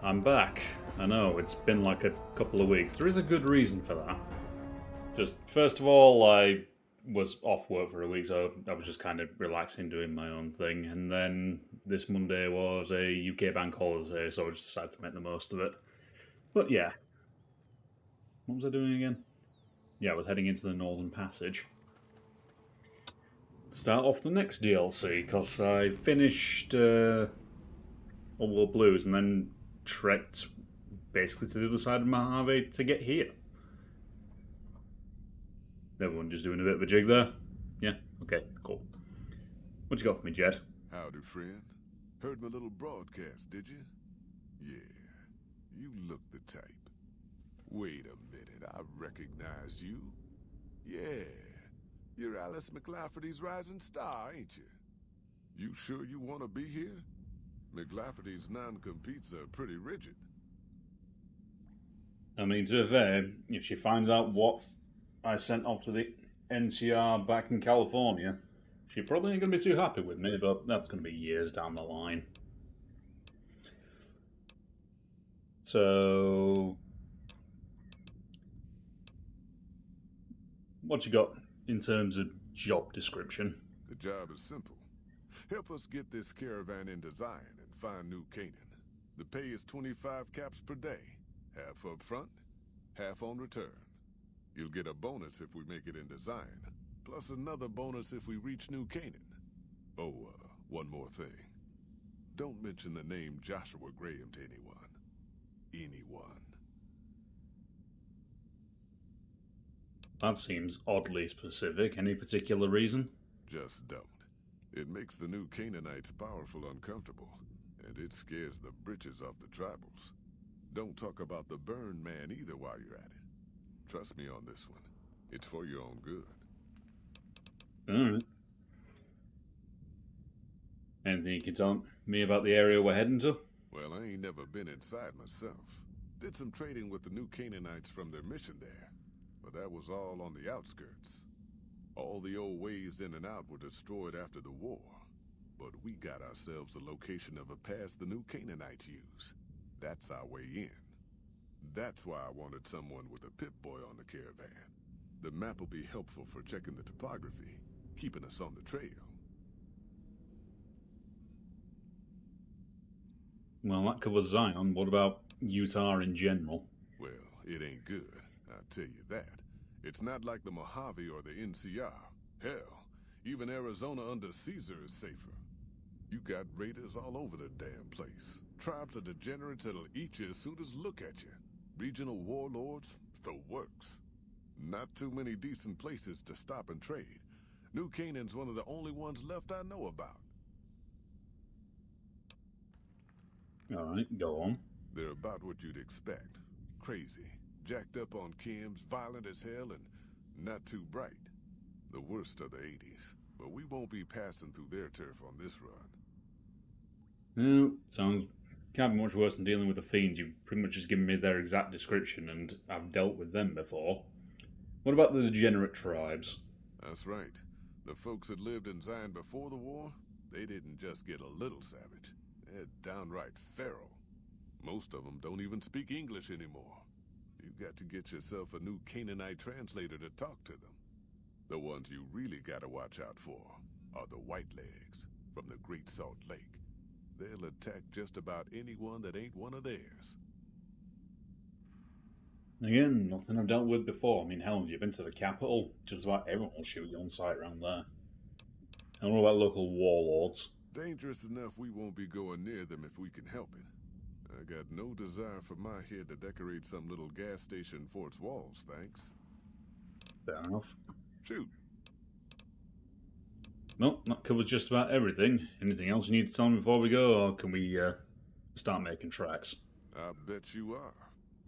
I'm back. I know, it's been like a couple of weeks. There is a good reason for that. Just, first of all, I was off work for a week, so I was just kind of relaxing, doing my own thing. And then this Monday was a UK bank holiday, so I just decided to make the most of it. But yeah, what was I doing again? Yeah, I was heading into the Northern Passage. Start off the next DLC, because I finished Old World Blues and then trekked basically to the other side of Mojave to get here. Everyone just doing a bit of a jig there? Yeah? Okay, cool. What you got for me, Jed? Howdy, friend. Heard my little broadcast, did you? Yeah, you look the type. Wait a minute, I recognize you. Yeah, you're Alice McLafferty's rising star, ain't you? You sure you want to be here? McLafferty's non-competes are pretty rigid. I mean, to be fair, if she finds out what I sent off to the NCR back in California, she probably ain't going to be too happy with me, but that's going to be years down the line. So, what you got in terms of job description? The job is simple. Help us get this caravan into Zion and find New Canaan. The pay is 25 caps per day. Half up front, half on return. You'll get a bonus if we make it into Zion, plus another bonus if we reach New Canaan. Oh, one more thing. Don't mention the name Joshua Graham to anyone. Anyone. That seems oddly specific. Any particular reason? Just don't. It makes the New Canaanites powerful uncomfortable, and it scares the britches off the tribals. Don't talk about the Burn Man either while you're at it. Trust me on this one. It's for your own good. Alright. Anything you can tell me about the area we're heading to? Well, I ain't never been inside myself. Did some trading with the New Canaanites from their mission there, but that was all on the outskirts. All the old ways in and out were destroyed after the war, but we got ourselves the location of a pass the New Canaanites use. That's our way in. That's why I wanted someone with a Pip-Boy on the caravan. The map will be helpful for checking the topography, keeping us on the trail. Well, that covers Zion. What about Utah in general? Well, it ain't good, I'll tell you that. It's not like the Mojave or the NCR. Hell, even Arizona under Caesar is safer. You got raiders all over the damn place. Tribes of degenerates that'll eat you as soon as look at you. Regional warlords, the works. Not too many decent places to stop and trade. New Canaan's one of the only ones left I know about. Alright, go on. They're about what you'd expect. Crazy, jacked up on chems, violent as hell, and not too bright. The worst of the 80s, but we won't be passing through their turf on this run. No, sounds can't be much worse than dealing with the fiends. You've pretty much just given me their exact description, and I've dealt with them before. What about the degenerate tribes? That's right. The folks that lived in Zion before the war, they didn't just get a little savage. They're downright feral. Most of them don't even speak English anymore. You've got to get yourself a new Canaanite translator to talk to them. The ones you really gotta watch out for are the Whitelegs from the Great Salt Lake. They'll attack just about anyone that ain't one of theirs. Again, nothing I've dealt with before. I mean, hell, you've been to the capital. Just about everyone will shoot you on sight around there. And what about local warlords? Dangerous enough we won't be going near them if we can help it. I got no desire for my head to decorate some little gas station fort's walls, thanks. Fair enough. Shoot. Well, that covers just about everything. Anything else you need to tell me before we go, or can we start making tracks? I bet you are.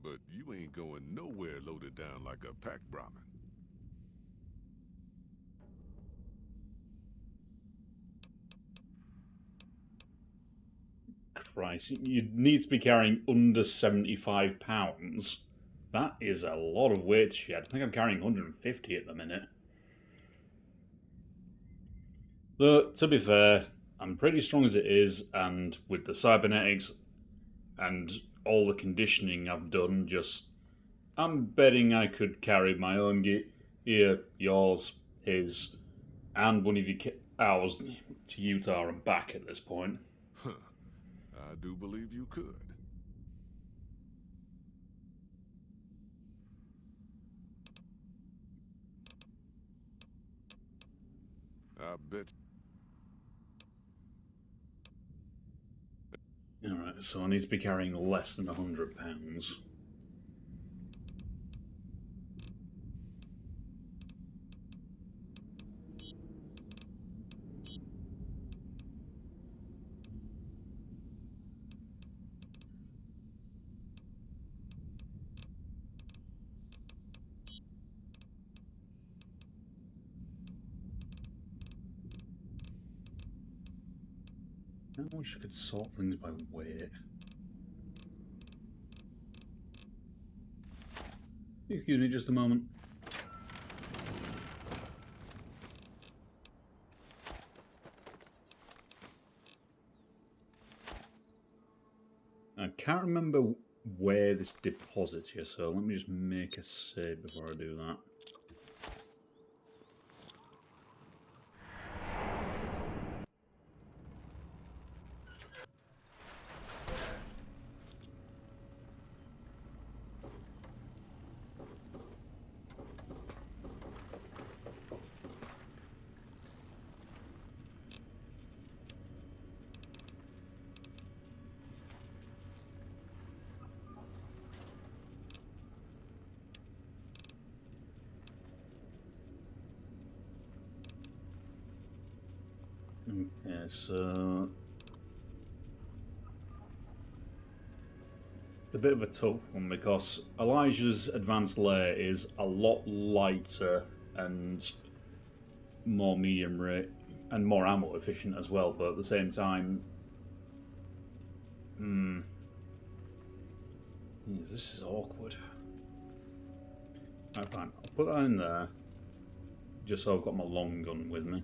But you ain't going nowhere loaded down like a pack Brahmin. Christ, you need to be carrying under 75 pounds. That is a lot of weight to shed. I think I'm carrying 150 at the minute. Though, to be fair, I'm pretty strong as it is, and with the cybernetics, and all the conditioning I've done, just I'm betting I could carry my own gear, yours, his, and one of ours to Utah and back at this point. Huh. I do believe you could. I bet. Alright, so I need to be carrying less than £100. I wish I could sort things by weight. Excuse me just a moment. I can't remember where this deposits here, so let me just make a save before I do that. Okay, so it's a bit of a tough one because Elijah's advanced layer is a lot lighter and more medium rate and more ammo efficient as well, but at the same time, yes, this is awkward. Right, fine, I'll put that in there just so I've got my long gun with me.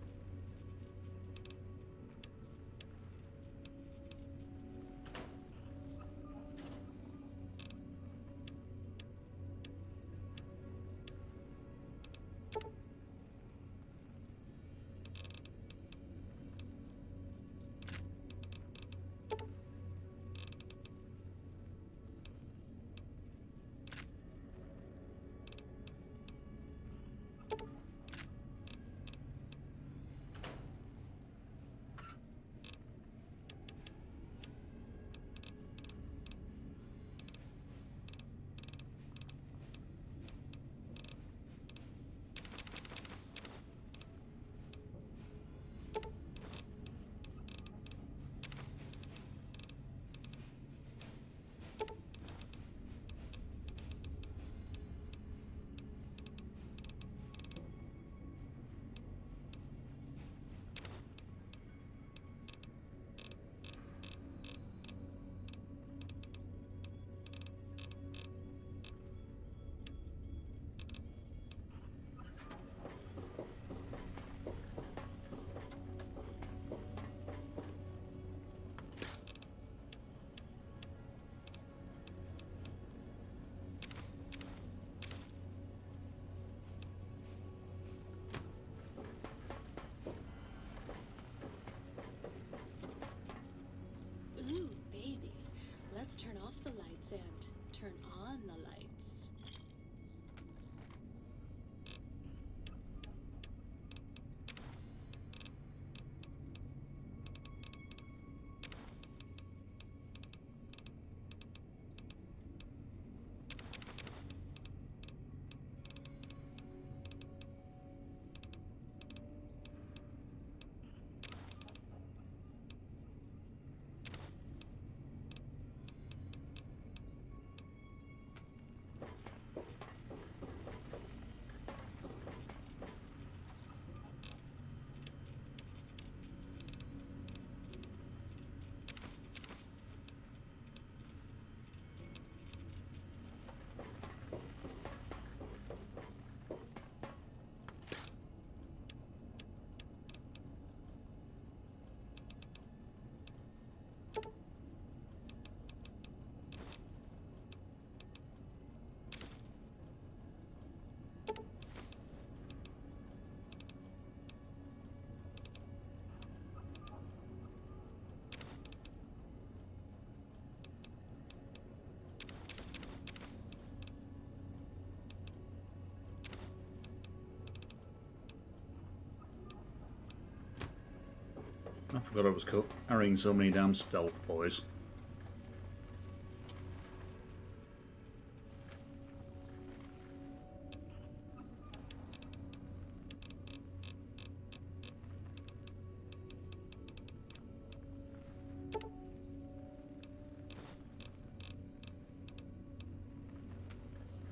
Forgot I was carrying so many damn stealth boys.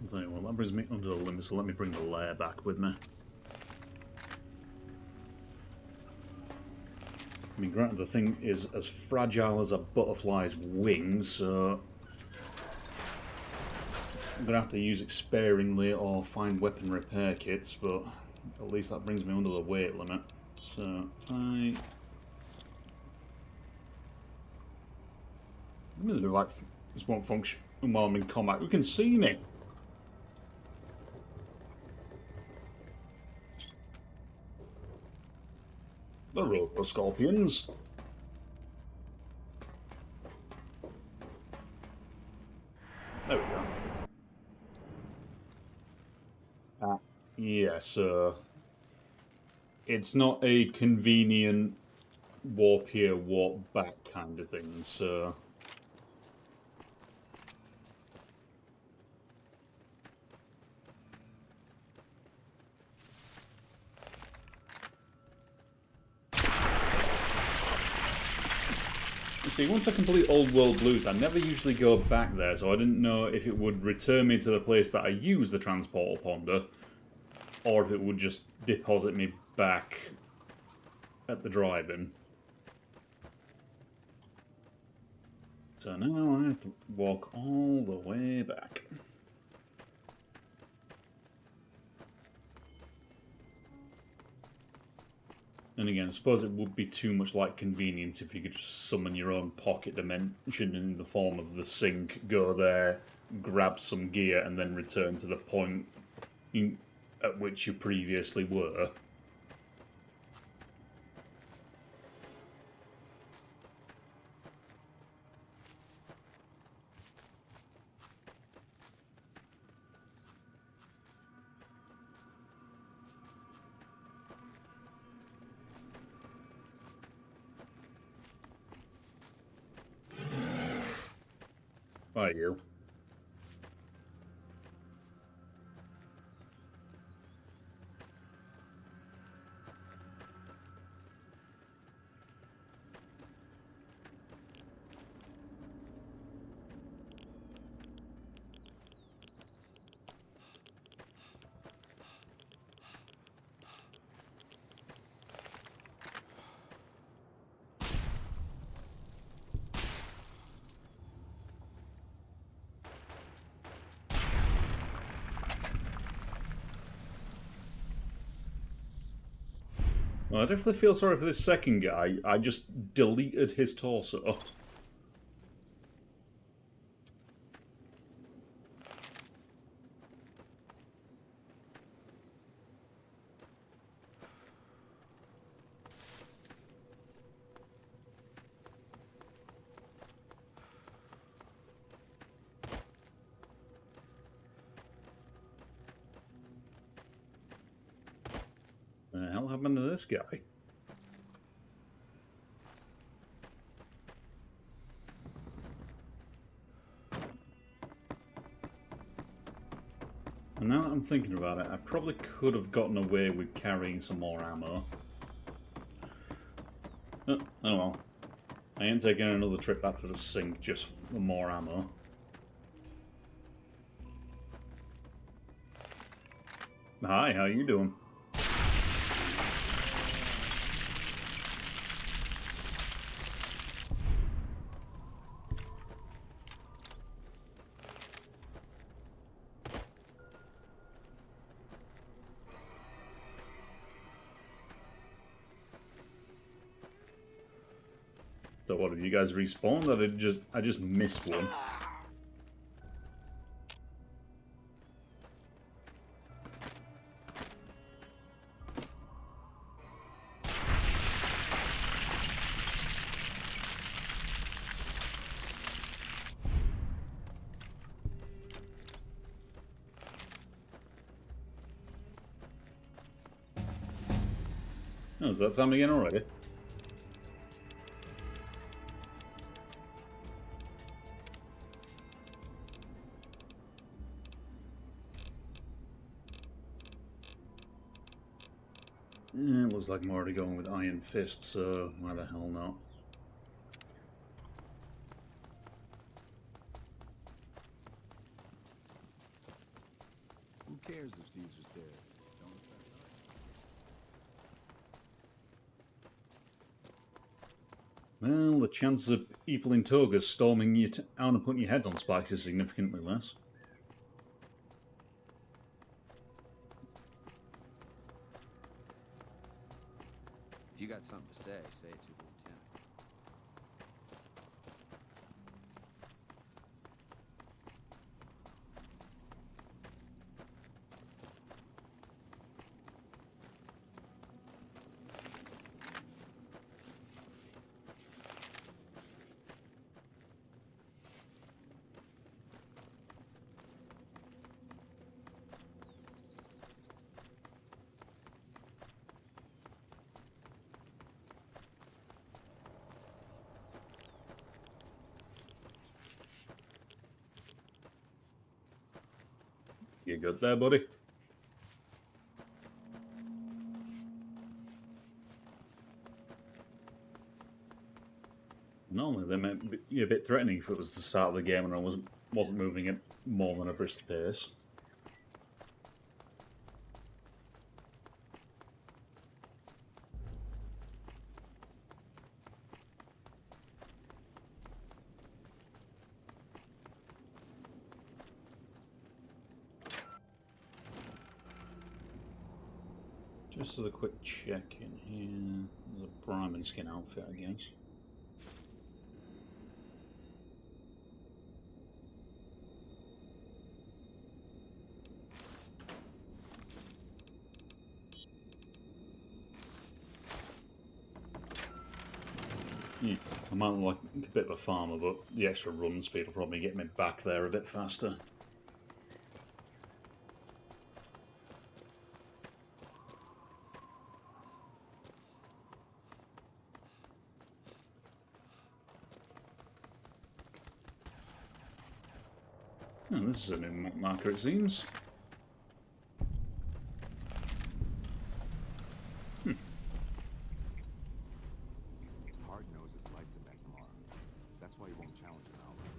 I'll tell you what, that brings me under the limit, so let me bring the lair back with me. I mean, granted, the thing is as fragile as a butterfly's wings, so I'm going to have to use it sparingly or find weapon repair kits, but at least that brings me under the weight limit. So, really like this won't function while I'm in combat. We can see me! The Robo Scorpions. There we go. Yeah, so it's not a convenient warp here, warp back kind of thing, so you see, once I complete Old World Blues, I never usually go back there, so I didn't know if it would return me to the place that I used the transporter ponder, or if it would just deposit me back at the drive-in. So now I have to walk all the way back. And again, I suppose it would be too much like convenience if you could just summon your own pocket dimension in the form of the sink, go there, grab some gear, and then return to the point at which you previously were. Are you? Well, I definitely feel sorry for this second guy. I just deleted his torso. What the hell happened to this guy? And now that I'm thinking about it, I probably could have gotten away with carrying some more ammo. Oh well. I ain't taking another trip back to the sink just for more ammo. Hi, how you doing? So what, have you guys respawned, or I just missed one? Oh, is that time again already? looks like I'm already going with Iron Fist, so why the hell not? Who cares if Caesar's dead? Don't affect us. Well, the chances of people in togas storming your town and putting your heads on spikes is significantly less. If you got something to say it to the lieutenant. You good there, buddy? Normally they might be a bit threatening if it was the start of the game and I wasn't moving at more than a brisk pace. Just as a quick check in here, there's a Brahmin skin outfit, I guess. Yeah, I might look like a bit of a farmer, but the extra run speed will probably get me back there a bit faster. Oh, this is a new map marker, it seems. Hard knows his life to McNamara. That's why he won't challenge him outright.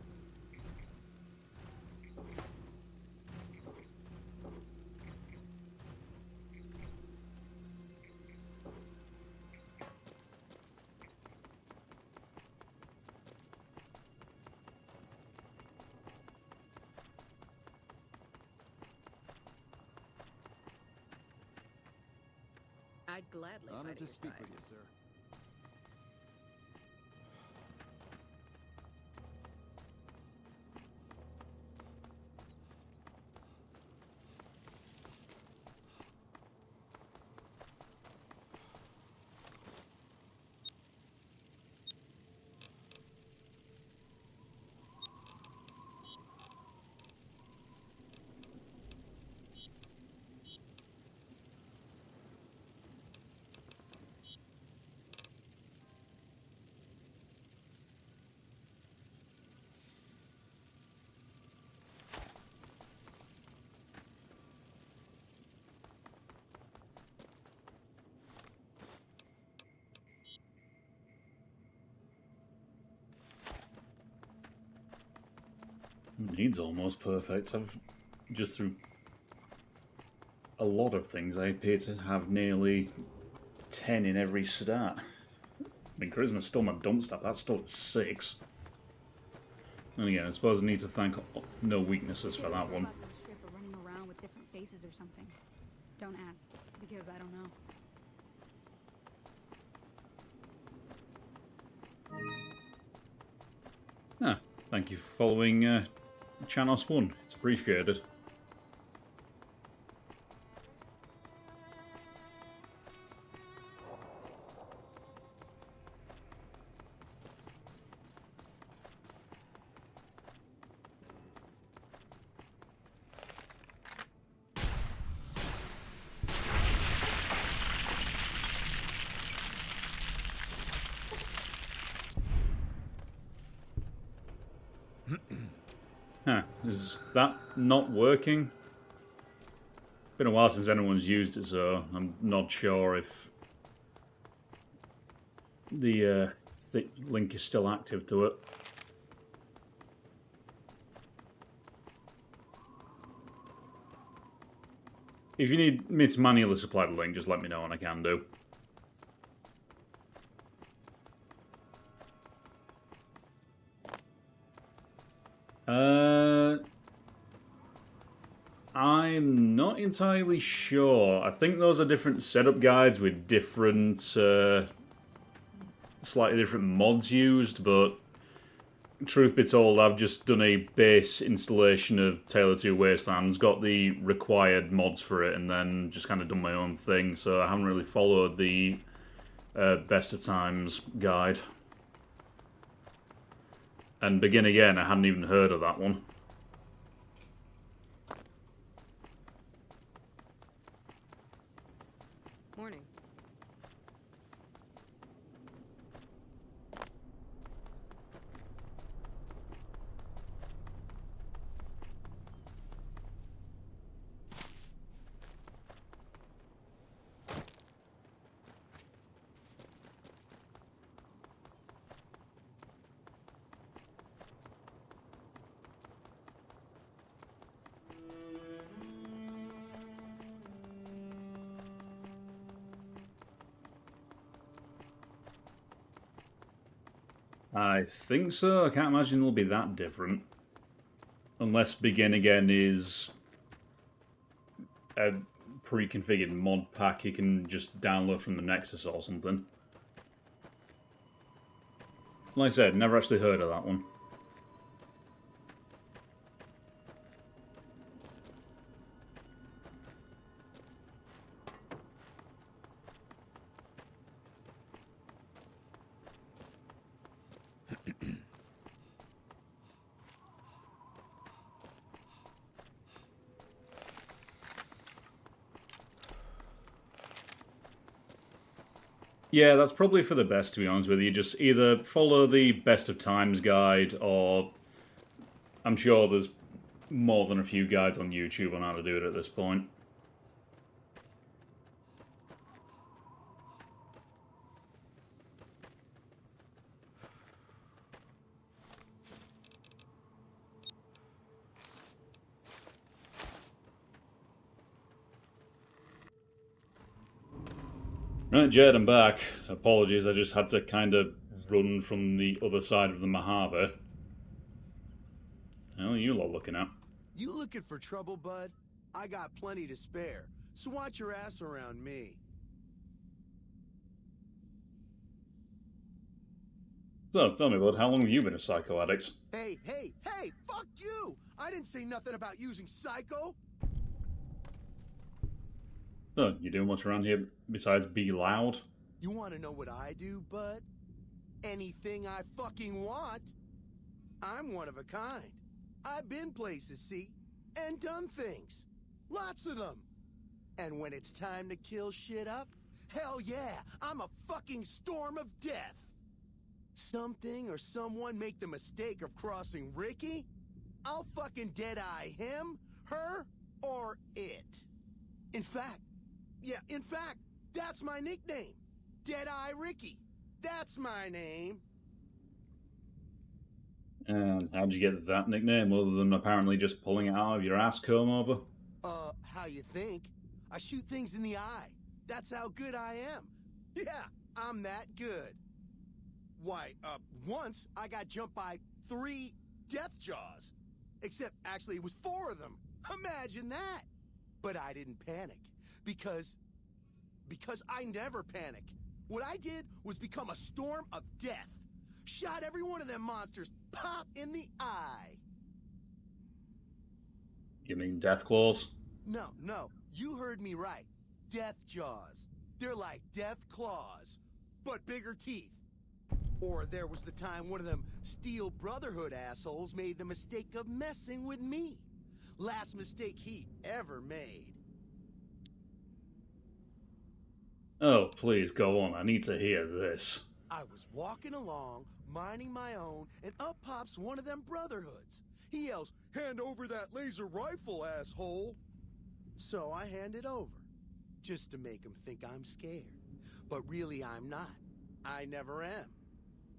I'd gladly fight Honored at to your speak side. with you, sir. Needs almost perfect. I've just through a lot of things I appear to have nearly 10 in every stat. I mean, Charisma's still my dump stat, that's still at 6. And again, I suppose I need to thank no weaknesses for that one. Robots on the strip are running around with different faces or something. Don't ask, because I don't know. Ah, thank you for following Chanos 1. It's appreciated. Huh, is that not working? Been a while since anyone's used it, so I'm not sure if the link is still active to it. If you need me to manually supply the link, just let me know and I can do. I'm not entirely sure. I think those are different setup guides with different, slightly different mods used, but truth be told, I've just done a base installation of Tale of Two Wastelands, got the required mods for it, and then just kind of done my own thing, so I haven't really followed the Best of Times guide. And Begin Again, I hadn't even heard of that one. Morning. I think so. I can't imagine it'll be that different. Unless Begin Again is a pre-configured mod pack you can just download from the Nexus or something. Like I said, never actually heard of that one. Yeah, that's probably for the best, to be honest with you. Just either follow the Best of Times guide, or I'm sure there's more than a few guides on YouTube on how to do it at this point. Right, Jed, I'm back. Apologies, I just had to kind of run from the other side of the Mojave. Hell, you lot looking at? You looking for trouble, bud? I got plenty to spare, so watch your ass around me. So, tell me, bud, how long have you been a psycho addict? Hey, fuck you! I didn't say nothing about using psycho! So, you doing much around here besides be loud? You wanna know what I do, bud? Anything I fucking want. I'm one of a kind. I've been places, see? And done things. Lots of them. And when it's time to kill shit up, hell yeah, I'm a fucking storm of death. Something or someone make the mistake of crossing Ricky, I'll fucking dead-eye him, her, or it. In fact, that's my nickname. Dead-Eye Ricky. That's my name. And how'd you get that nickname, other than apparently just pulling it out of your ass comb over? How you think? I shoot things in the eye. That's how good I am. Yeah, I'm that good. Why, once I got jumped by 3 death jaws. Except, actually, it was 4 of them. Imagine that! But I didn't panic. Because I never panic. What I did was become a storm of death. Shot every one of them monsters pop in the eye. You mean death claws? No, you heard me right. Death jaws. They're like death claws, but bigger teeth. Or there was the time one of them Steel Brotherhood assholes made the mistake of messing with me. Last mistake he ever made. Oh, please, go on. I need to hear this. I was walking along, minding my own, and up pops one of them Brotherhoods. He yells, "Hand over that laser rifle, asshole!" So I hand it over, just to make him think I'm scared. But really I'm not. I never am.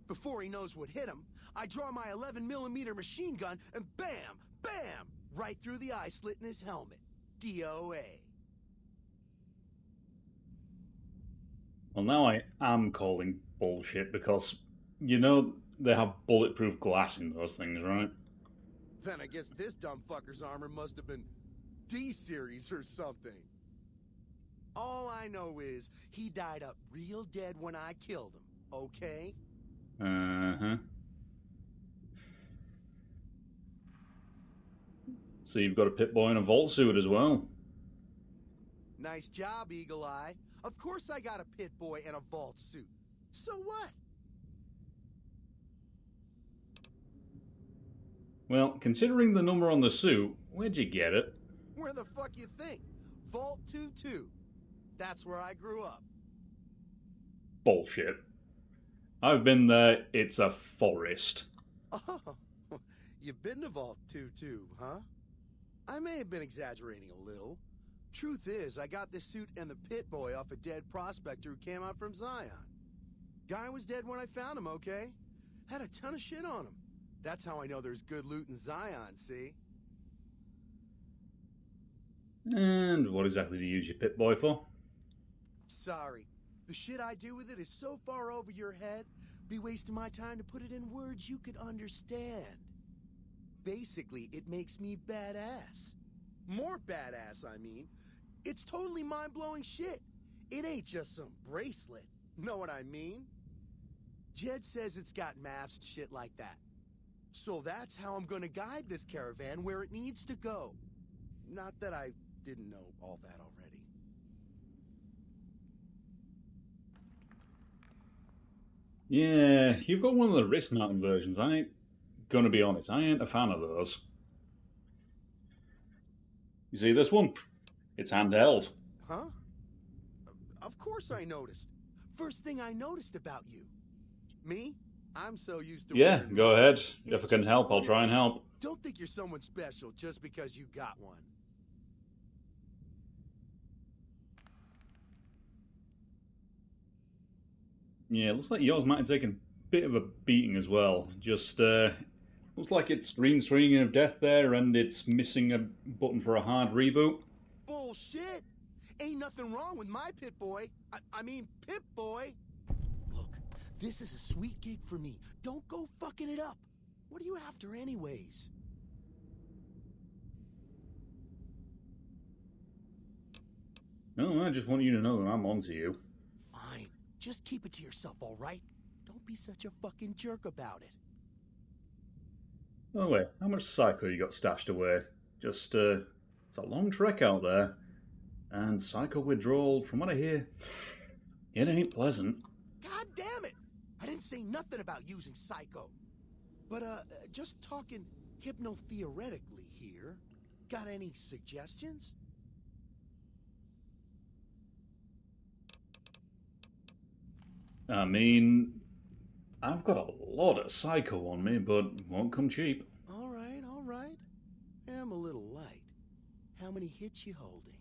Before he knows what hit him, I draw my 11mm machine gun and bam, bam, right through the eye slit in his helmet. DOA. Well, now I am calling bullshit because, you know, they have bulletproof glass in those things, right? Then I guess this dumb fucker's armor must have been D-series or something. All I know is he died up real dead when I killed him, okay? Uh-huh. So you've got a Pip-Boy in a vault suit as well. Nice job, Eagle Eye. Of course I got a Pit-Boy and a vault suit. So what? Well, considering the number on the suit, where'd you get it? Where the fuck you think? Vault 22. That's where I grew up. Bullshit. I've been there, it's a forest. Oh, you've been to Vault 22, huh? I may have been exaggerating a little. Truth is, I got this suit and the Pit-Boy off a dead prospector who came out from Zion. Guy was dead when I found him, okay? Had a ton of shit on him. That's how I know there's good loot in Zion, see? And what exactly do you use your Pip-Boy for? Sorry. The shit I do with it is so far over your head, be wasting my time to put it in words you could understand. Basically, it makes me badass. More badass, I mean. It's totally mind-blowing shit. It ain't just some bracelet. Know what I mean? Jed says it's got maps and shit like that. So that's how I'm gonna guide this caravan where it needs to go. Not that I didn't know all that already. Yeah, you've got one of the wrist mounting versions. I ain't gonna be honest, I ain't a fan of those. You see this one? It's handheld. Huh? Of course I noticed. First thing I noticed about you. Me? I'm so used to Yeah, wearing go mine. ahead. It's If I can just help, I'll normal. try and help. Don't think you're someone special just because you got one. Yeah, looks like yours might have taken a bit of a beating as well. Just, looks like it's green screening of death there, and it's missing a button for a hard reboot. Bullshit! Ain't nothing wrong with my Pit-Boy. I mean, Pip-Boy. Look, this is a sweet gig for me. Don't go fucking it up. What are you after anyways? No, I just want you to know that I'm onto you. Fine. Just keep it to yourself, all right? Don't be such a fucking jerk about it. By the way, how much psycho you got stashed away? Just, it's a long trek out there. And psycho withdrawal, from what I hear, it ain't pleasant. God damn it! I didn't say nothing about using Psycho. But, just talking hypno-theoretically here. Got any suggestions? I mean, I've got a lot of psycho on me, but won't come cheap. All right, all right. I'm a little light. How many hits you holding?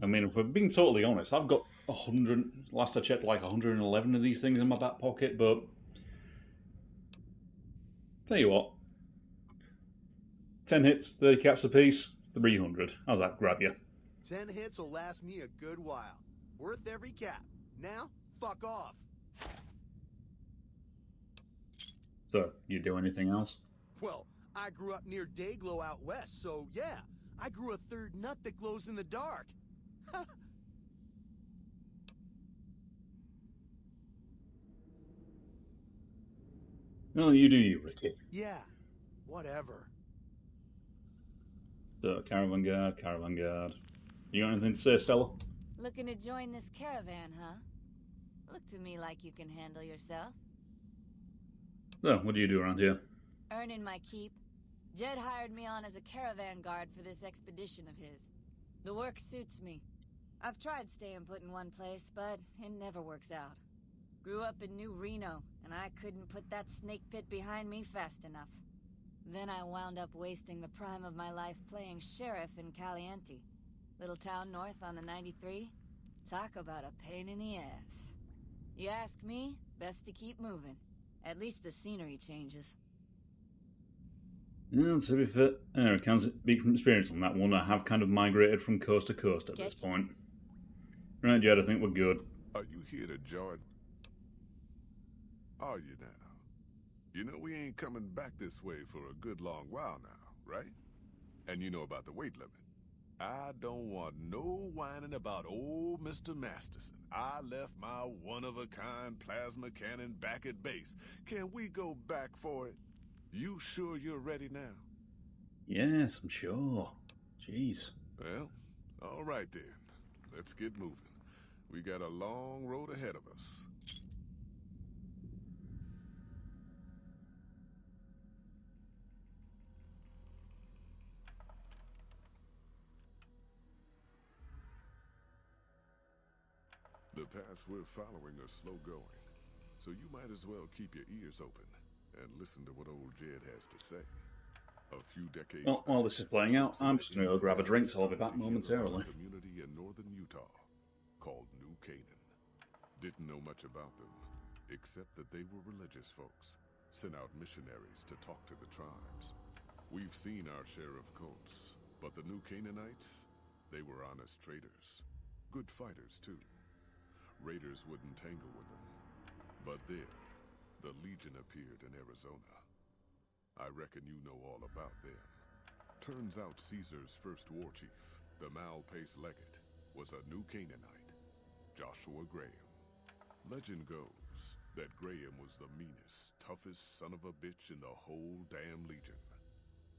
I mean, if we're being totally honest, I've got 100, last I checked, like 111 of these things in my back pocket, but tell you what, 10 hits, 30 caps apiece, 300. How's that grab you? 10 hits will last me a good while. Worth every cap. Now, fuck off. So, you do anything else? Well, I grew up near Dayglow out west, so yeah. I grew a third nut that glows in the dark. Well, you do you, Ricky. Yeah, whatever. So, caravan guard, caravan guard. You got anything to say, Stella? Looking to join this caravan, huh? Look to me like you can handle yourself. So, what do you do around here? Earning my keep. Jed hired me on as a caravan guard for this expedition of his. The work suits me. I've tried staying put in one place, but it never works out. Grew up in New Reno, and I couldn't put that snake pit behind me fast enough. Then I wound up wasting the prime of my life playing sheriff in Caliente. Little town north on the 93. Talk about a pain in the ass. You ask me, best to keep moving. At least the scenery changes. Yeah, to be fair, I can't speak from experience on that one. I have kind of migrated from coast to coast at this point. Right, Jed, I think we're good. Are you here to join? Are you now? You know we ain't coming back this way for a good long while now, right? And you know about the weight limit. I don't want no whining about old Mr. Masterson. I left my one-of-a-kind plasma cannon back at base. Can we go back for it? You sure you're ready now? Yes, I'm sure. Jeez. Well, all right then. Let's get moving. We got a long road ahead of us. The paths we're following are slow going, so you might as well keep your ears open and listen to what old Jed has to say. A few decades Well, while back, this is playing out, I'm just going to go grab a drink, so I'll be back a momentarily. community in northern Utah called New Canaan. Didn't know much about them, except that they were religious folks, sent out missionaries to talk to the tribes. We've seen our share of cults, but the New Canaanites, they were honest traders. Good fighters, too. Raiders wouldn't tangle with them. But then, the Legion appeared in Arizona. I reckon you know all about them. Turns out Caesar's first war chief, the Malpace Legate, was a New Canaanite, Joshua Graham. Legend goes that Graham was the meanest, toughest son of a bitch in the whole damn Legion.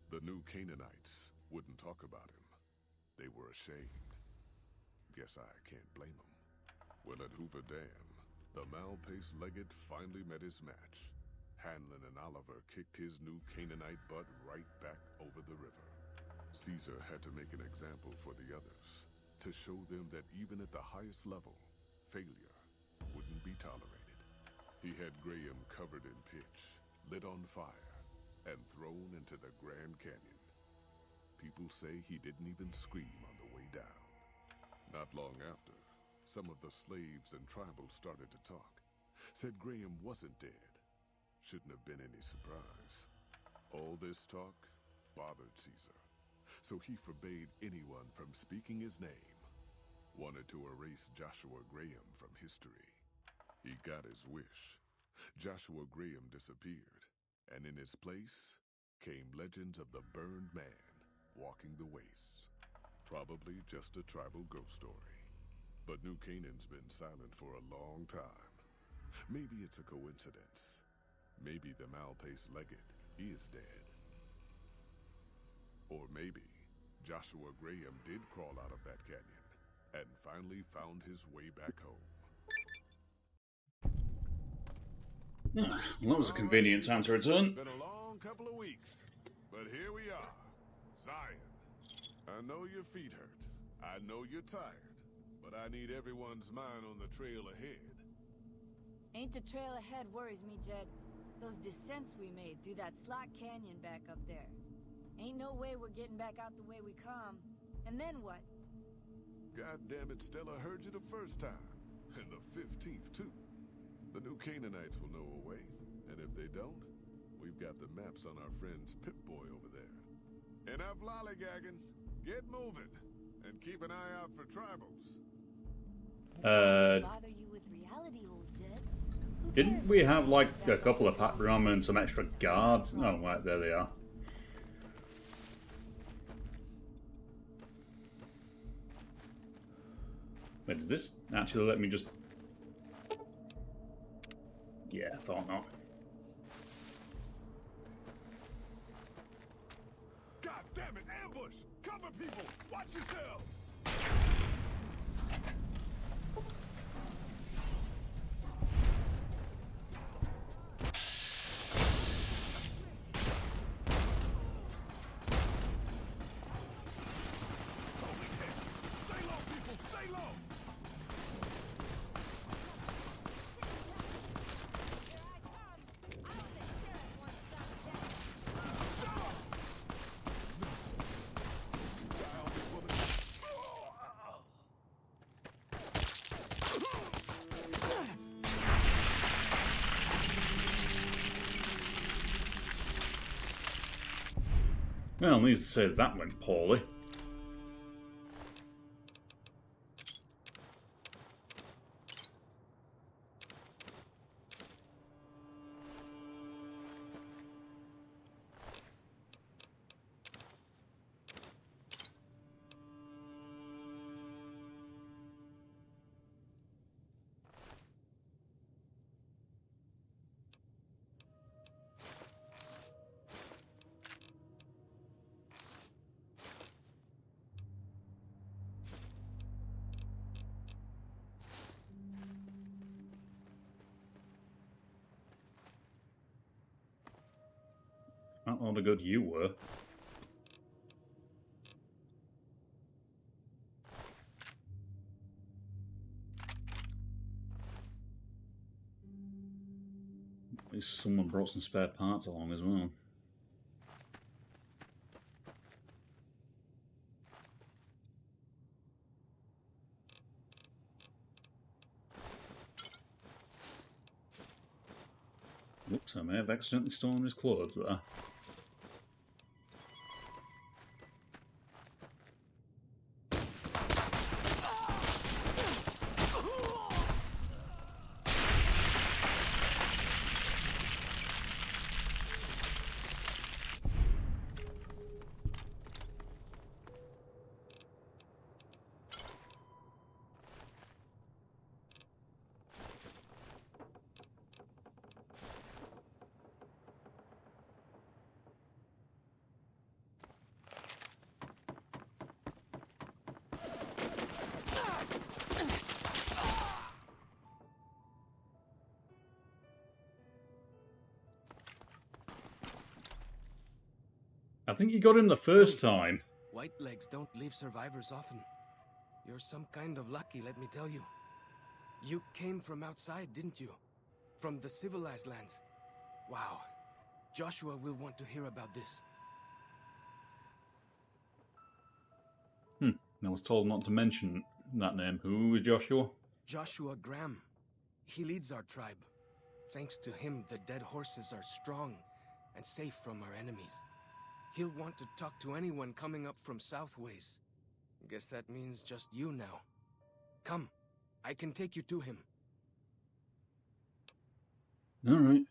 The New Canaanites wouldn't talk about him. They were ashamed. Guess I can't blame them. Well, at Hoover Dam, the Malpace Legate finally met his match. Hanlon and Oliver kicked his New Canaanite butt right back over the river. Caesar had to make an example for the others, to show them that even at the highest level, failure wouldn't be tolerated. He had Graham covered in pitch, lit on fire, and thrown into the Grand Canyon. People say he didn't even scream on the way down. Not long after, some of the slaves and tribals started to talk. Said Graham wasn't dead. Shouldn't have been any surprise. All this talk bothered Caesar, so he forbade anyone from speaking his name. Wanted to erase Joshua Graham from history. He got his wish. Joshua Graham disappeared, and in his place came legends of the burned man walking the wastes. Probably just a tribal ghost story. But New Canaan's been silent for a long time. Maybe it's a coincidence. Maybe the Malpace Legate is dead. Or maybe Joshua Graham did crawl out of that canyon and finally found his way back home. Well, that was a convenient time to return. Been a long couple of weeks, but here we are. Zion. I know your feet hurt. I know you're tired. But I need everyone's mind on the trail ahead. Ain't the trail ahead worries me, Jed. Those descents we made through that slot canyon back up there. Ain't no way we're getting back out the way we come. And then what? God damn it, Stella heard you the first time. And the 15th, too. The New Canaanites will know a way. And if they don't, we've got the maps on our friend's Pip-Boy over there. Enough lollygagging. Get moving. And keep an eye out for tribals. Bother you with reality, old Jed? Who Didn't cares we if have we like get a back couple up of there? pack rum and some extra guards? Oh, right, there they are. Wait, does this actually let me just... Yeah, I thought not. God damn it, ambush! Cover people! Watch yourselves! Stay low, people! Stay low! Well, needless to say that went poorly. Not all the good you were. At least someone brought some spare parts along as well. Whoops, I may have accidentally stolen his clothes there. I think you got him the first time. White legs don't leave survivors often. You're some kind of lucky, let me tell you. You came from outside, didn't you? From the civilized lands. Wow. Joshua will want to hear about this. I was told not to mention that name. Who was Joshua? Joshua Graham. He leads our tribe. Thanks to him, the dead horses are strong and safe from our enemies. He'll want to talk to anyone coming up from Southways. Guess that means just you now. Come, I can take you to him. Alright.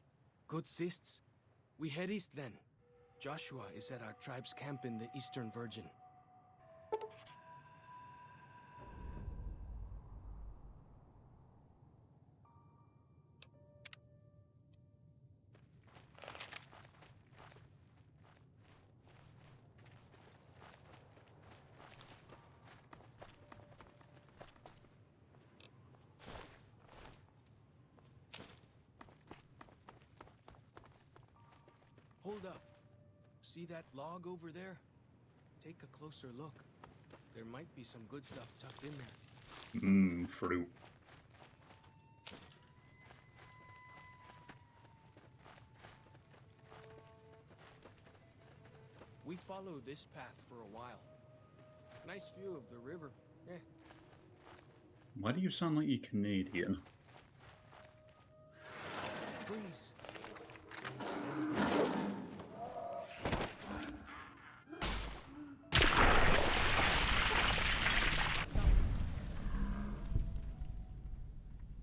Good sists. We head east then. Joshua is at our tribe's camp in the Eastern Virgin. Hold up. See that log over there? Take a closer look. There might be some good stuff tucked in there. Fruit. We follow this path for a while. Nice view of the river. Why do you sound like you're Canadian? Breeze.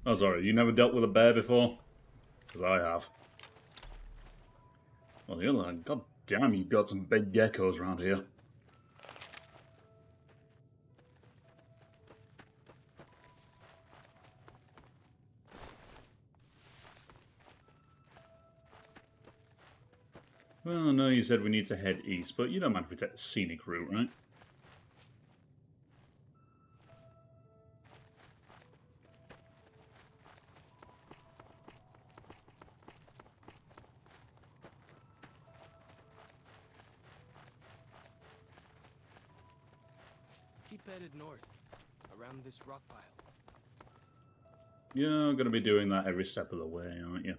Oh, sorry, you never dealt with a bear before? Because I have. Well, the other hand, god damn, you've got some big geckos around here. Well, I know you said we need to head east, but you don't mind if we take the scenic route, right? Keep headed north, around this rock pile. You're going to be doing that every step of the way, aren't you?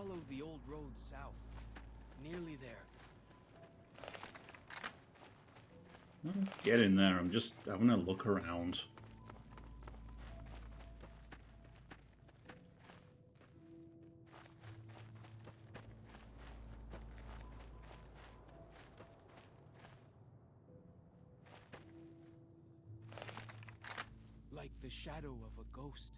follow the old road south. Nearly there. Get in there, I'm just having a look around. Like the shadow of a ghost.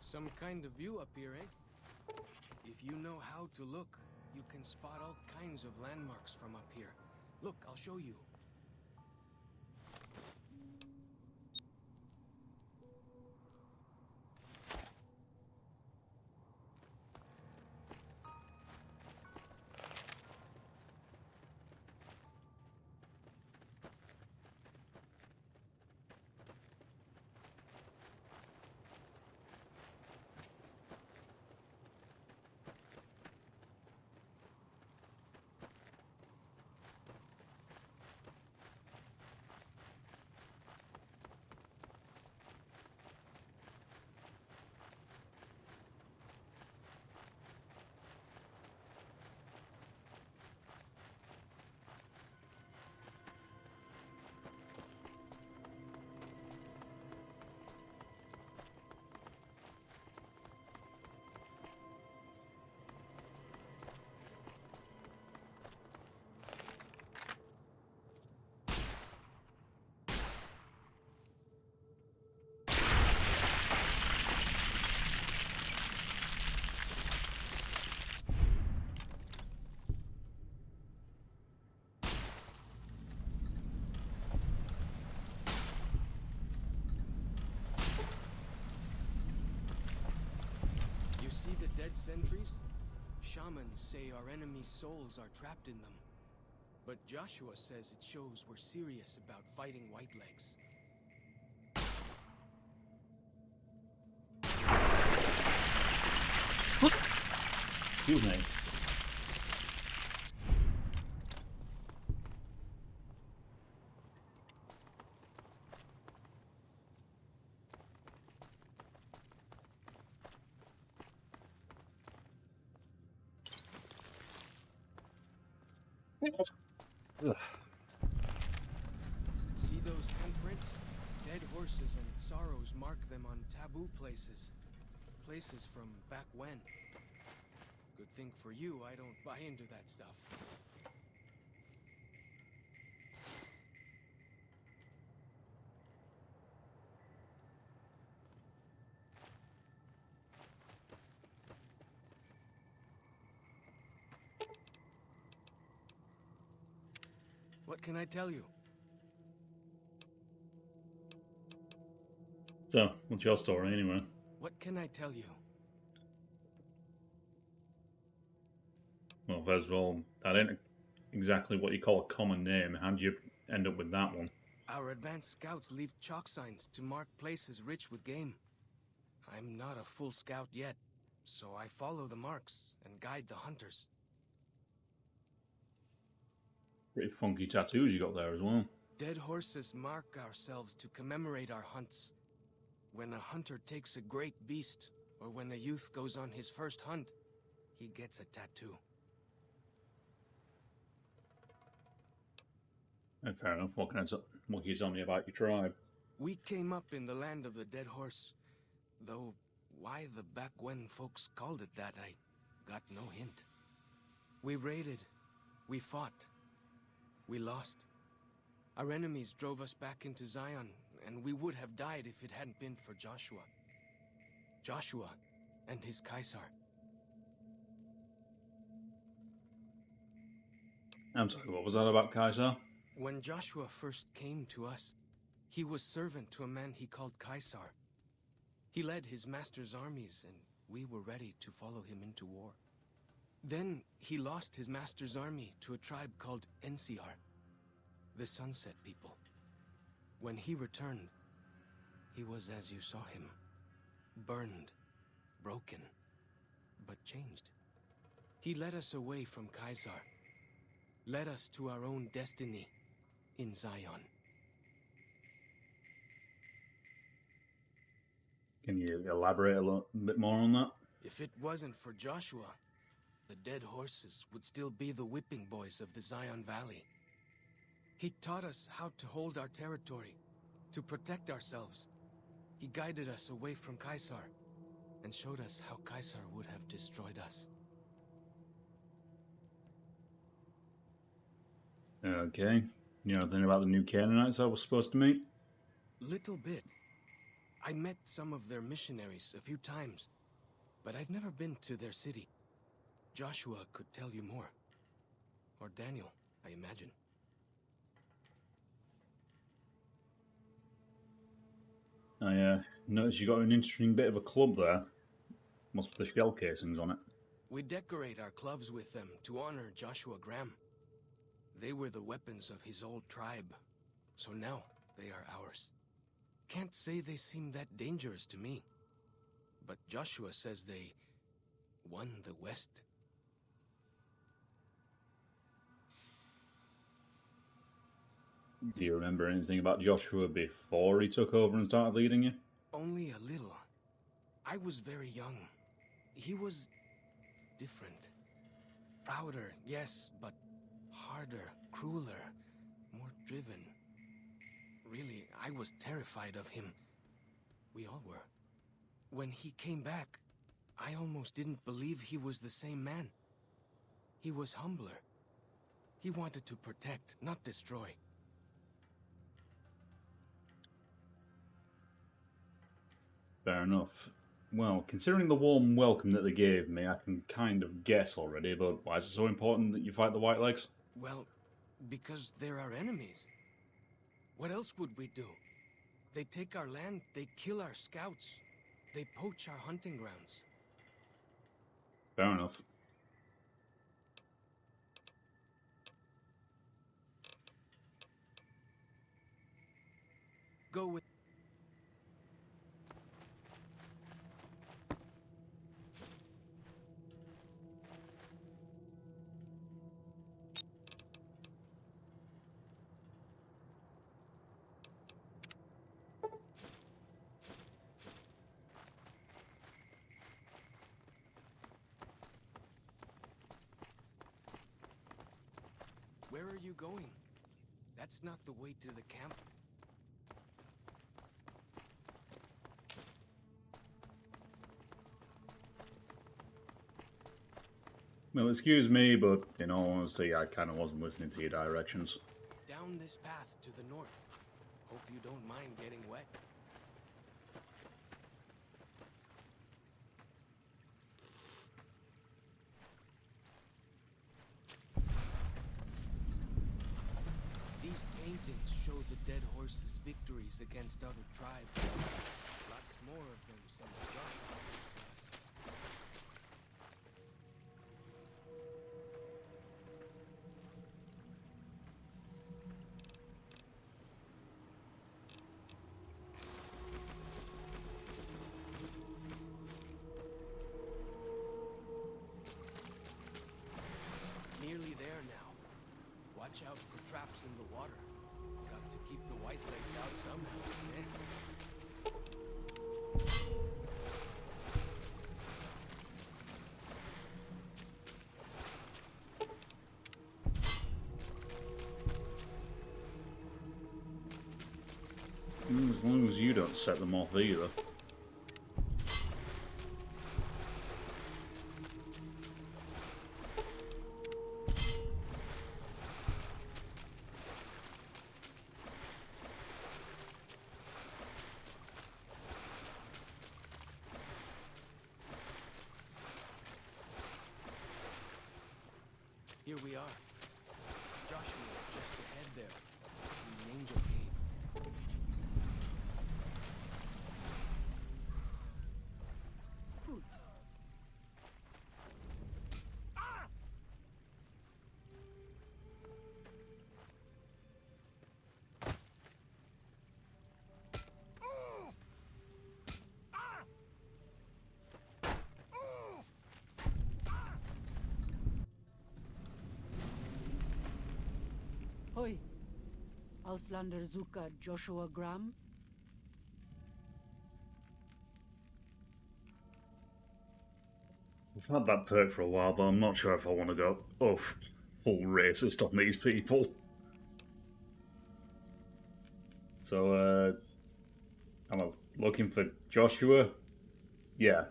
Some kind of view up here, eh? If you know how to look, you can spot all kinds of landmarks from up here. Look, I'll show you. Dead sentries? Shamans say our enemies' souls are trapped in them. But Joshua says it shows we're serious about fighting Whitelegs. What? Excuse me. Ugh. See those handprints? Dead horses and sorrows mark them on taboo places. Places from back when. Good thing for you, I don't buy into that stuff. What can I tell you? So, what's your story anyway? What can I tell you? Well, first of all, that ain't exactly what you call a common name. How'd you end up with that one? Our advanced scouts leave chalk signs to mark places rich with game. I'm not a full scout yet, so I follow the marks and guide the hunters. Pretty funky tattoos you got there as well. Dead horses mark ourselves to commemorate our hunts. When a hunter takes a great beast, or when a youth goes on his first hunt, he gets a tattoo. And fair enough. What can you tell me about your tribe? We came up in the land of the dead horse, though why the back when folks called it that, I got no hint. We raided, we fought, we lost. Our enemies drove us back into Zion, and we would have died if it hadn't been for Joshua. Joshua and his Caesar. I'm sorry, what was that about Kaiser? When Joshua first came to us, He was servant to a man he called Caesar. He led his master's armies, and we were ready to follow him into war. Then he lost his master's army to a tribe called NCR, the Sunset People. When he returned, he was as you saw him. Burned, broken, but changed. He led us away from Caesar, led us to our own destiny in Zion. Can you elaborate a little bit more on that? If it wasn't for Joshua, the dead horses would still be the whipping boys of the Zion Valley. He taught us how to hold our territory, to protect ourselves. He guided us away from Caesar, and showed us how Caesar would have destroyed us. Okay. You know anything about the new Canaanites I was supposed to meet? Little bit. I met some of their missionaries a few times, but I've never been to their city. Joshua could tell you more. Or Daniel, I imagine. I noticed you got an interesting bit of a club there. Must be the shell casings on it. We decorate our clubs with them to honor Joshua Graham. They were the weapons of his old tribe, so now they are ours. Can't say they seem that dangerous to me, but Joshua says they won the West. Do you remember anything about Joshua before he took over and started leading you? Only a little. I was very young. He was different. Prouder, yes, but harder, crueler, more driven. Really, I was terrified of him. We all were. When he came back, I almost didn't believe he was the same man. He was humbler. He wanted to protect, not destroy. Fair enough. Well, considering the warm welcome that they gave me, I can kind of guess already, but why is it so important that you fight the Whitelegs? Well, because they're our enemies. What else would we do? They take our land, they kill our scouts, they poach our hunting grounds. Fair enough. Go with... Where are you going? That's not the way to the camp. Well, excuse me, but in all honesty, I kind of wasn't listening to your directions. Down this path to the north. Hope you don't mind getting wet. These paintings show the dead horses' victories against other tribes. Lots more of them since Joshua came to us. Nearly there now. Watch out for traps in the water. Got to keep the Whitelegs out somehow, eh? As long as you don't set them off either. Here we are. Joshua is just ahead there, in the Angel Cave. Oi. Auslander Zuka Joshua Graham? I've had that perk for a while, but I'm not sure if I want to go full racist on these people. So, I'm looking for Joshua. Yeah.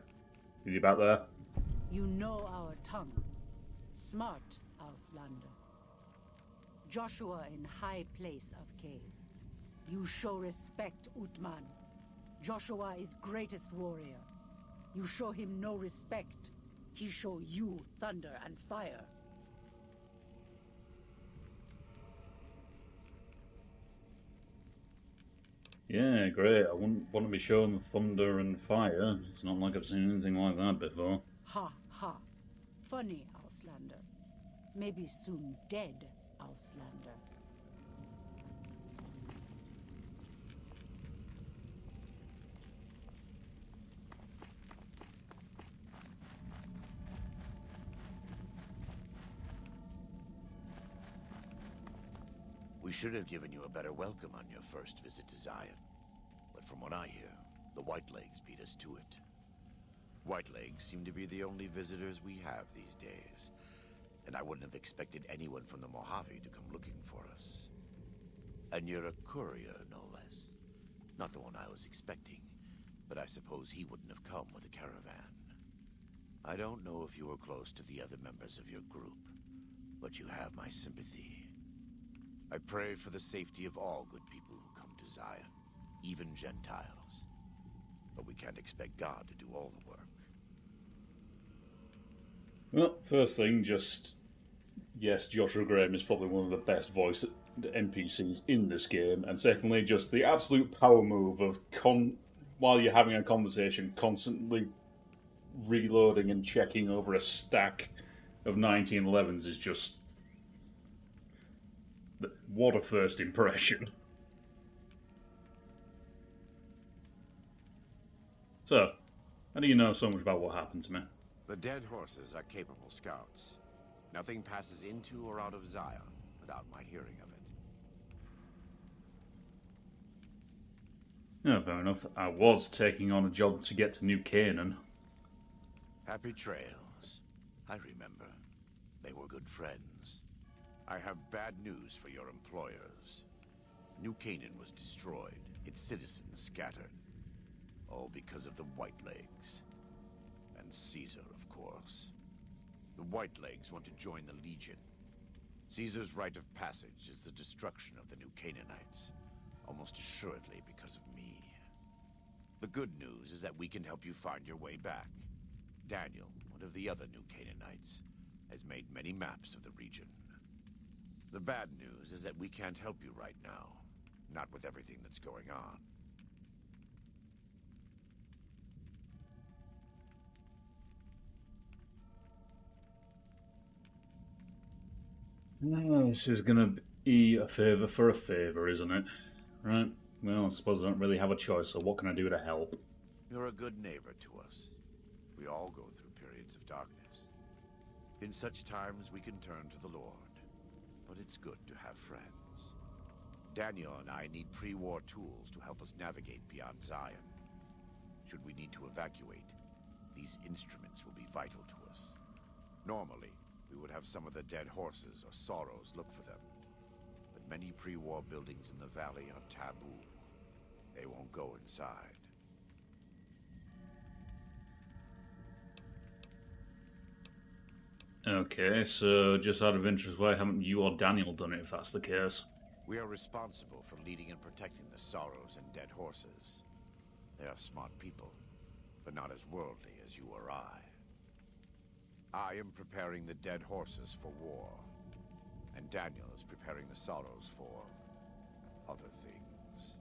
Is he back there? You know our tongue. Smart, Auslander. Joshua in high place of cave. You show respect, Utman. Joshua is greatest warrior. You show him no respect. He show you thunder and fire. Yeah, great. I wouldn't want to be shown thunder and fire. It's not like I've seen anything like that before. Ha ha. Funny, Auslander. Maybe soon dead, Auslander. We should have given you a better welcome on your first visit to Zion. But from what I hear, the Whitelegs beat us to it. Whitelegs seem to be the only visitors we have these days. And I wouldn't have expected anyone from the Mojave to come looking for us. And you're a courier, no less. Not the one I was expecting, but I suppose he wouldn't have come with a caravan. I don't know if you were close to the other members of your group, but you have my sympathy. I pray for the safety of all good people who come to Zion, even Gentiles. But we can't expect God to do all the work. Well, first thing, yes, Joshua Graham is probably one of the best voiced NPCs in this game, and secondly, just the absolute power move of while you're having a conversation, constantly reloading and checking over a stack of 1911s is just what a first impression. So, how do you know so much about what happened to me? The dead horses are capable scouts. Nothing passes into or out of Zion without my hearing of it. Yeah, fair enough. I was taking on a job to get to New Canaan. Happy trails. I remember. They were good friends. I have bad news for your employers. New Canaan was destroyed, its citizens scattered. All because of the Whitelegs. And Caesar, of course. The Whitelegs want to join the Legion. Caesar's rite of passage is the destruction of the New Canaanites. Almost assuredly because of me. The good news is that we can help you find your way back. Daniel, one of the other New Canaanites, has made many maps of the region. The bad news is that we can't help you right now. Not with everything that's going on. This is going to be a favour for a favour, isn't it? Right, well, I suppose I don't really have a choice, so what can I do to help? You're a good neighbor to us. We all go through periods of darkness. In such times, we can turn to the Lord. But it's good to have friends. Daniel and I need pre-war tools to help us navigate beyond Zion. Should we need to evacuate, these instruments will be vital to us. Normally, we would have some of the dead horses or sorrows look for them. But many pre-war buildings in the valley are taboo. They won't go inside. Okay, so just out of interest, why haven't you or Daniel done it if that's the case? We are responsible for leading and protecting the sorrows and dead horses. They are smart people, but not as worldly as you or I. I am preparing the dead horses for war, and Daniel is preparing the sorrows for other things.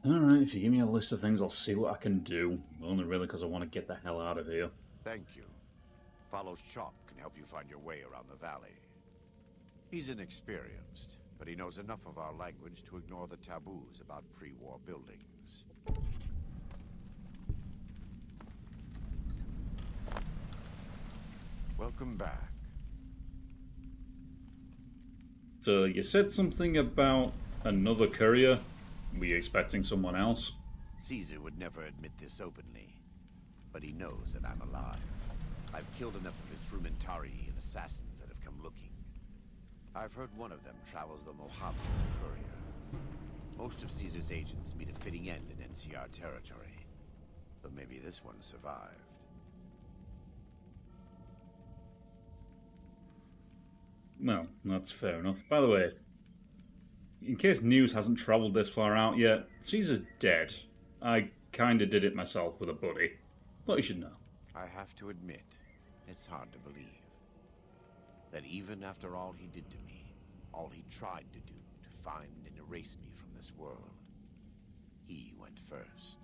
Alright, if you give me a list of things, I'll see what I can do. Only really because I want to get the hell out of here. Thank you. Follow Chop can help you find your way around the valley. He's inexperienced, but he knows enough of our language to ignore the taboos about pre-war buildings. Welcome back. So you said something about another courier. Were you expecting someone else? Caesar would never admit this openly, but he knows that I'm alive. I've killed enough of his Frumentari and assassins that have come looking. I've heard one of them travels the Mojave as a courier. Most of Caesar's agents meet a fitting end in NCR territory, but maybe this one survived. Well, that's fair enough. By the way, in case news hasn't travelled this far out yet, Caesar's dead. I kinda did it myself with a buddy, but you should know. I have to admit, it's hard to believe that even after all he did to me, all he tried to do to find and erase me from this world, he went first.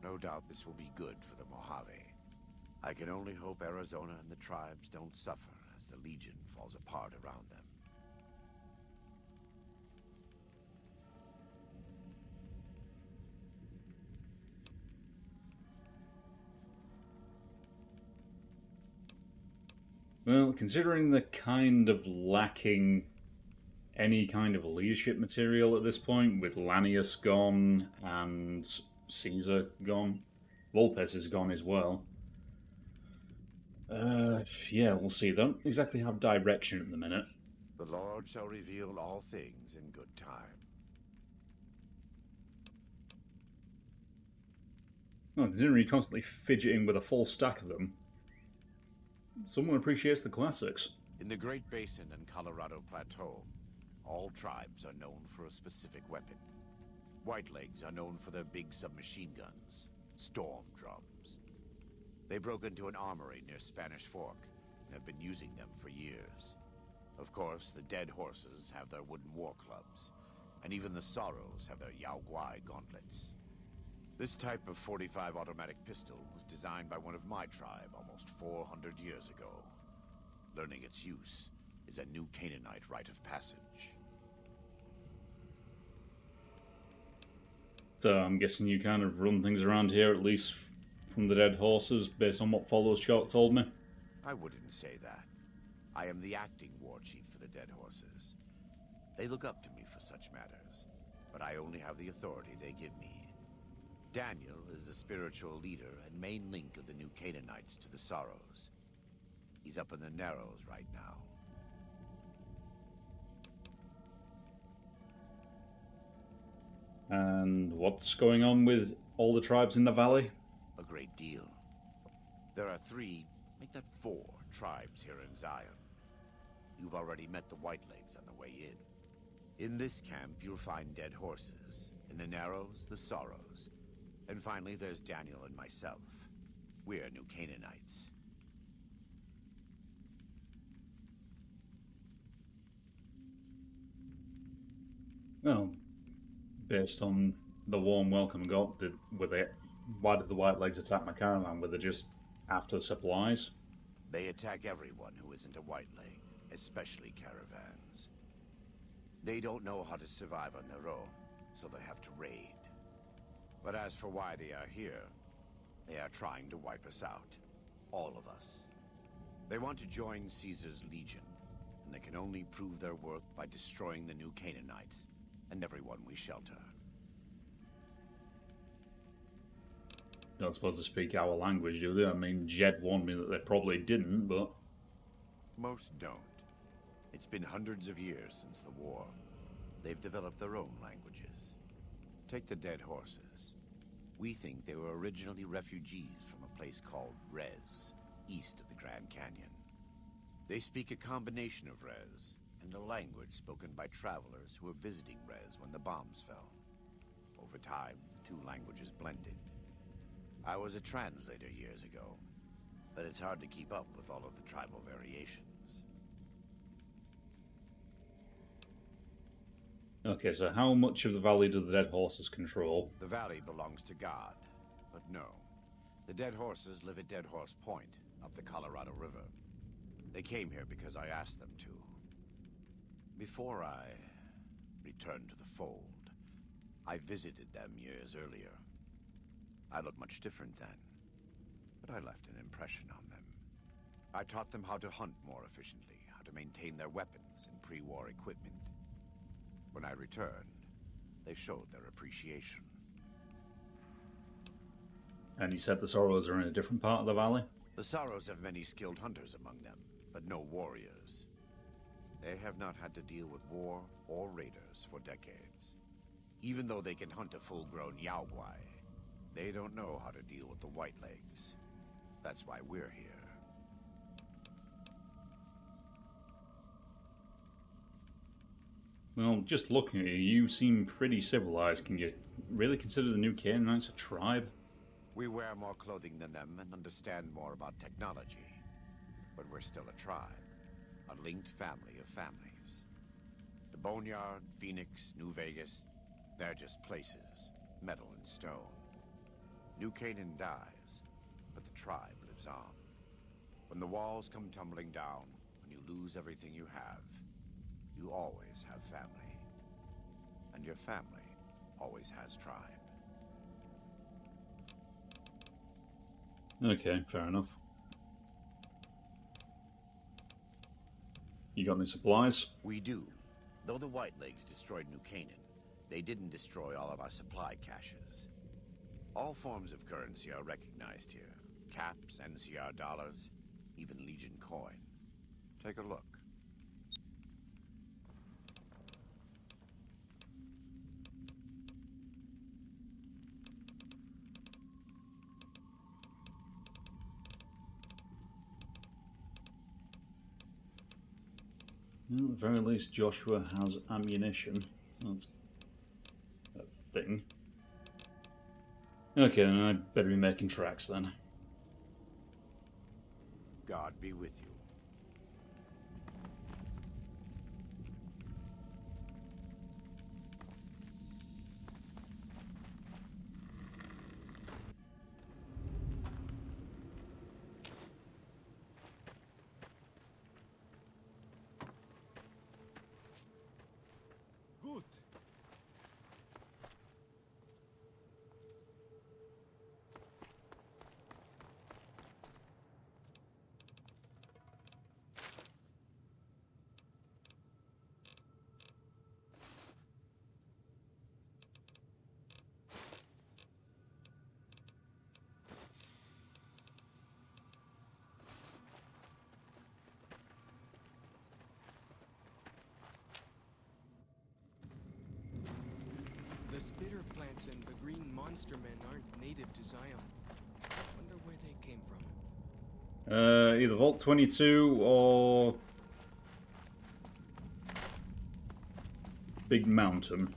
No doubt this will be good for the Mojave. I can only hope Arizona and the tribes don't suffer as the Legion falls apart around them. Well, considering they're kind of lacking any kind of leadership material at this point, with Lanius gone and Caesar gone, Volpes is gone as well. Yeah, we'll see. They don't exactly have direction at the minute. The Lord shall reveal all things in good time. Well, considering you're constantly fidgeting with a full stack of them, someone appreciates the classics. In the Great Basin and Colorado Plateau, all tribes are known for a specific weapon. Whitelegs are known for their big submachine guns, storm drums. They broke into an armory near Spanish Fork and have been using them for years. Of course, the Dead Horses have their wooden war clubs, and even the Sorrows have their Yao Guai gauntlets. This type of .45 automatic pistol was designed by one of my tribe almost 400 years ago. Learning its use is a new Canaanite rite of passage. So I'm guessing you kind of run things around here, at least from the Dead Horses, based on what Follows Short told me? I wouldn't say that. I am the acting war chief for the Dead Horses. They look up to me for such matters, but I only have the authority they give me. Daniel is the spiritual leader and main link of the new Canaanites to the Sorrows. He's up in the Narrows right now. And what's going on with all the tribes in the valley? A great deal. There are 3, make that 4, tribes here in Zion. You've already met the Whitelegs on the way in. In this camp, you'll find Dead Horses. In the Narrows, the Sorrows. And finally, there's Daniel and myself. We're new Canaanites. Well, based on the warm welcome I got, why did the Whitelegs attack my caravan? Were they just after supplies? They attack everyone who isn't a Whiteleg, especially caravans. They don't know how to survive on their own, so they have to raid. But as for why they are here, they are trying to wipe us out. All of us. They want to join Caesar's Legion, and they can only prove their worth by destroying the new Canaanites and everyone we shelter. Don't suppose they speak our language, do they? I mean, Jed warned me that they probably didn't, but... Most don't. It's been hundreds of years since the war. They've developed their own languages. Take the Dead Horses. We think they were originally refugees from a place called Rez, east of the Grand Canyon. They speak a combination of Rez and a language spoken by travelers who were visiting Rez when the bombs fell. Over time, the 2 languages blended. I was a translator years ago, but it's hard to keep up with all of the tribal variations. Okay, so how much of the valley do the Dead Horses control? The valley belongs to God, but no. The Dead Horses live at Dead Horse Point, up the Colorado River. They came here because I asked them to. Before I returned to the fold, I visited them years earlier. I looked much different then, but I left an impression on them. I taught them how to hunt more efficiently, how how to maintain their weapons and pre-war equipment. When I returned, they showed their appreciation. And you said the Sorrows are in a different part of the valley? The Sorrows have many skilled hunters among them, but no warriors. They have not had to deal with war or raiders for decades. Even though they can hunt a full-grown Yaoguai, they don't know how to deal with the Whitelegs. That's why we're here. Well, just looking at you, you seem pretty civilized. Can you really consider the new Canaanites a tribe? We wear more clothing than them and understand more about technology. But we're still a tribe, a linked family of families. The Boneyard, Phoenix, New Vegas, they're just places, metal and stone. New Canaan dies, but the tribe lives on. When the walls come tumbling down, when you lose everything you have, you always have family. And your family always has tribe. Okay, fair enough. You got any supplies? We do. Though the Whitelegs destroyed New Canaan, they didn't destroy all of our supply caches. All forms of currency are recognized here. Caps, NCR dollars, even Legion coin. Take a look. Well, at the very least, Joshua has ammunition. That's a thing. Okay, then I'd better be making tracks then. God be with you. Good. The spitter plants and the green monster men aren't native to Zion. Wonder where they came from. Either Vault 22 or Big Mountain.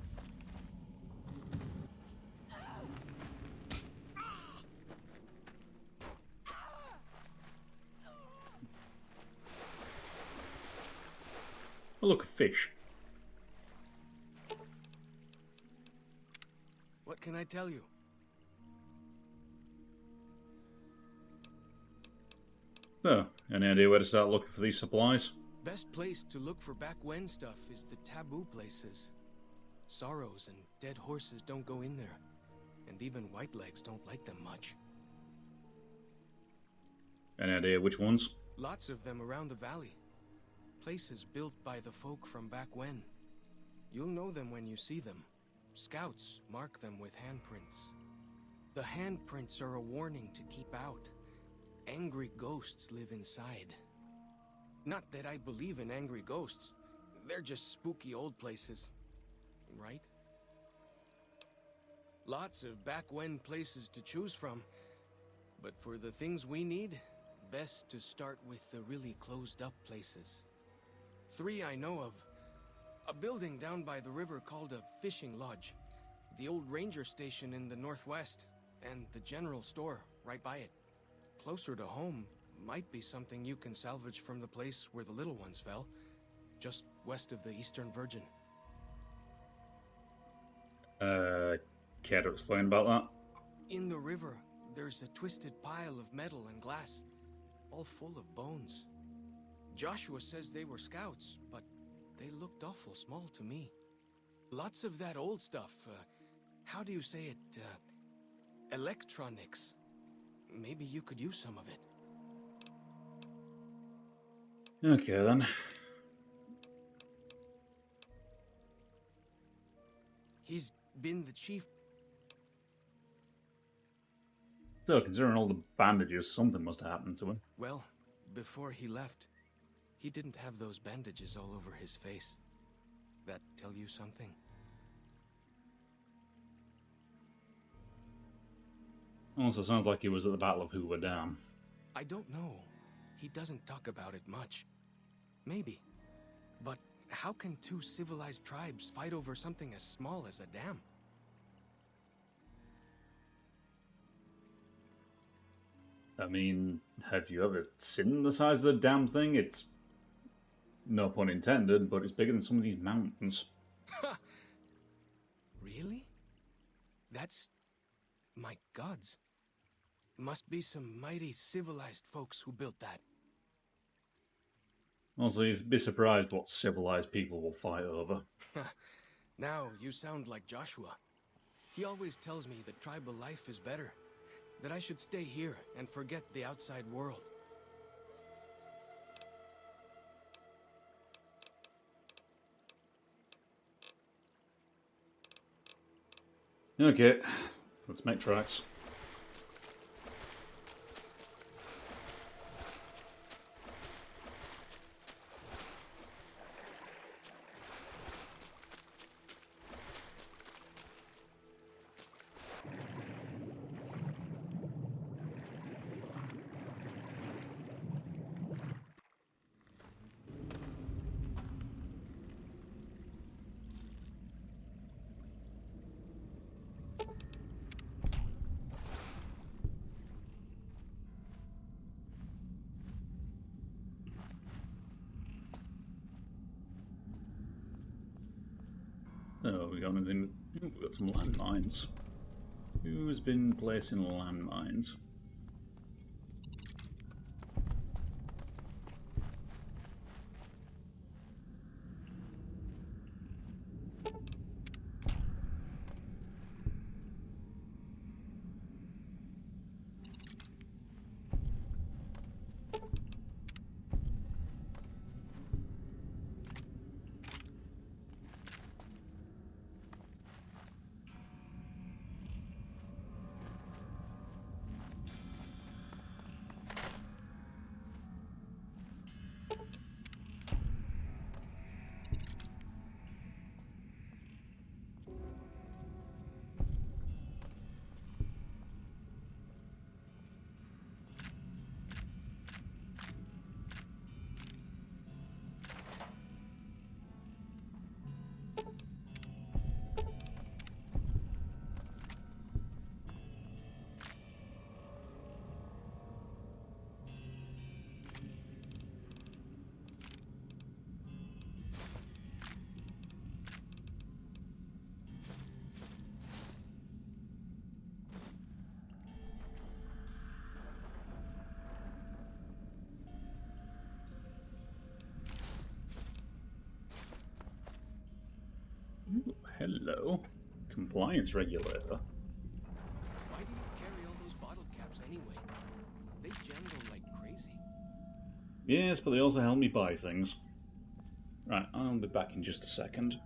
Oh, look, a fish. What can I tell you? Oh, any idea where to start looking for these supplies? Best place to look for back when stuff is the taboo places. Sorrows and dead horses don't go in there. And even Whitelegs don't like them much. Any idea which ones? Lots of them around the valley. Places built by the folk from back when. You'll know them when you see them. Scouts mark them with handprints. The handprints are a warning to keep out. Angry ghosts live inside. Not that I believe in angry ghosts. They're just spooky old places. Right? Lots of back-when places to choose from. But for the things we need, best to start with the really closed-up places. 3 I know of. A building down by the river called a fishing lodge. The old ranger station in the northwest. And the general store right by it. Closer to home might be something you can salvage from the place where the little ones fell. Just west of the Eastern Virgin. Care to explain about that? In the river, there's a twisted pile of metal and glass. All full of bones. Joshua says they were scouts, but they looked awful small to me. Lots of that old stuff, how do you say it, electronics. Maybe you could use some of it. Okay then. He's been the chief. Still, considering all the bandages, something must have happened to him. Well, before he left, he didn't have those bandages all over his face. That tell you something? Also sounds like he was at the Battle of Hoover Dam. I don't know. He doesn't talk about it much. Maybe. But how can two civilized tribes fight over something as small as a dam? I mean, have you ever seen the size of the damn thing? It's, no pun intended, but it's bigger than some of these mountains. Really? That's... my gods. Must be some mighty civilized folks who built that. Also, you'd be surprised what civilized people will fight over. Now you sound like Joshua. He always tells me that tribal life is better. That I should stay here and forget the outside world. Okay, let's make tracks. Oh, we got anything? We've got some landmines. Who's been placing landmines? Ooh, hello. Compliance regulator. Why do you carry all those bottle caps anyway? They jangle like crazy. Yes, but they also help me buy things. Right, I'll be back in just a second.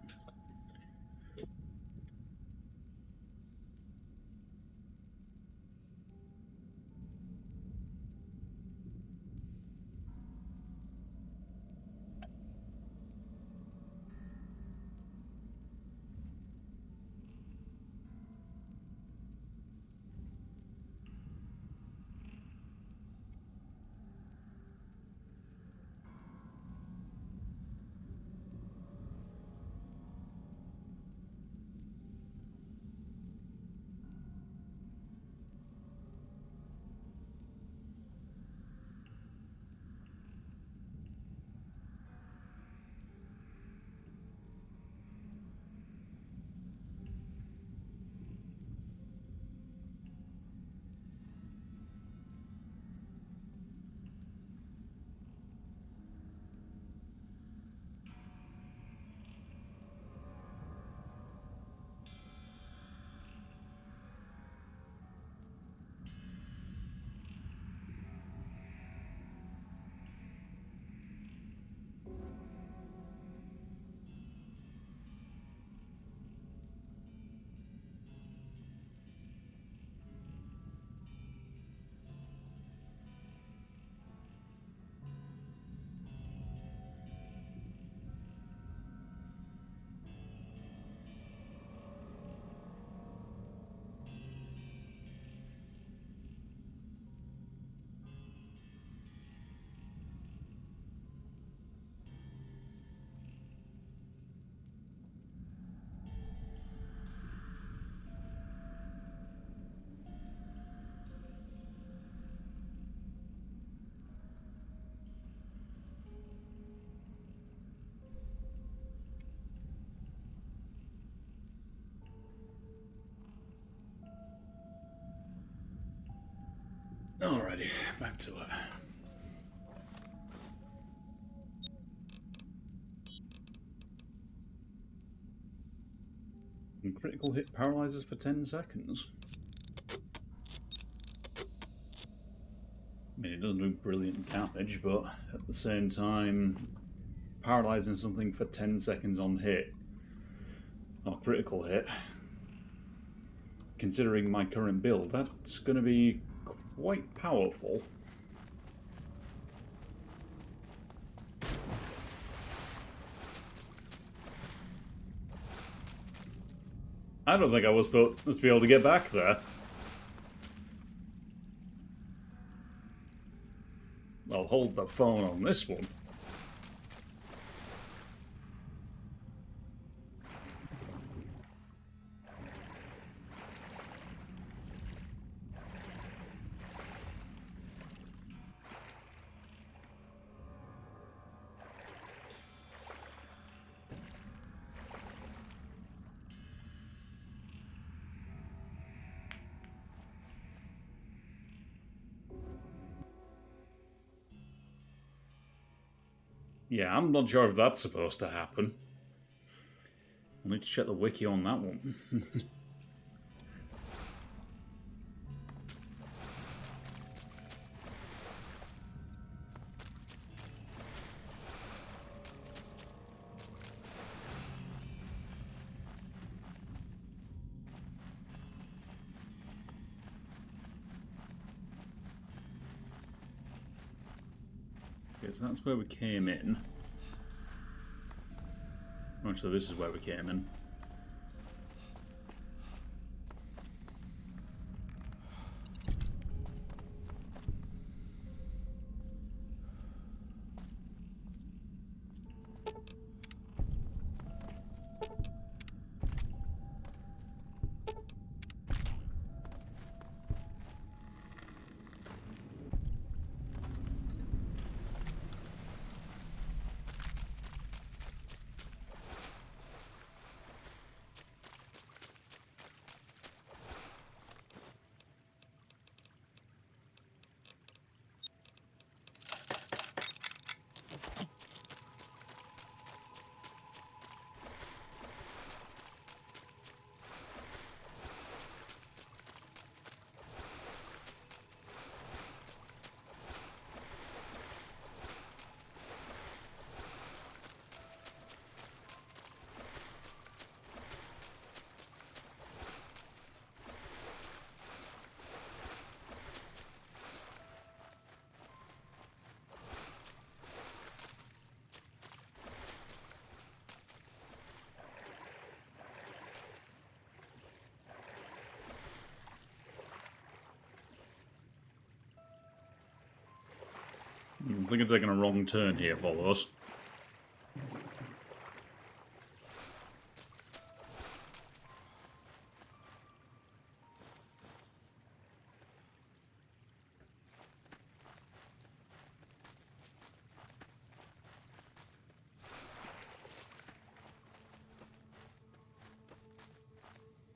back to it. And critical hit paralyzes for 10 seconds. I mean, it doesn't do brilliant damage, but at the same time, paralyzing something for 10 seconds on hit, or critical hit, considering my current build, that's going to be quite powerful. I don't think I was supposed to be able to get back there. I'll hold the phone on this one. Yeah, I'm not sure if that's supposed to happen. I'll need to check the wiki on that one. Okay, so that's where we came in. Actually, this is where we came in. I think I'm taking a wrong turn here, follows.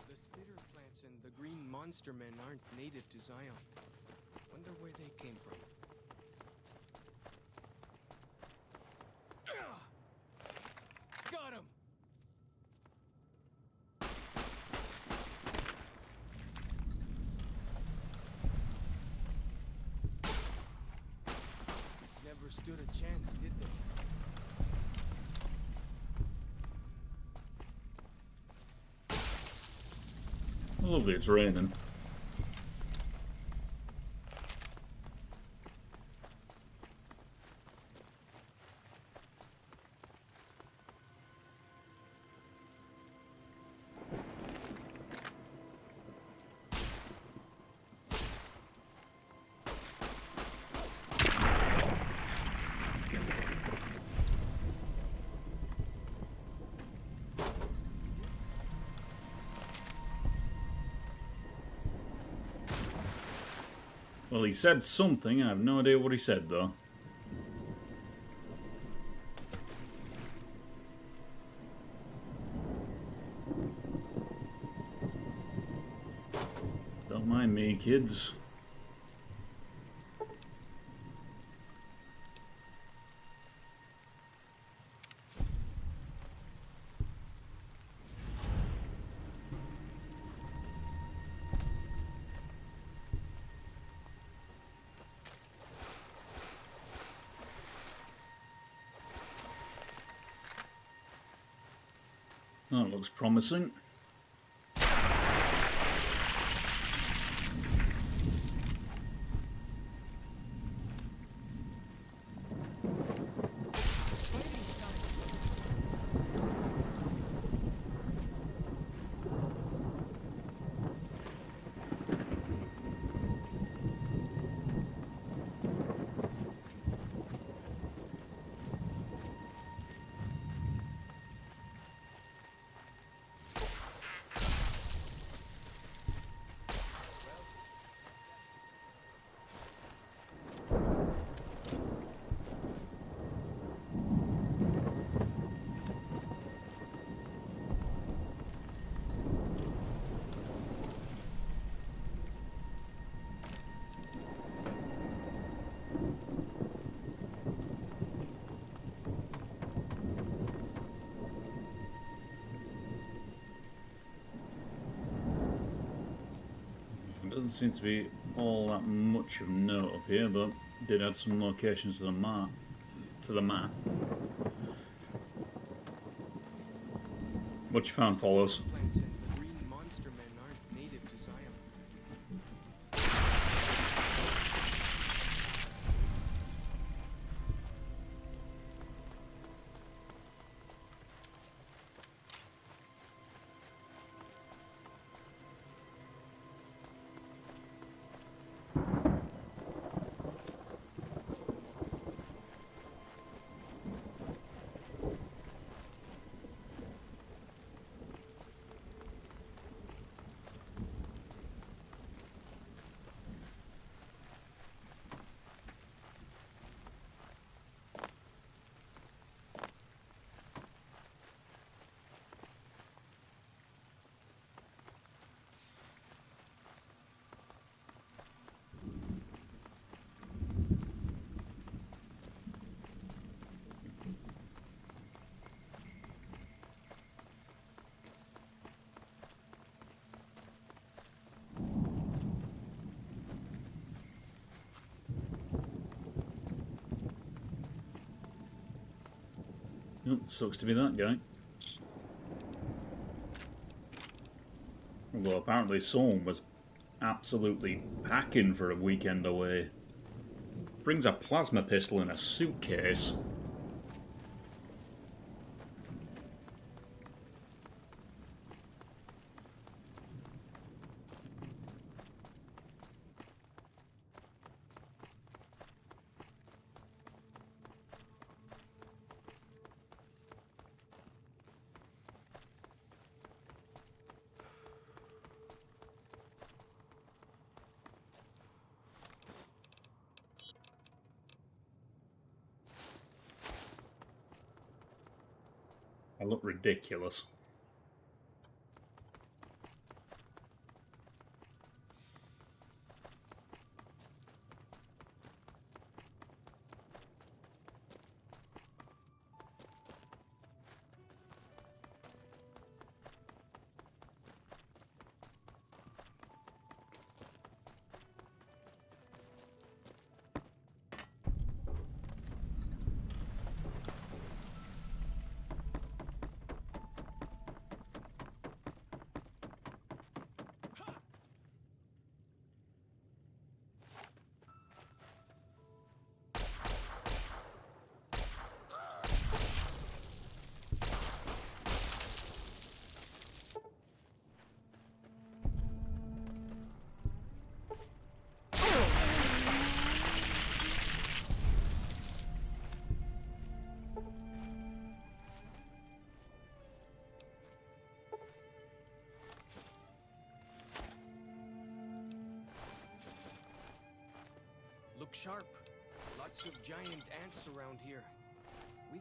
The spitter plants and the green monster men aren't native to Zion. Wonder where they came from. Got him! Never stood a chance, did they? Lovely, it's raining. Well, he said something. I have no idea what he said, though. Don't mind me, kids. That looks promising. Doesn't seem to be all that much of note up here, but did add some locations to the map. What you found, follows? Plants and the green monster men aren't native to Zion. Yep, sucks to be that guy. Although apparently someone was absolutely packing for a weekend away. Brings a plasma pistol in a suitcase. I look ridiculous. Look sharp. Lots of giant ants around here. We...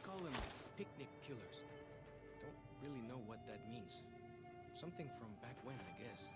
call them picnic killers. Don't really know what that means. Something from back when, I guess.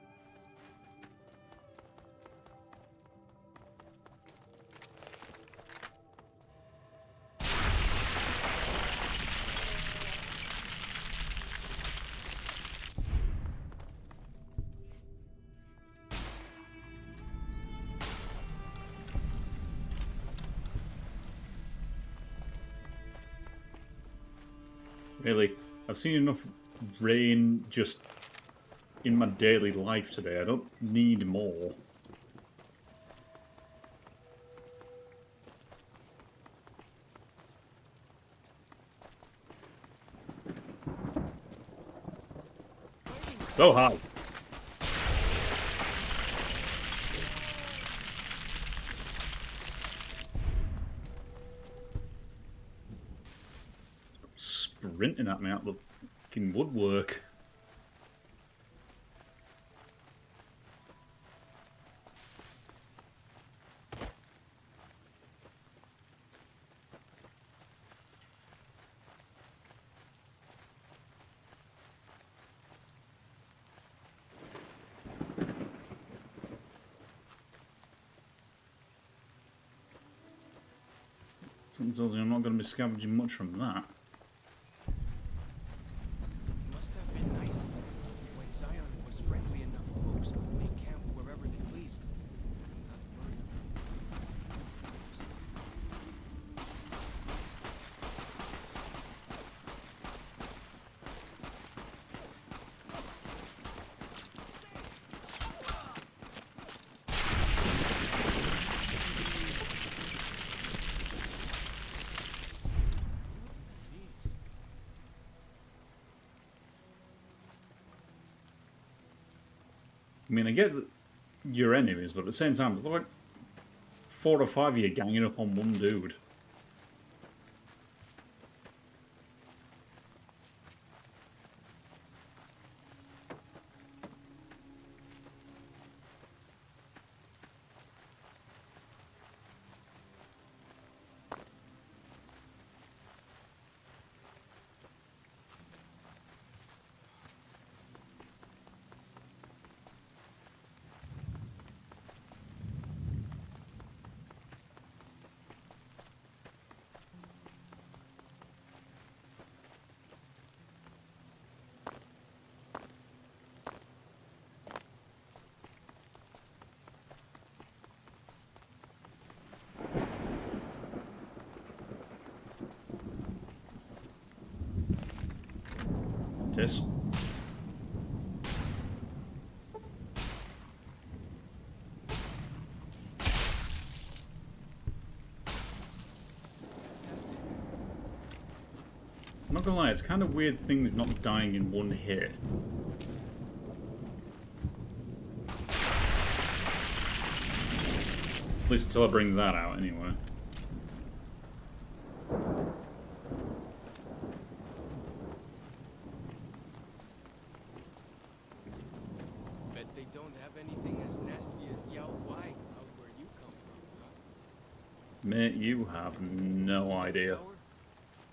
Really, I've seen enough rain just in my daily life today. I don't need more. Oh, hi. Sprinting at me out the fucking woodwork. Something tells me I'm not going to be scavenging much from that. Must have been nice when Zion was friendly enough. Folks could make camp wherever they pleased. Not murder. I mean, I get that your enemies, but at the same time, it's like 4 or 5 of you ganging up on one dude. This. I'm not gonna lie, it's kind of weird things not dying in one hit. At least until I bring that out, anyway. Bet they don't have anything as nasty as Yao Wai out where you come from, huh? Mate, you have no See that idea. tower?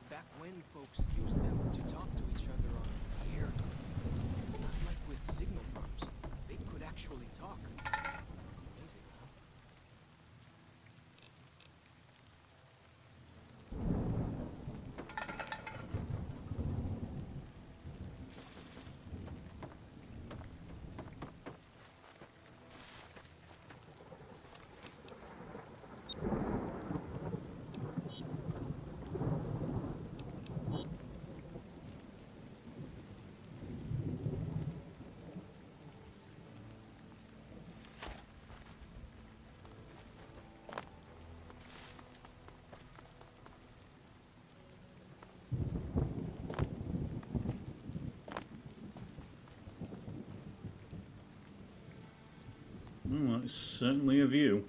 Back when folks used them to talk to each other on air. Not like with signal farms. They could actually talk. Amazing, huh? Well, it's certainly a view.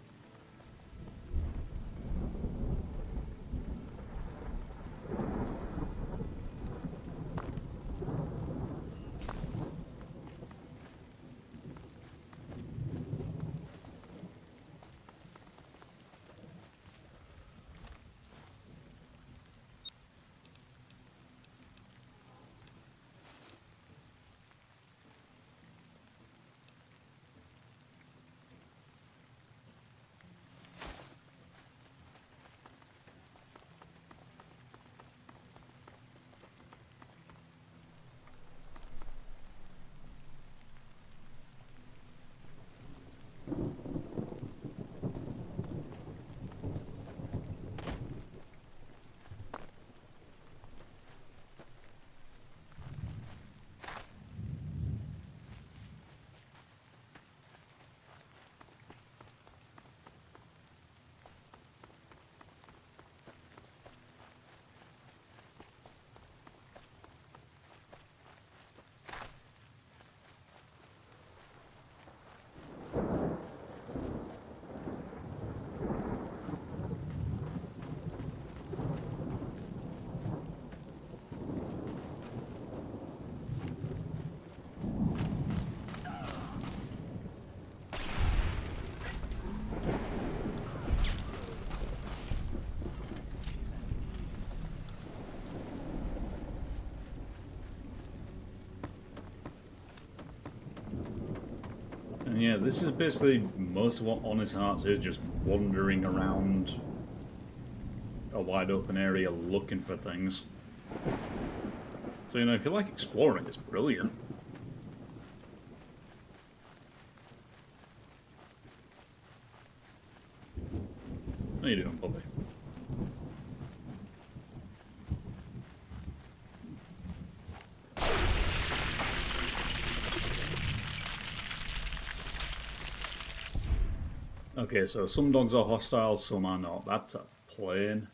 Yeah, this is basically most of what Honest Hearts is, just wandering around a wide open area looking for things. So, you know, if you like exploring, it's brilliant. How you doing, puppy? Okay, so some dogs are hostile, some are not. That's a plane.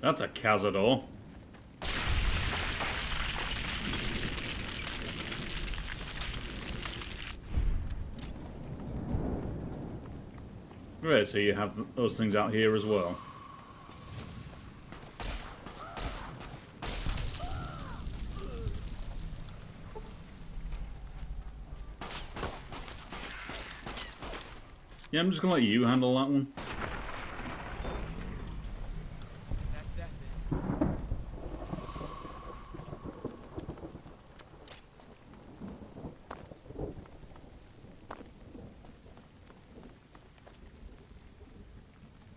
That's a Cazador. Right, so you have those things out here as well. Yeah, I'm just gonna let you handle that one. That's that then.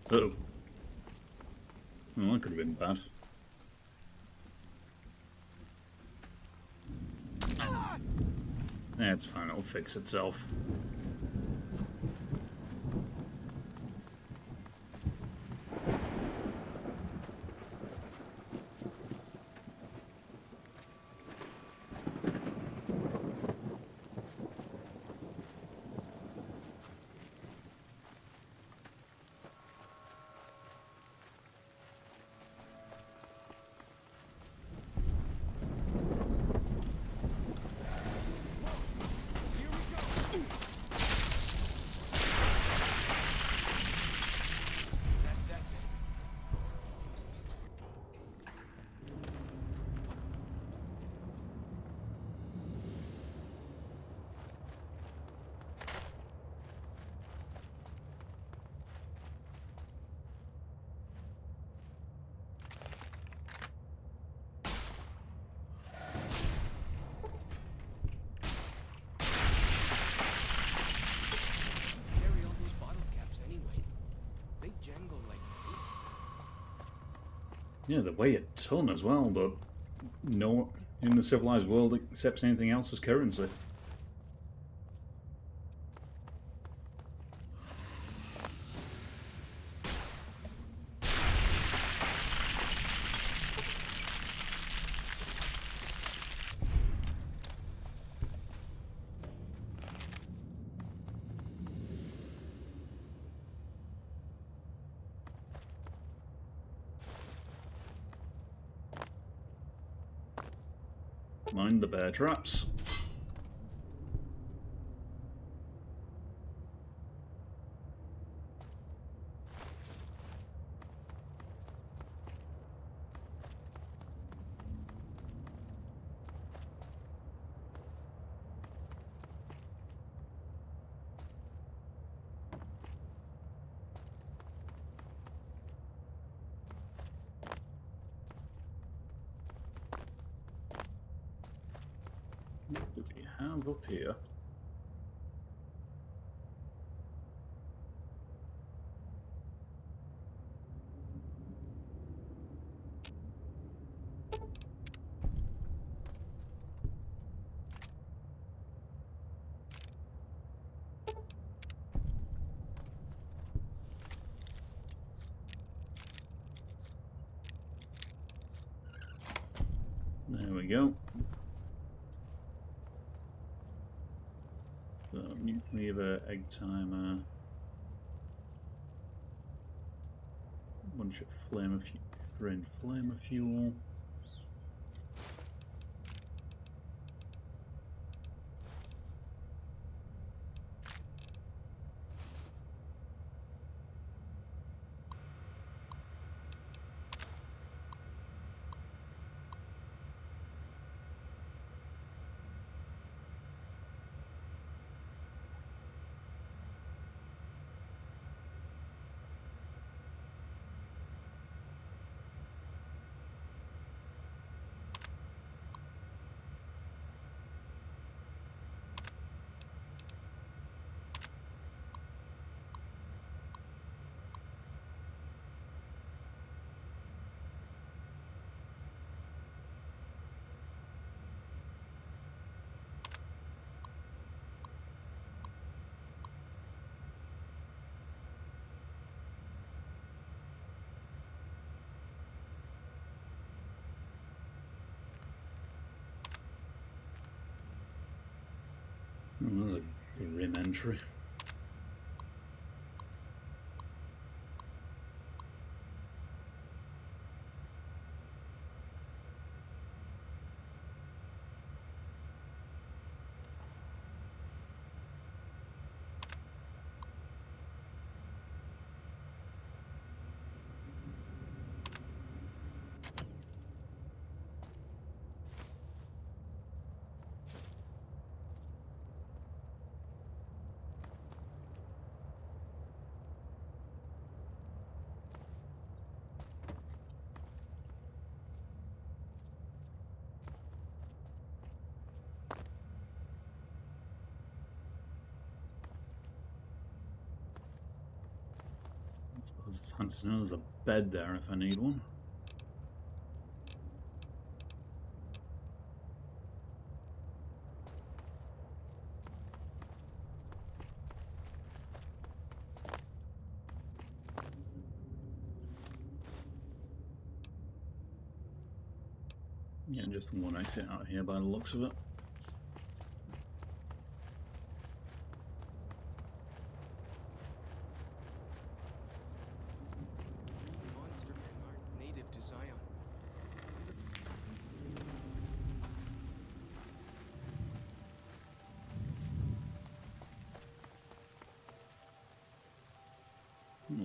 Uh-oh. Well, that could have been bad. Yeah, it's fine, it'll fix itself. Carry all those bottle caps anyway. They jangle like crazy. Yeah, they weigh a ton as well, but no one in the civilized world accepts anything else as currency. Mind the bear traps. What do we have up here? There we go. So, nuclear egg timer. Bunch of drained flamer fuel. Oh, there's a grim entry. I suppose it's handy to know there's a bed there if I need one. Yeah, just one exit out here by the looks of it. Monster men aren't native to Zion.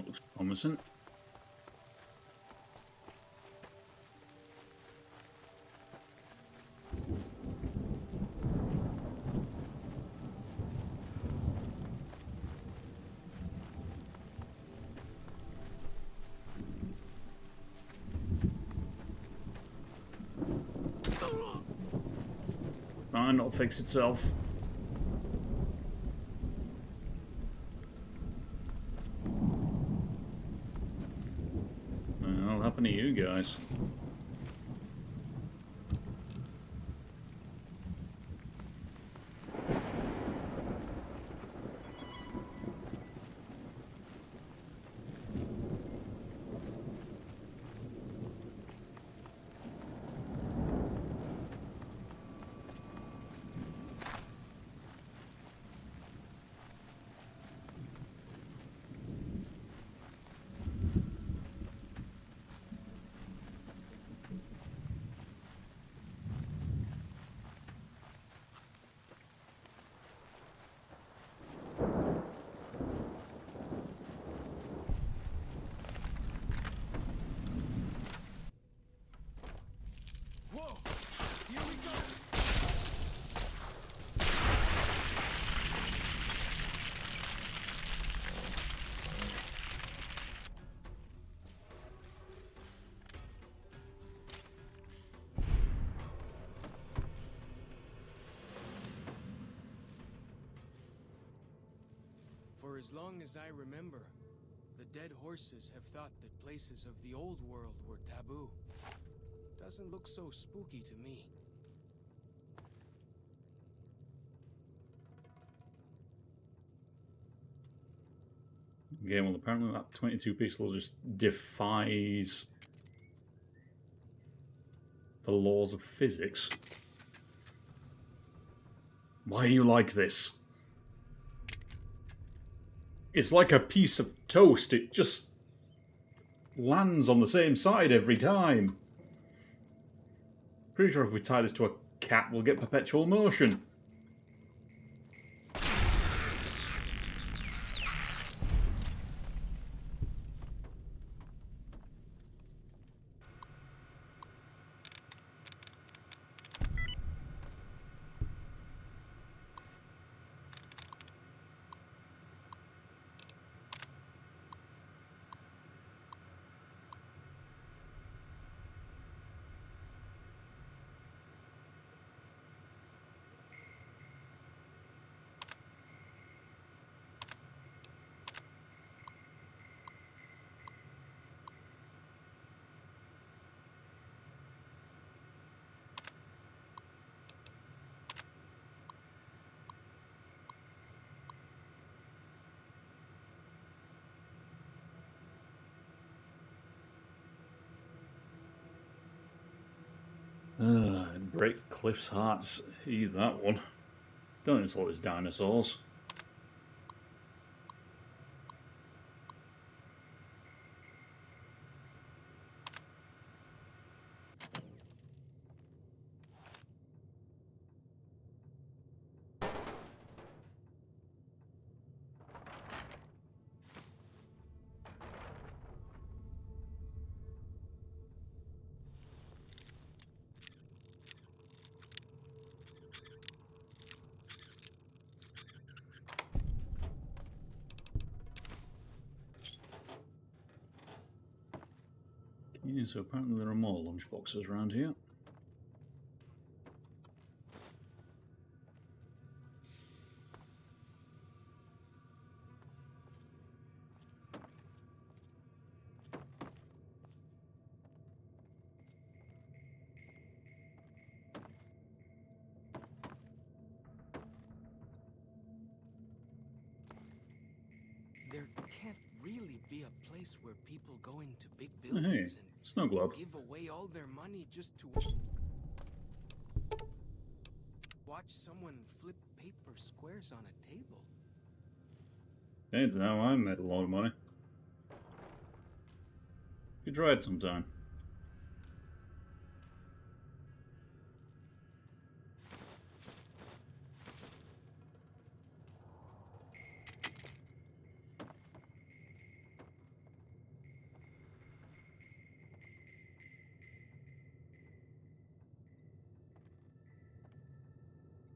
Looks promising. Fine, it'll fix itself. What'll happen to you guys? Whoa! Here we go! For as long as I remember, the dead horses have thought that places of the old world were taboo. Doesn't look so spooky to me. Okay, well apparently that 22 pixel just defies the laws of physics. Why are you like this? It's like a piece of toast, it just lands on the same side every time. Pretty sure if we tie this to a cat, we'll get perpetual motion. Break Cliff's hearts. He's that one. Don't insult his dinosaurs. Yeah, so apparently there are more lunchboxes around here. There can't really be a place where people go into big Hey, buildings snow and globe. give away all their money just to watch someone flip paper squares on a table. Hey, it's how I made a lot of money. You try it sometime.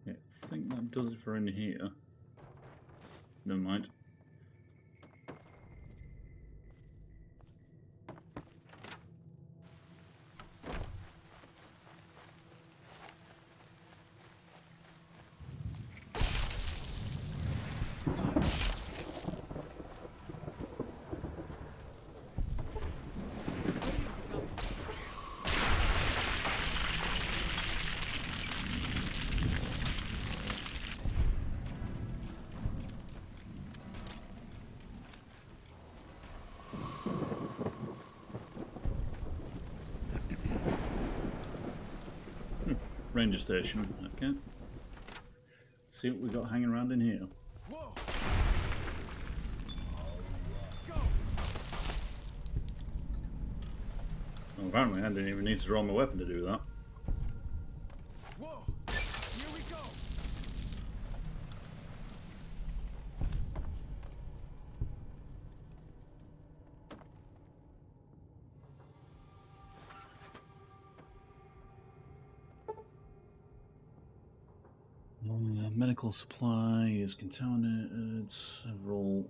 Yeah, I think that does it for in here. Never mind. Ranger station, okay. Let's see what we got hanging around in here. Whoa! Well, apparently I didn't even need to draw my weapon to do that. Whoa! Here we go! Medical supply is contaminated. Several.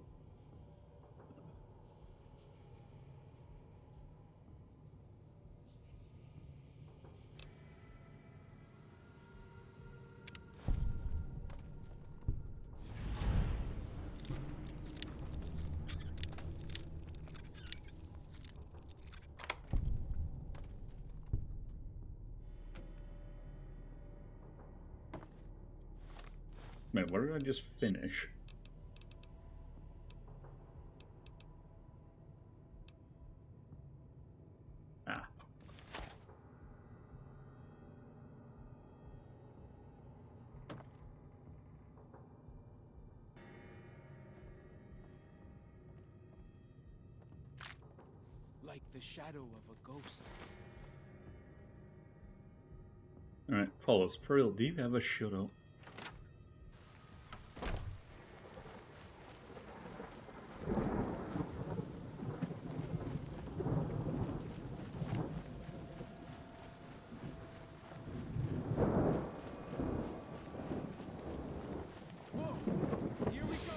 Wait, what did I just finish? Ah. Like the shadow of a ghost. Alright, follows. For real, do you ever shut up? Whoa! Here we go!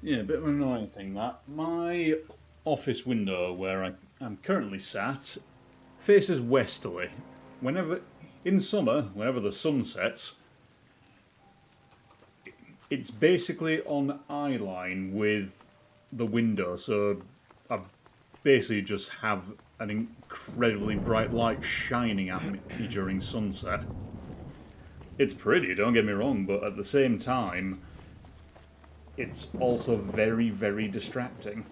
Yeah, a bit of an annoying thing that. My office window where I'm currently sat faces westerly. Whenever, in summer, whenever the sun sets, it's basically on eye line with the window, so I basically just have an incredibly bright light shining at me during sunset. It's pretty, don't get me wrong, but at the same time, it's also very, very distracting.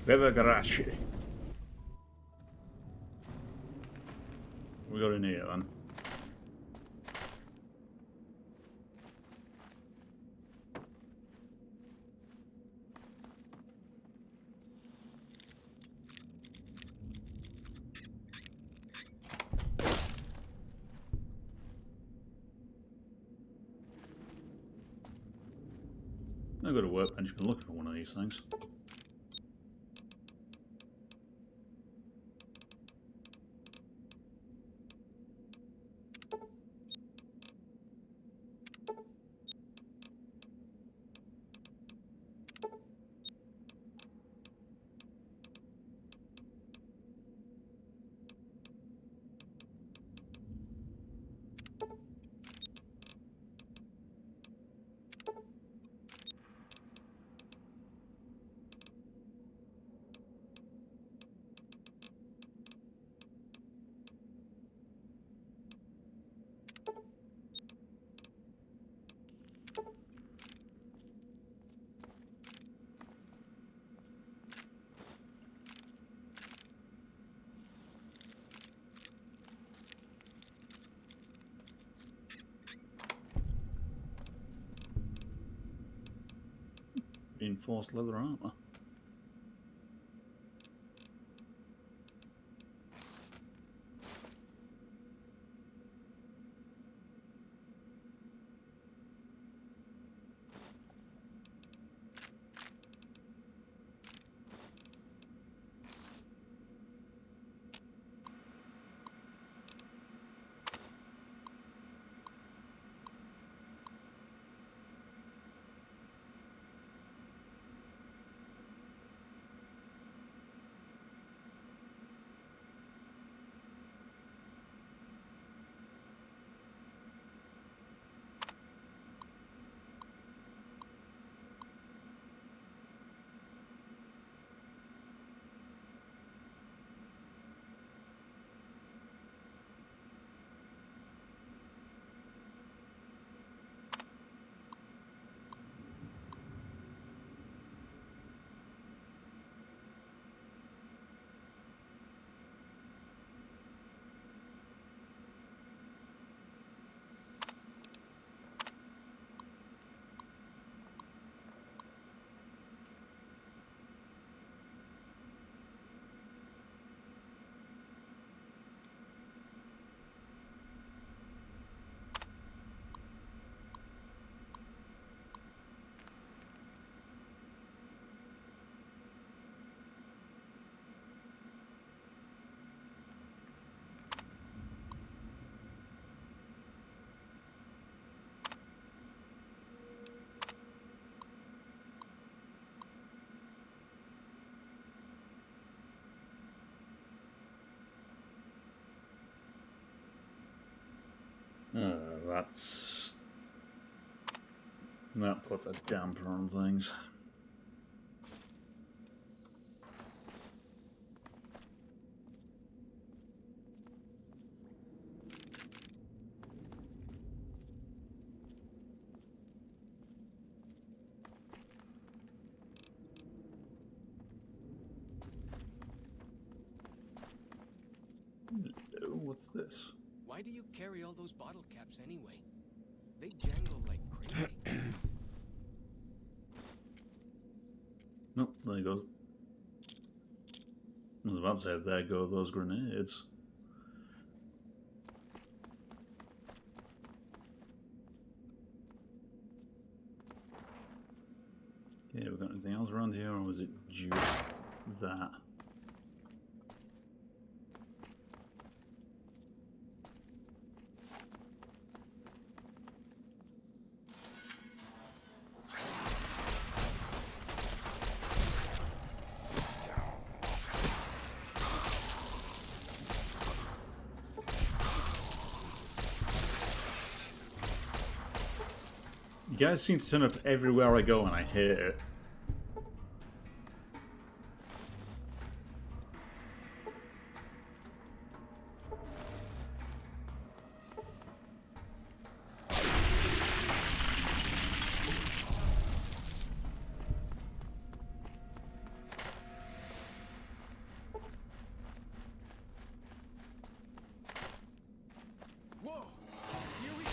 Bevagarashi. We got in here then. I've got a workbench, been looking for one of these things. Reinforced leather armor. That puts a damper on things. Hello. What's this? Why do you carry all those bottle caps anyway? They jangle like crazy. Nope, there he goes. I was about to say, there go those grenades. Okay, we got anything else around here, or was it just that? You guys seem to turn up everywhere I go and I hate it. Whoa! Here we go!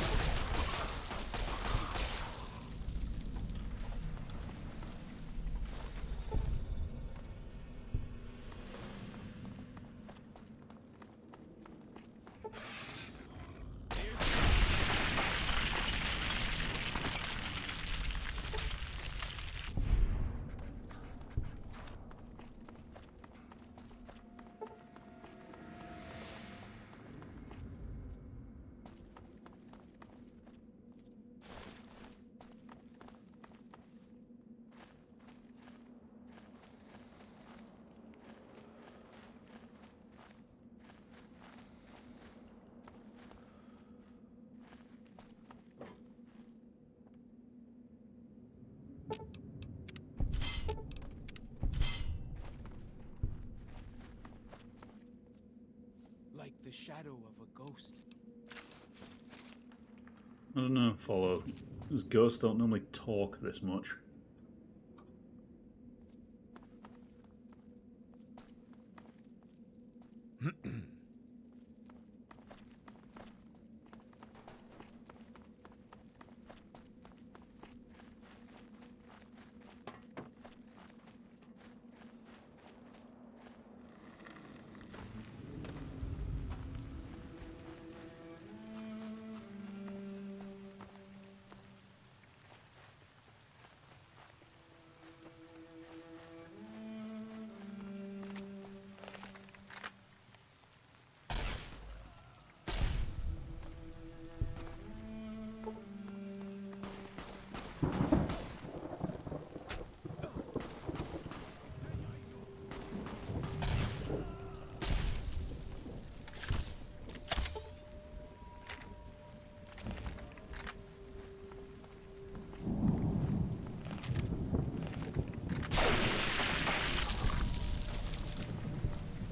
Like the shadow of a ghost. I don't know, follow. Those ghosts don't normally talk this much.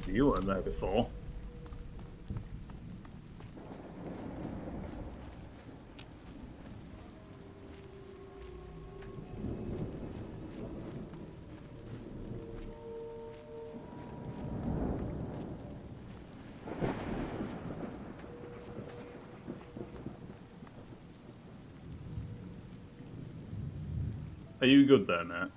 You weren't there before. Are you good there, mate?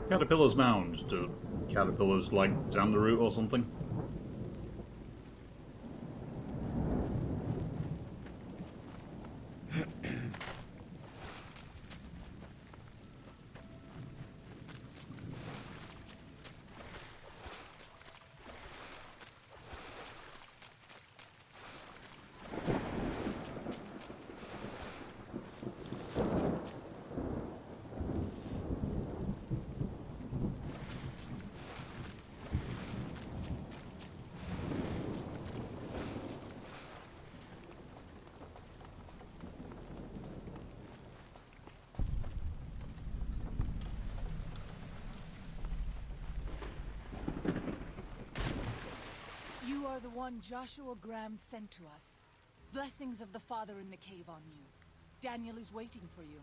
Caterpillar's mound. Do caterpillars like down the route or something? are the one Joshua Graham sent to us. Blessings of the Father in the cave on you. Daniel is waiting for you.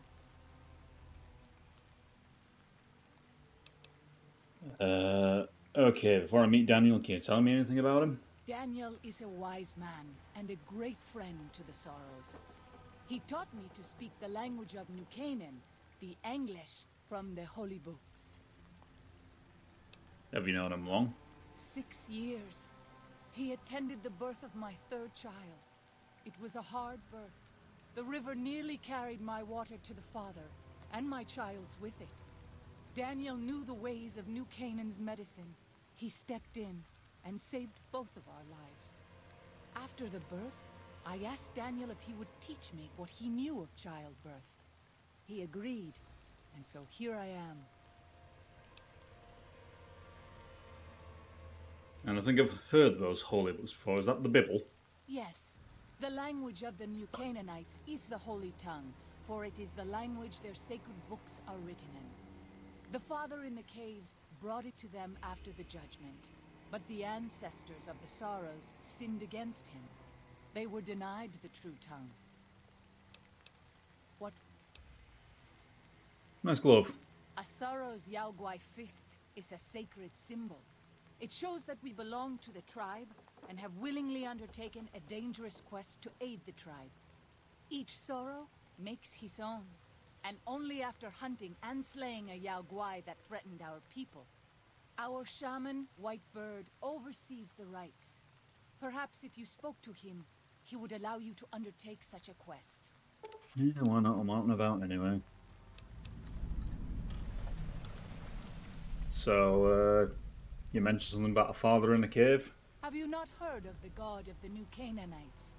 Okay, before I meet Daniel, can you tell me anything about him? Daniel is a wise man and a great friend to the Sorrows. He taught me to speak the language of New Canaan, the English from the holy books. Have you known him long? 6 years. He attended the birth of my third child. It was a hard birth. The river nearly carried my water to the father, and my child's with it. Daniel knew the ways of New Canaan's medicine. He stepped in and saved both of our lives. After the birth, I asked Daniel if he would teach me what he knew of childbirth. He agreed, and so here I am. And I think I've heard those holy books before. Is that the Bible? Yes, the language of the New Canaanites is the Holy Tongue, for it is the language their sacred books are written in. The Father in the caves brought it to them after the judgment, but the ancestors of the Sorrows sinned against him. They were denied the true tongue. What? Nice glove. A Sorrow's Yaoguai fist is a sacred symbol. It shows that we belong to the tribe and have willingly undertaken a dangerous quest to aid the tribe. Each Sorrow makes his own, and only after hunting and slaying a Yaoguai that threatened our people. Our shaman, Whitebird, oversees the rites. Perhaps if you spoke to him, he would allow you to undertake such a quest. Yeah, why not? I'm out and about anyway. So, you mentioned something about a father in a cave? Have you not heard of the god of the New Canaanites?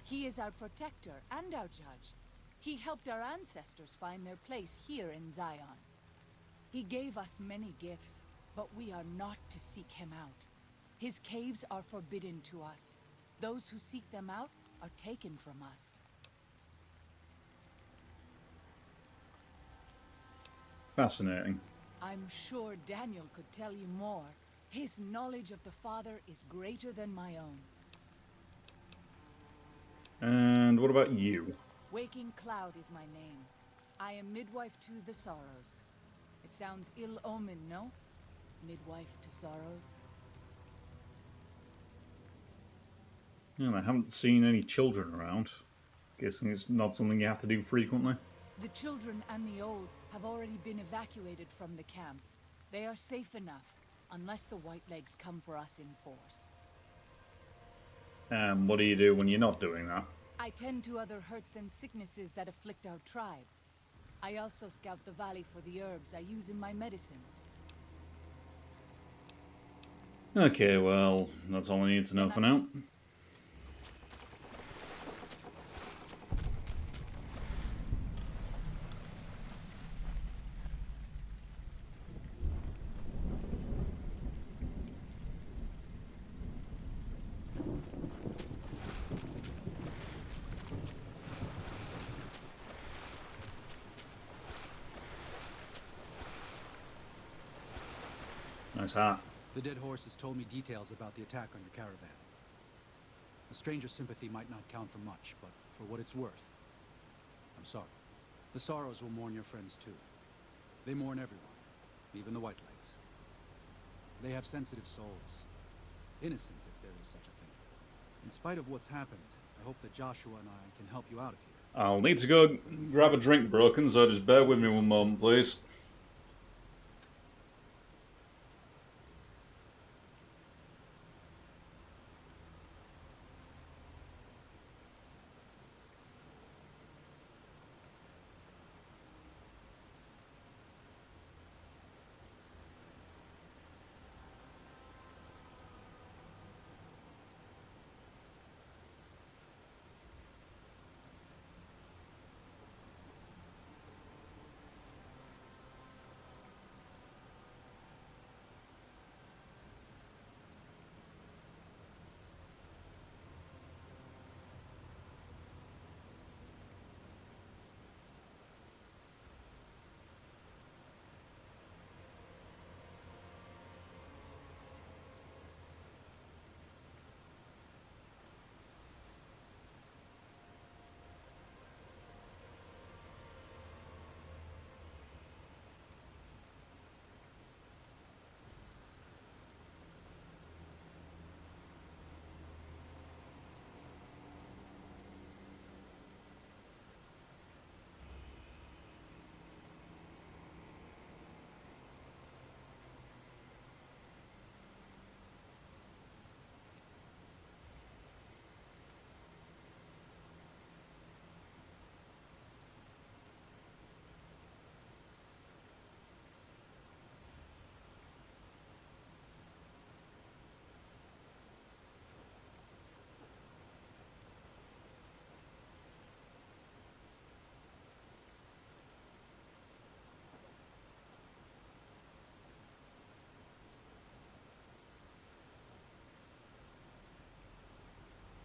He is our protector and our judge. He helped our ancestors find their place here in Zion. He gave us many gifts, but we are not to seek him out. His caves are forbidden to us. Those who seek them out are taken from us. Fascinating. I'm sure Daniel could tell you more. His knowledge of the Father is greater than my own. And what about you? Waking Cloud is my name. I am midwife to the Sorrows. It sounds ill-omened, no? Midwife to Sorrows? Well, I haven't seen any children around. Guessing it's not something you have to do frequently. The children and the old have already been evacuated from the camp. They are safe enough, unless the Whitelegs come for us in force. What do you do when you're not doing that? I tend to other hurts and sicknesses that afflict our tribe. I also scout the valley for the herbs I use in my medicines. Okay, well, that's all I need to know for now. Nice hat. The dead horse has told me details about the attack on your caravan. A stranger's sympathy might not count for much, but for what it's worth, I'm sorry. The Sorrows will mourn your friends too. They mourn everyone, even the Whitelegs. They have sensitive souls. Innocent, if there is such a thing. In spite of what's happened, I hope that Joshua and I can help you out of here. I'll need to go grab a drink, Broken, so just bear with me one moment, please.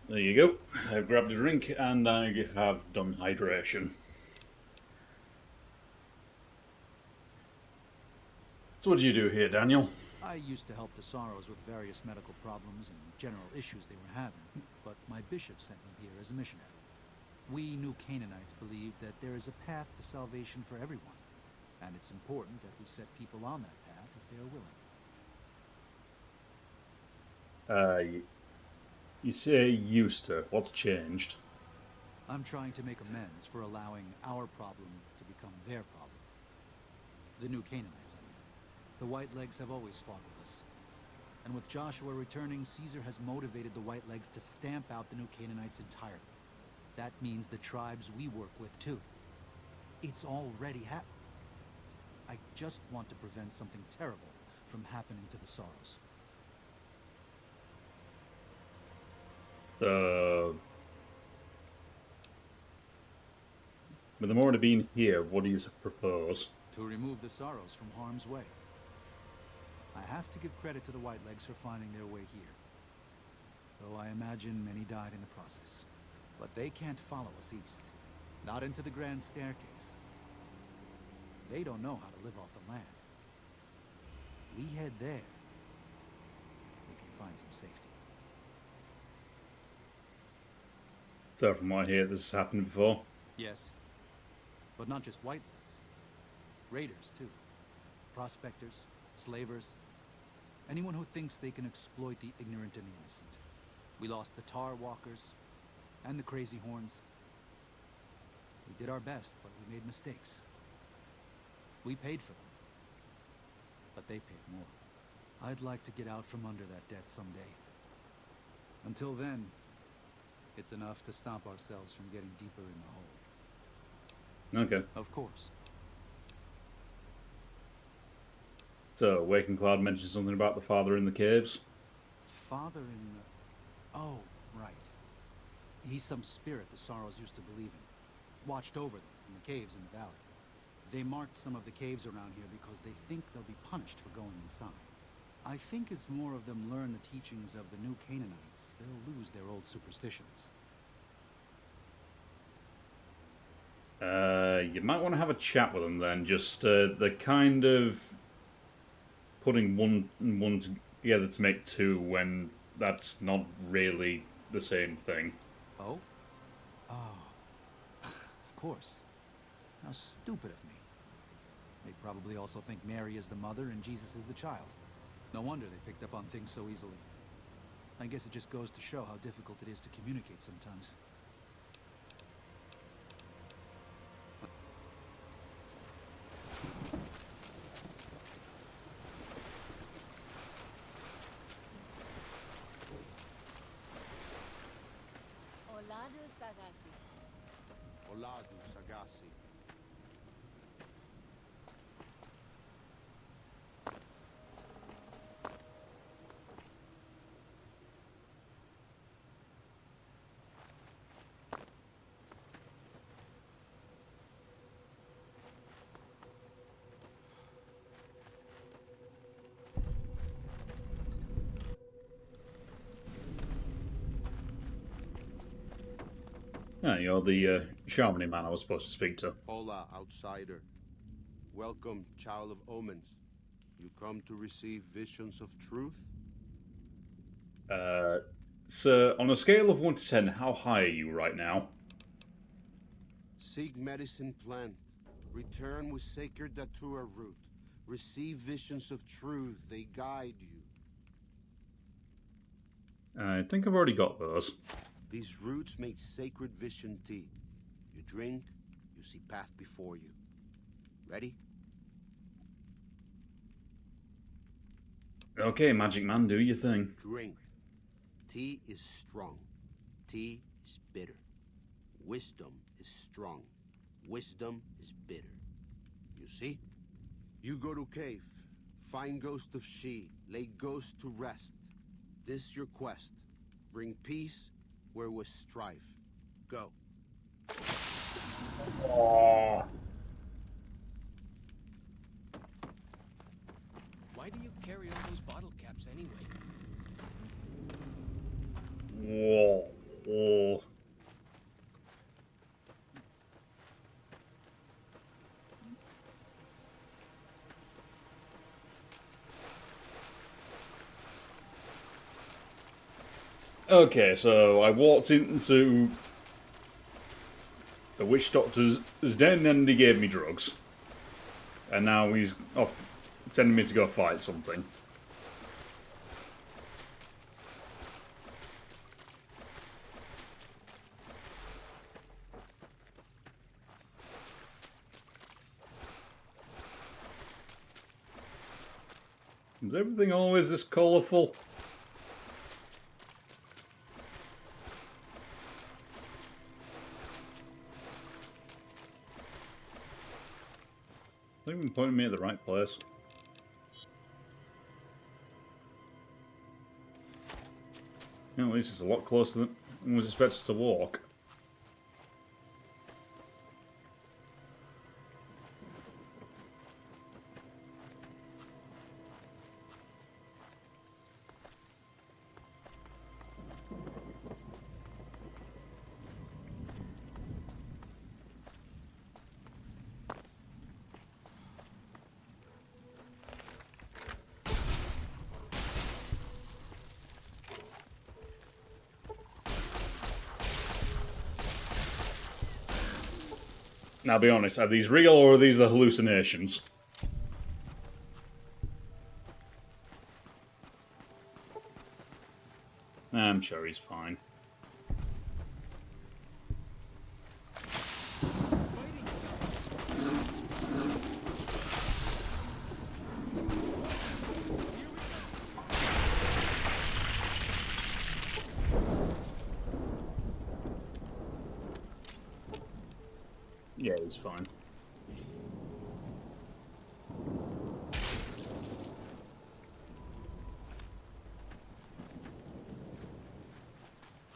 There you go. I've grabbed a drink and I have done hydration. So what do you do here, Daniel? I used to help the Sorrows with various medical problems and general issues they were having, but my bishop sent me here as a missionary. We New Canaanites believe that there is a path to salvation for everyone, and it's important that we set people on that path if they are willing. You say used to. What's changed? I'm trying to make amends for allowing our problem to become their problem. The New Canaanites, I mean. The Whitelegs have always fought with us. And with Joshua returning, Caesar has motivated the Whitelegs to stamp out the New Canaanites entirely. That means the tribes we work with, too. It's already happened. I just want to prevent something terrible from happening to the Sorrows. With them already being here, what do you propose? To remove the Sorrows from harm's way. I have to give credit to the Whitelegs for finding their way here. Though I imagine many died in the process. But they can't follow us east. Not into the Grand Staircase. They don't know how to live off the land. We head there. We can find some safety. So from what I hear, this has happened before? Yes. But not just Whitelegs. Raiders, too. Prospectors, slavers. Anyone who thinks they can exploit the ignorant and the innocent. We lost the Tar Walkers and the Crazy Horns. We did our best, but we made mistakes. We paid for them. But they paid more. I'd like to get out from under that debt someday. Until then, it's enough to stop ourselves from getting deeper in the hole. Okay. Of course. So, Waking Cloud mentioned something about the father in the caves? Father in the... Oh, right. He's some spirit the Sorrows used to believe in. Watched over them in the caves in the valley. They marked some of the caves around here because they think they'll be punished for going inside. I think as more of them learn the teachings of the New Canaanites, they'll lose their old superstitions. You might want to have a chat with them then. Just, the kind of putting one and one together to make two when that's not really the same thing. Oh? Oh. Of course. How stupid of me. They probably also think Mary is the mother and Jesus is the child. No wonder they picked up on things so easily. I guess it just goes to show how difficult it is to communicate sometimes. Oladu Sagasi. Oladu Sagasi. Ah, you're the Shamani man I was supposed to speak to. Hola, outsider. Welcome, child of omens. You come to receive visions of truth? Sir, on a scale of 1 to 10, how high are you right now? Seek medicine plant. Return with sacred datura root. Receive visions of truth. They guide you. I think I've already got those. These roots make sacred vision tea. You drink, you see path before you. Ready? Okay, Magic Man, do your thing. Drink. Tea is strong. Tea is bitter. Wisdom is strong. Wisdom is bitter. You see? You go to cave. Find ghost of she. Lay ghost to rest. This your quest. Bring peace where was strife. Go. Why do you carry all those bottle caps anyway? Whoa. Okay, so I walked into the witch doctor's den and he gave me drugs. And now he's off sending me to go fight something. Is everything always this colourful? Not even pointing me at the right place. At least it's a lot closer than I was expected to walk. Now, be honest, are these real or are these the hallucinations? I'm sure he's fine. Yeah, he's fine.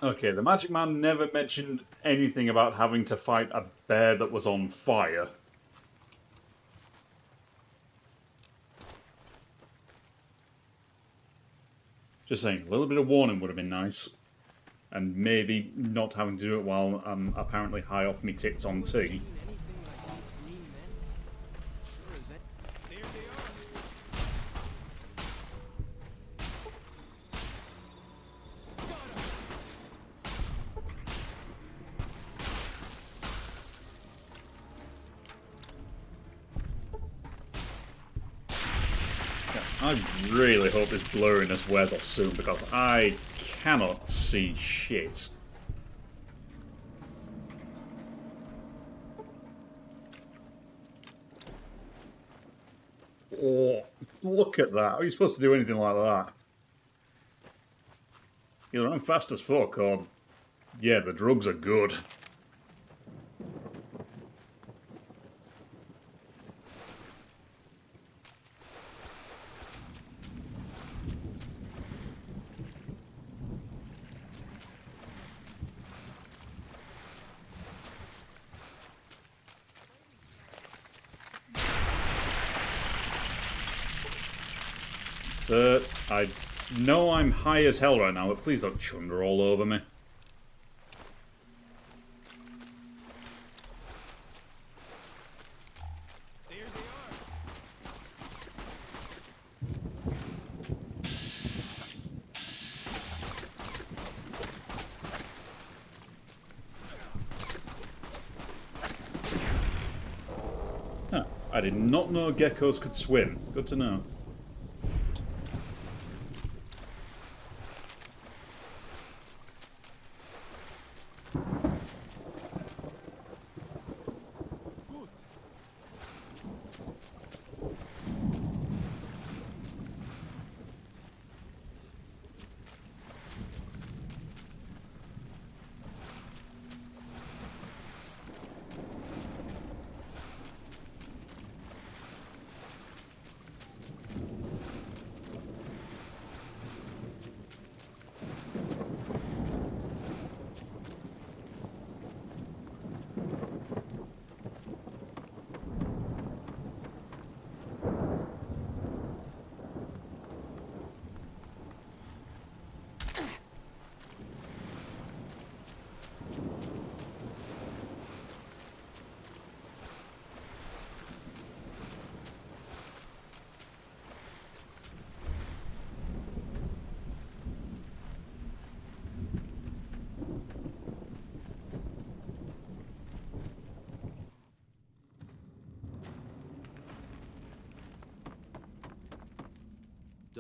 Okay, the Magic Man never mentioned anything about having to fight a bear that was on fire. Just saying, a little bit of warning would have been nice. And maybe not having to do it while I'm apparently high off me tits on tea. I really hope this blurriness wears off soon because I cannot see shit. Oh, look at that. How are you supposed to do anything like that? Either I'm fast as fuck or, yeah, the drugs are good. Sir, I know I'm high as hell right now, but please don't chunder all over me. Huh, I did not know geckos could swim. Good to know.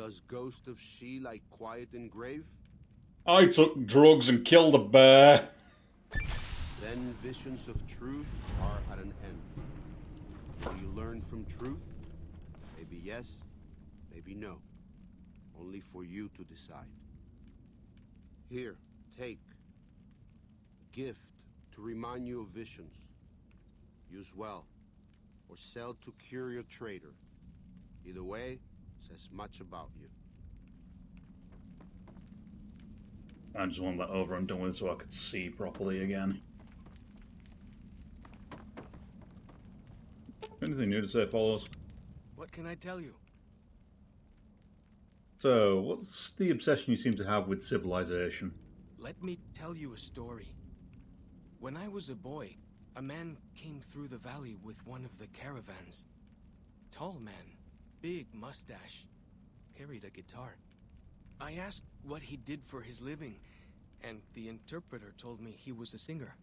Does Ghost of She like quiet and grave? I took drugs and killed a bear. Then visions of truth are at an end. Will you learn from truth? Maybe yes, maybe no. Only for you to decide. Here, take. Gift to remind you of visions. Use well, or sell to curious trader. Either way, says much about you. I just want that over and done with so I could see properly again. Anything new to say, followers? What can I tell you? So, what's the obsession you seem to have with civilization? Let me tell you a story. When I was a boy, a man came through the valley with one of the caravans. Tall man, big mustache, carried a guitar. I asked what he did for his living, and the interpreter told me he was a singer.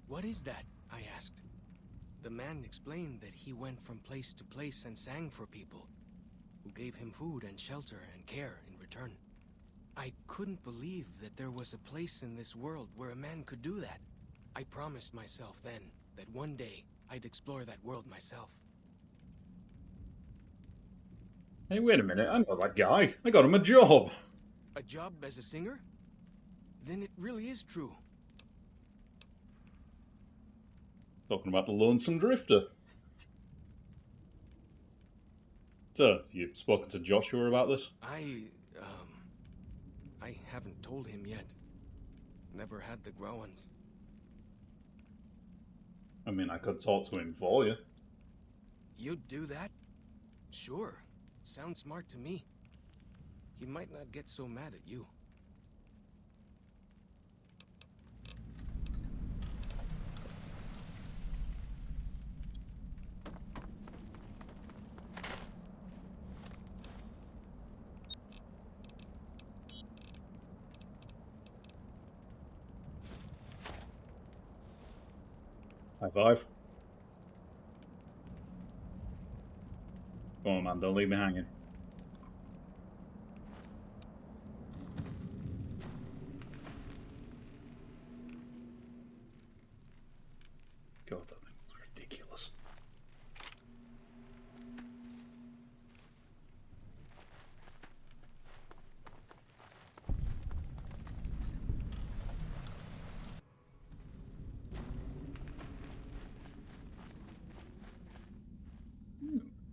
What is that? I asked. The man explained that he went from place to place and sang for people, who gave him food and shelter and care in return. I couldn't believe that there was a place in this world where a man could do that. I promised myself then that one day I'd explore that world myself. Hey, wait a minute, I know that guy. I got him a job. A job as a singer? Then it really is true. Talking about the Lonesome Drifter. So, you've spoken to Joshua about this? I haven't told him yet. Never had the Growans. I mean, I could talk to him for you. You'd do that? Sure. Sounds smart to me. He might not get so mad at you. High five. Come on, man, don't leave me hanging. God, that thing was ridiculous.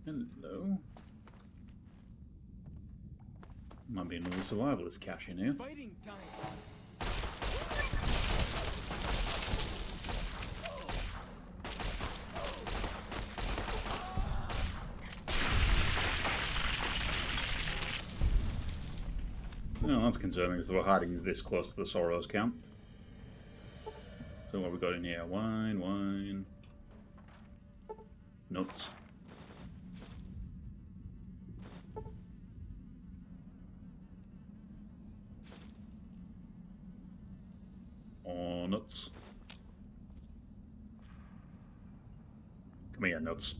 Hello. Might be another survivalist cache in here. Fighting time. No, that's concerning if they were hiding this close to the Sorrows camp. So what have we got in here? Wine, wine. Nuts. Oh, nuts. Come here, nuts.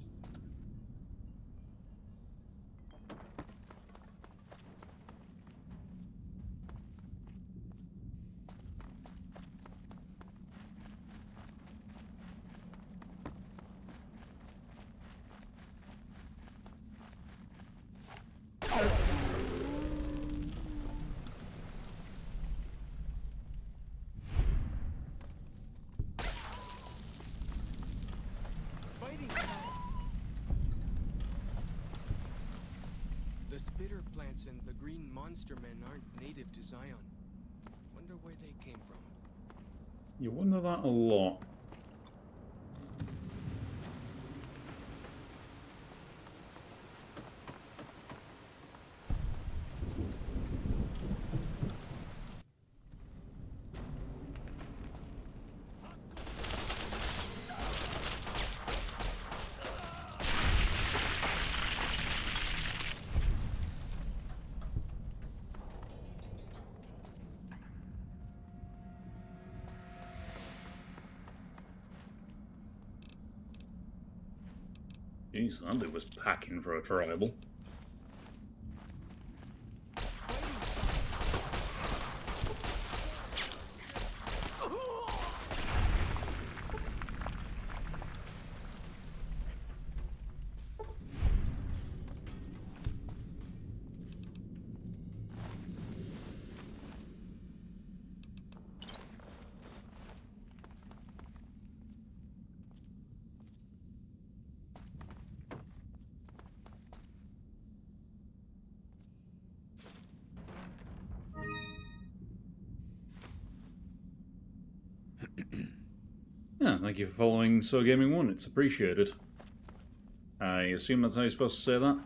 Fighting time. The spitter plants and the green monster men aren't native to Zion. Wonder where they came from. You wonder that a lot. Jeez, that dude was packing for a tribal. Yeah, thank you for following So Gaming 1, it's appreciated. I assume that's how you're supposed to say that?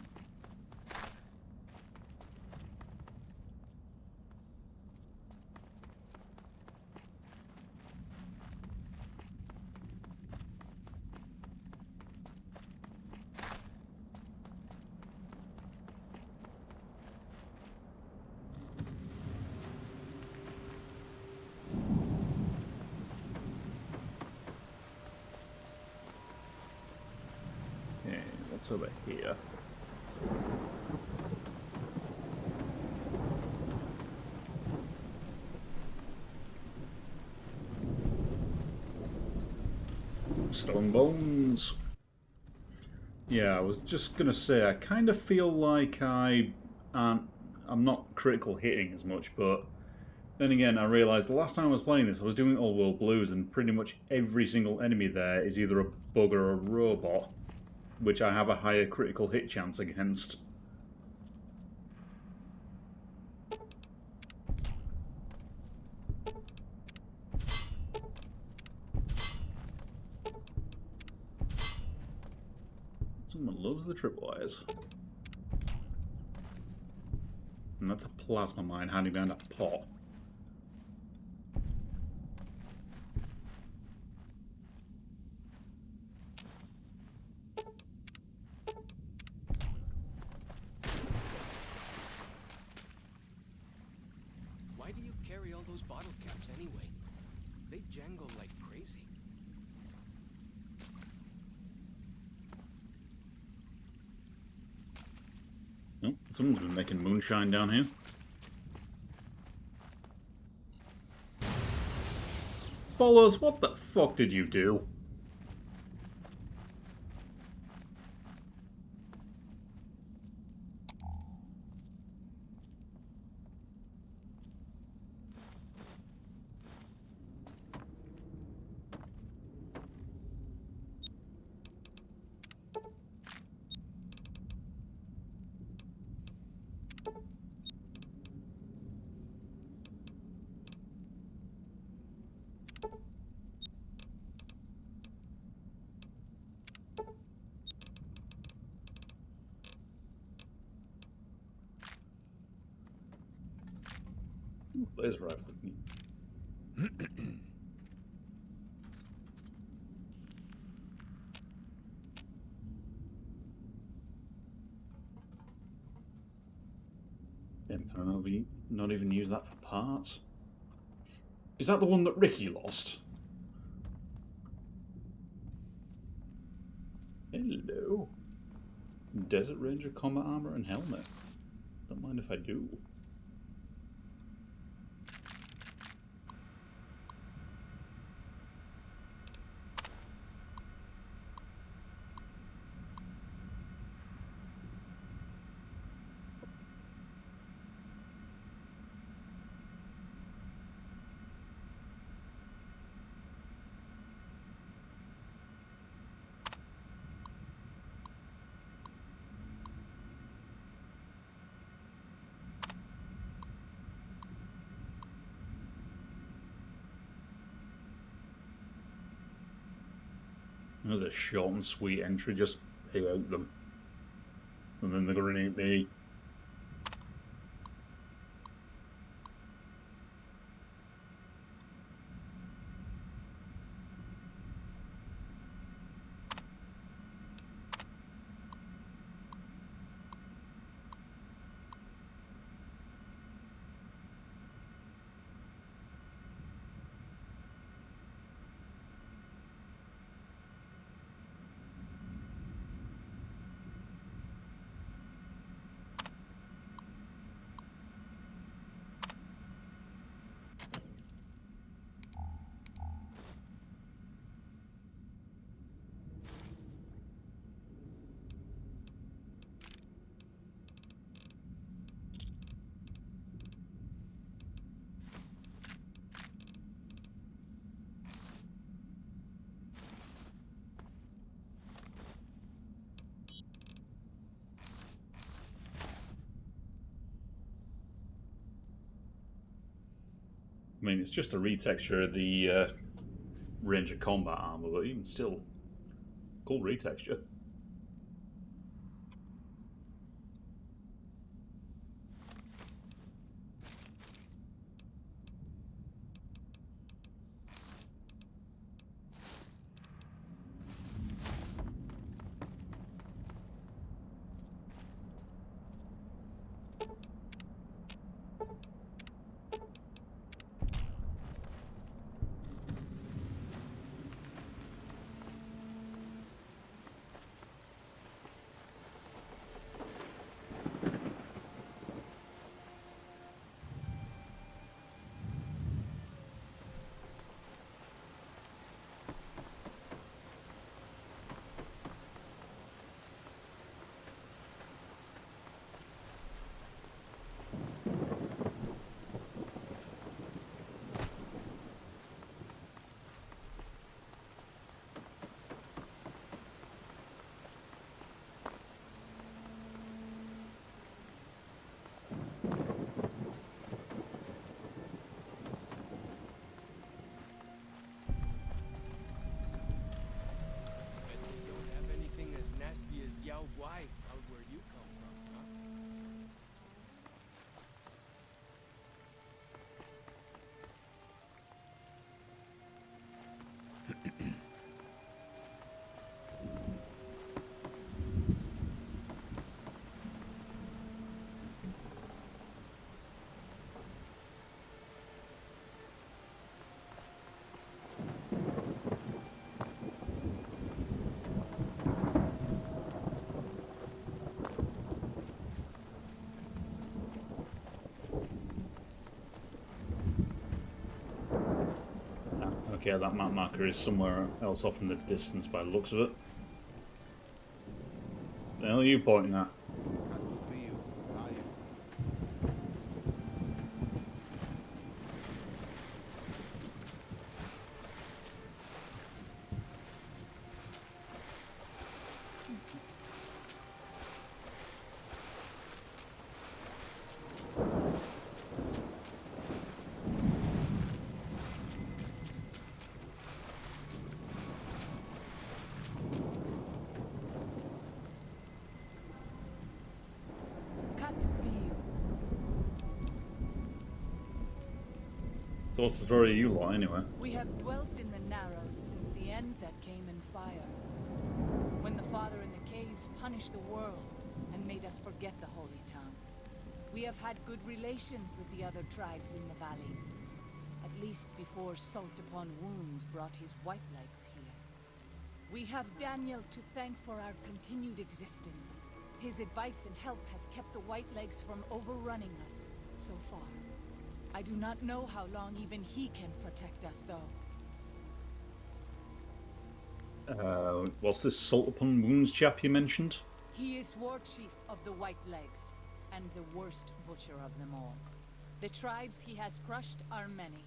Okay, what's over here? Stone bones. Yeah, I was just gonna say, I kind of feel like I'm not critical hitting as much, but then again, I realised the last time I was playing this, I was doing Old World Blues, and pretty much every single enemy there is either a bug or a robot, which I have a higher critical hit chance against. Someone loves the tripwires. And that's a plasma mine hiding behind a pot. Why do you carry all those bottle caps anyway? They jangle like crazy. Oh, someone's been making moonshine down here. Follows, what the fuck did you do? Laser rifle. Not even use that for parts. Is that the one that Ricky lost? Hello. Desert Ranger combat armor and helmet. Don't mind if I do. There's a short and sweet entry, just pay out them. And then they're going to eat me. I mean, it's just a retexture of the range of combat armor, but even still, cool retexture. Nasty as Yao Guai out where you come from, huh? Okay, that map marker is somewhere else off in the distance by the looks of it. The hell are you pointing at? So what's the story of you lot, anyway? We have dwelt in the Narrows since the end that came in fire. When the Father in the caves punished the world and made us forget the holy town. We have had good relations with the other tribes in the valley. At least before Salt Upon Wounds brought his white legs here. We have Daniel to thank for our continued existence. His advice and help has kept the white legs from overrunning us so far. I do not know how long even he can protect us, though. What's this Salt Upon Wounds chap you mentioned? He is war chief of the White Legs, and the worst butcher of them all. The tribes he has crushed are many.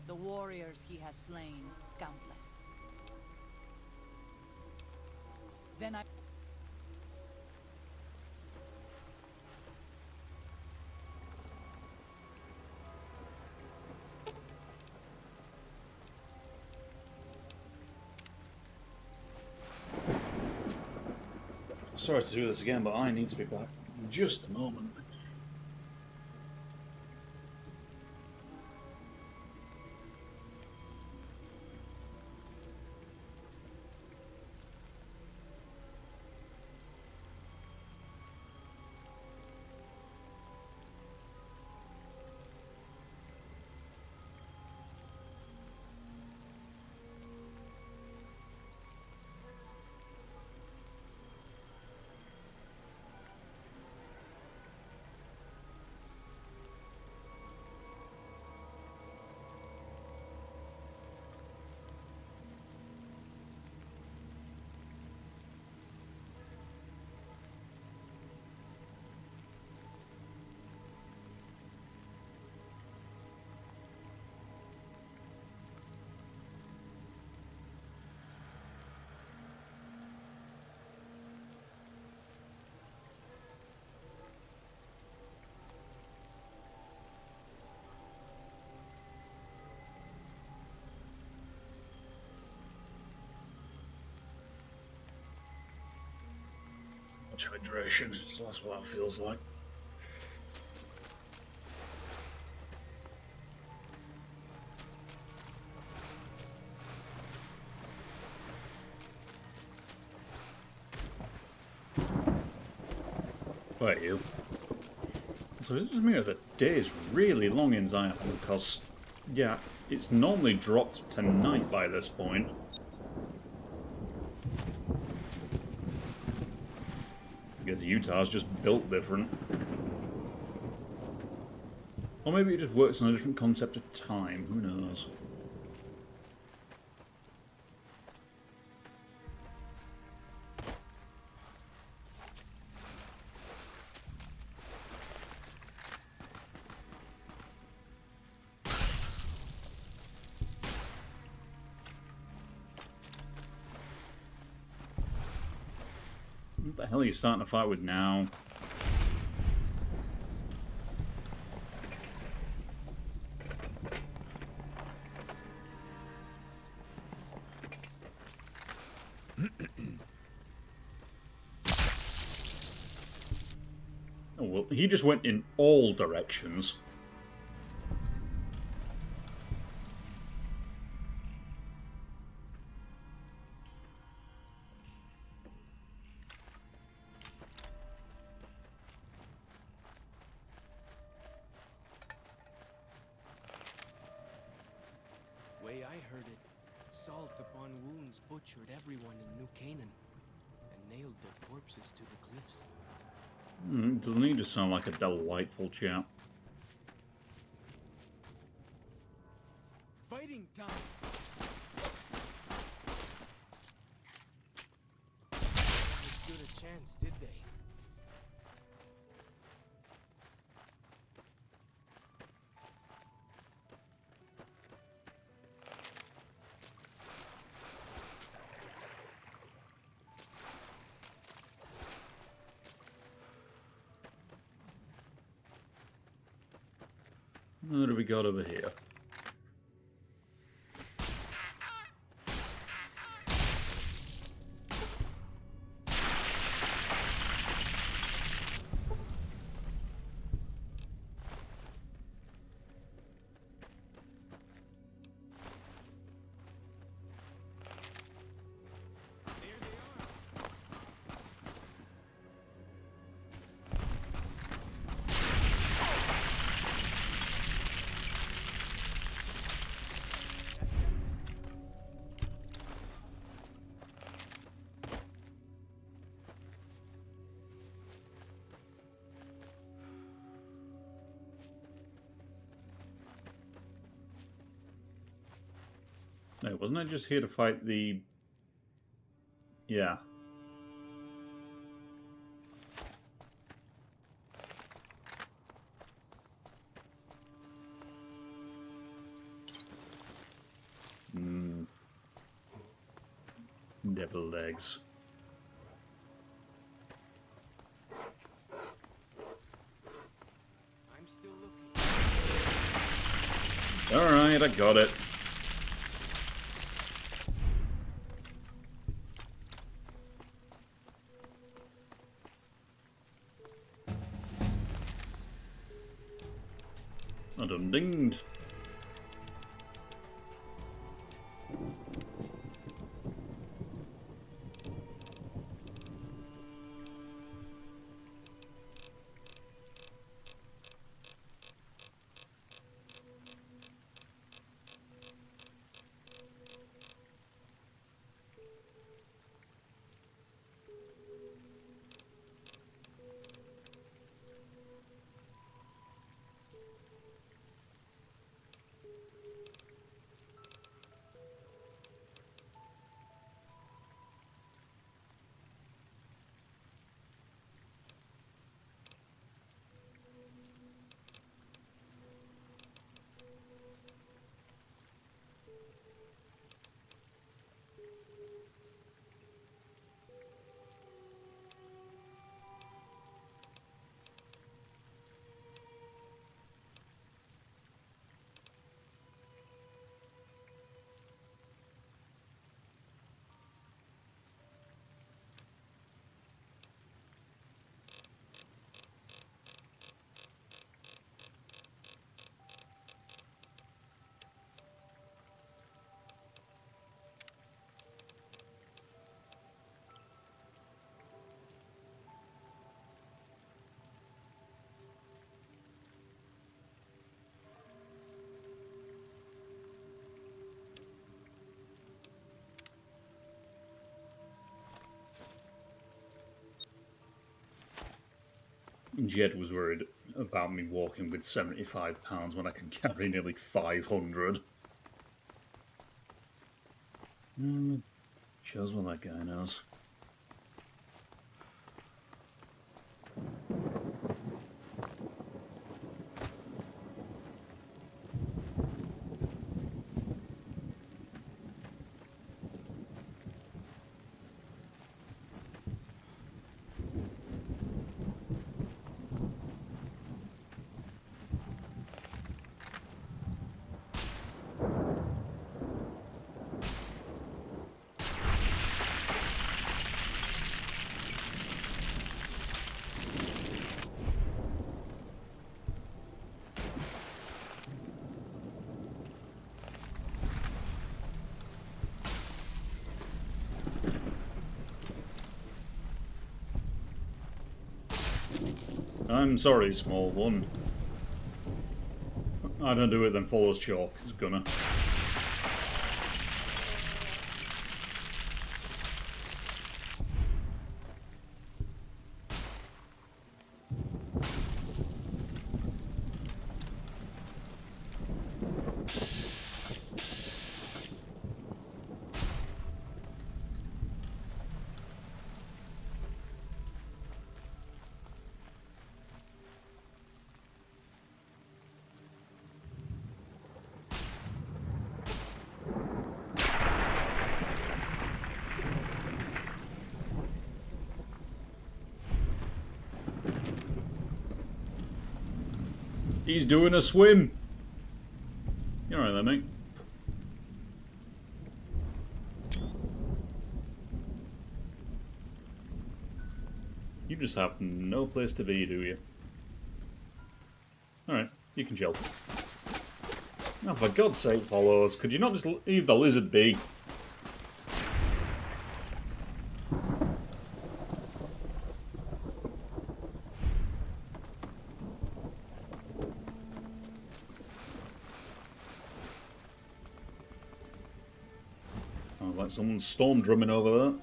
The warriors he has slain, countless. Then I... Sorry to do this again, but I need to be back in just a moment. much hydration, so that's what that feels like. Wait, you. So it doesn't mean that the day is really long in Zion, because, yeah, it's normally dropped to night by this point. I guess Utah's just built different. Or maybe it just works on a different concept of time, who knows. What the hell are you starting to fight with now? Oh, well, he just went in all directions. Way I heard it, salt upon wounds butchered everyone in New Canaan and nailed their corpses to the cliffs. Doesn't he just sound like a delightful chap? Fighting time! They stood a chance, did they? What do we got over here? No, wasn't I just here to fight the... Yeah. Deviled eggs. I'm still looking. Alright, I got it. I done dinged. Jed was worried about me walking with 75 pounds when I can carry nearly 500. Shows what that guy knows. I'm sorry, small one. I don't do it, then follows chalk. It's gonna. He's doing a swim. You're alright there, mate. You just have no place to be, do you? Alright, you can chill. Oh, for God's sake, follows. Could you not just leave the lizard be? Oh, like someone's storm drumming over there.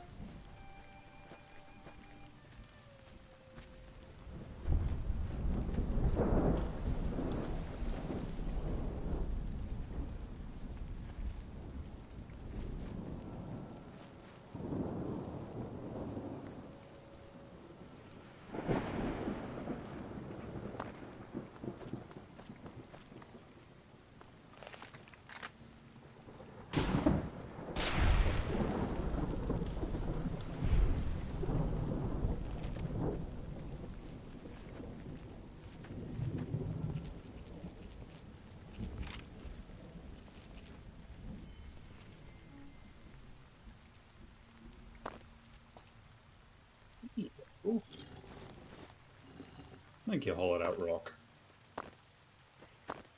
Ooh. Thank you, hollowed out rock.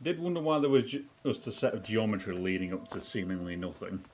Did wonder why there was just a set of geometry leading up to seemingly nothing.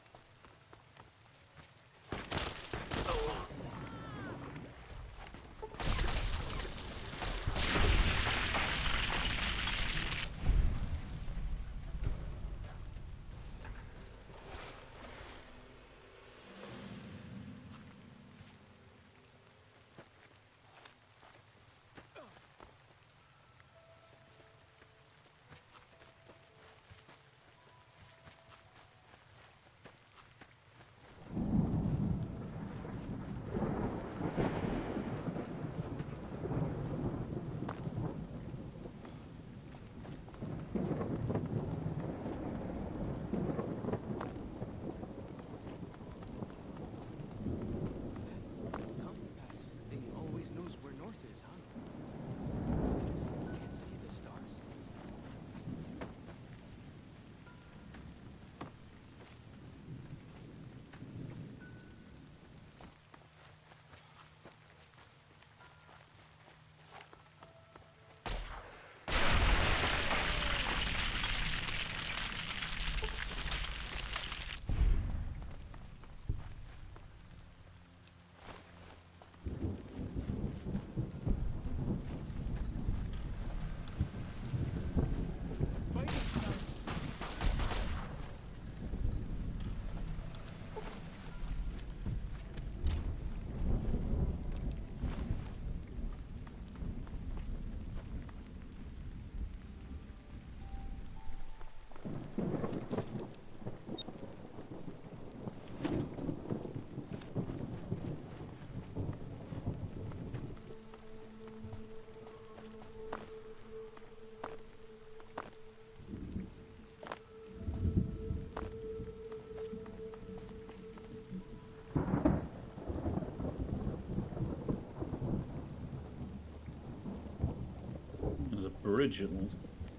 vigil.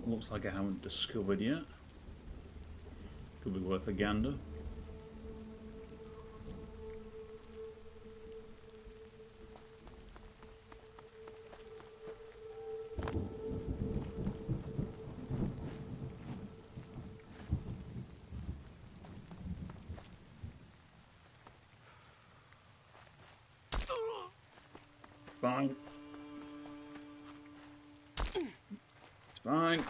Looks like I haven't discovered yet. Could be worth a gander. Fine. It's fine.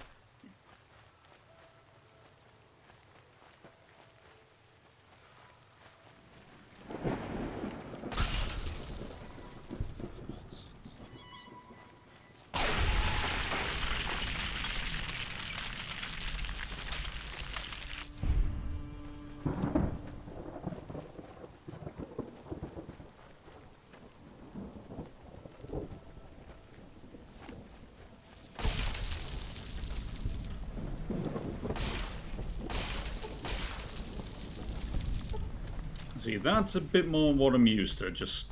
See, that's a bit more what I'm used to, just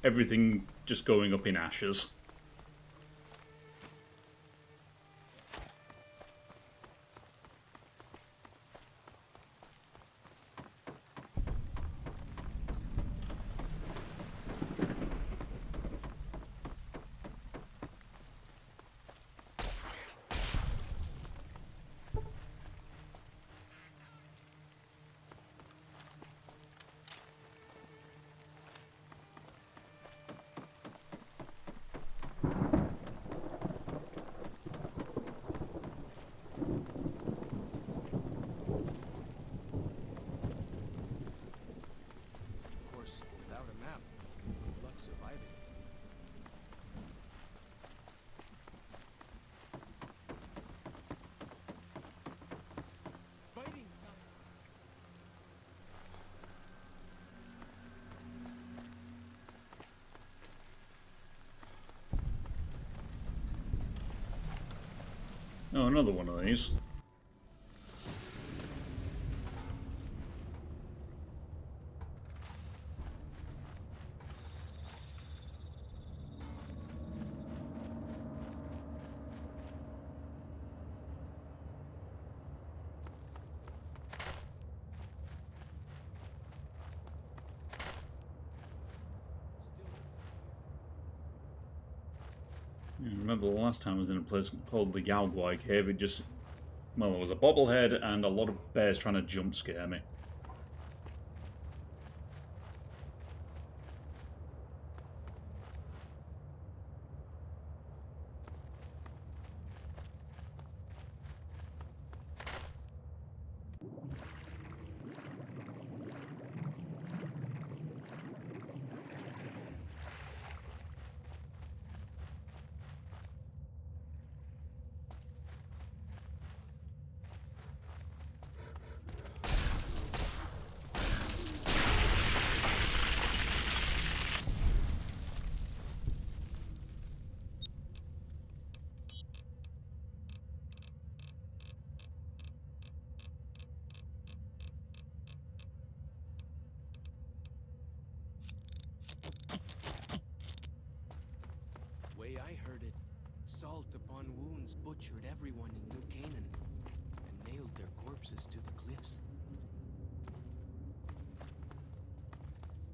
everything just going up in ashes. Of course, without a map, good luck surviving. Fighting! Oh, another one of these. I remember the last time I was in a place called the Yaoguai Cave, it just... well, there was a bobblehead and a lot of bears trying to jump scare me. Way I heard it, salt upon wounds butchered everyone in New Canaan and nailed their corpses to the cliffs.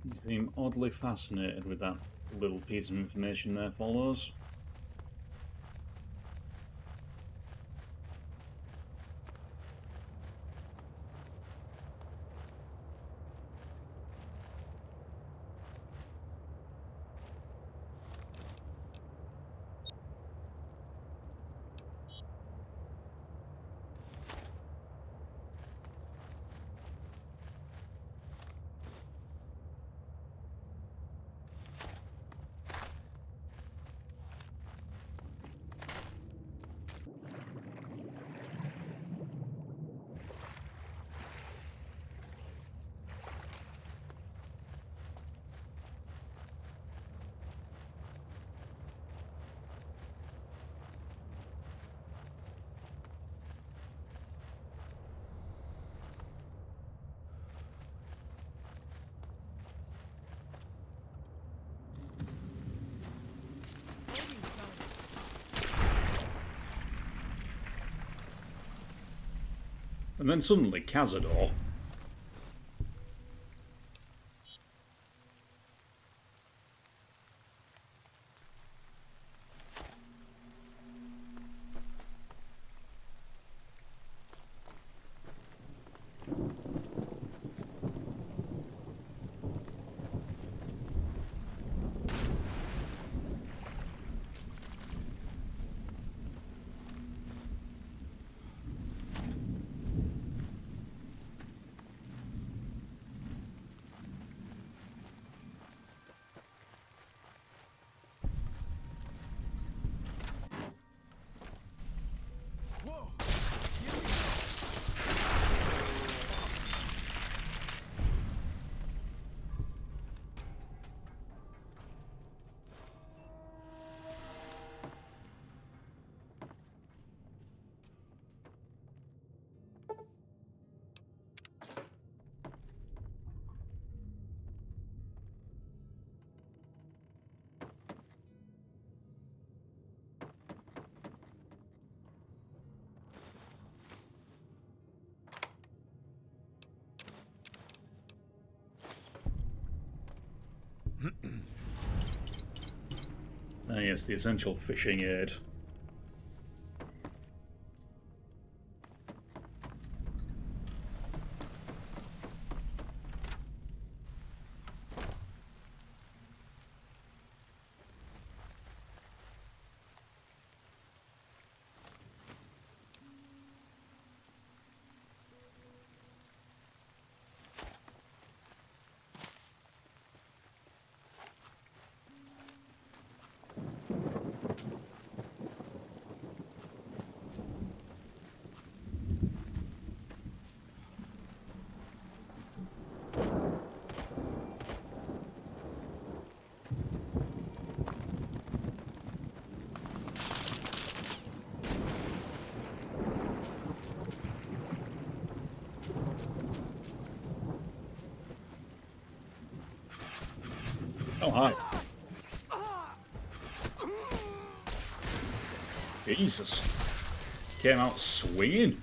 You seem oddly fascinated with that little piece of information there, follows. And then suddenly, Cazador. Ah, yes, the essential fishing aid. Oh, hi. Jesus. Came out swinging.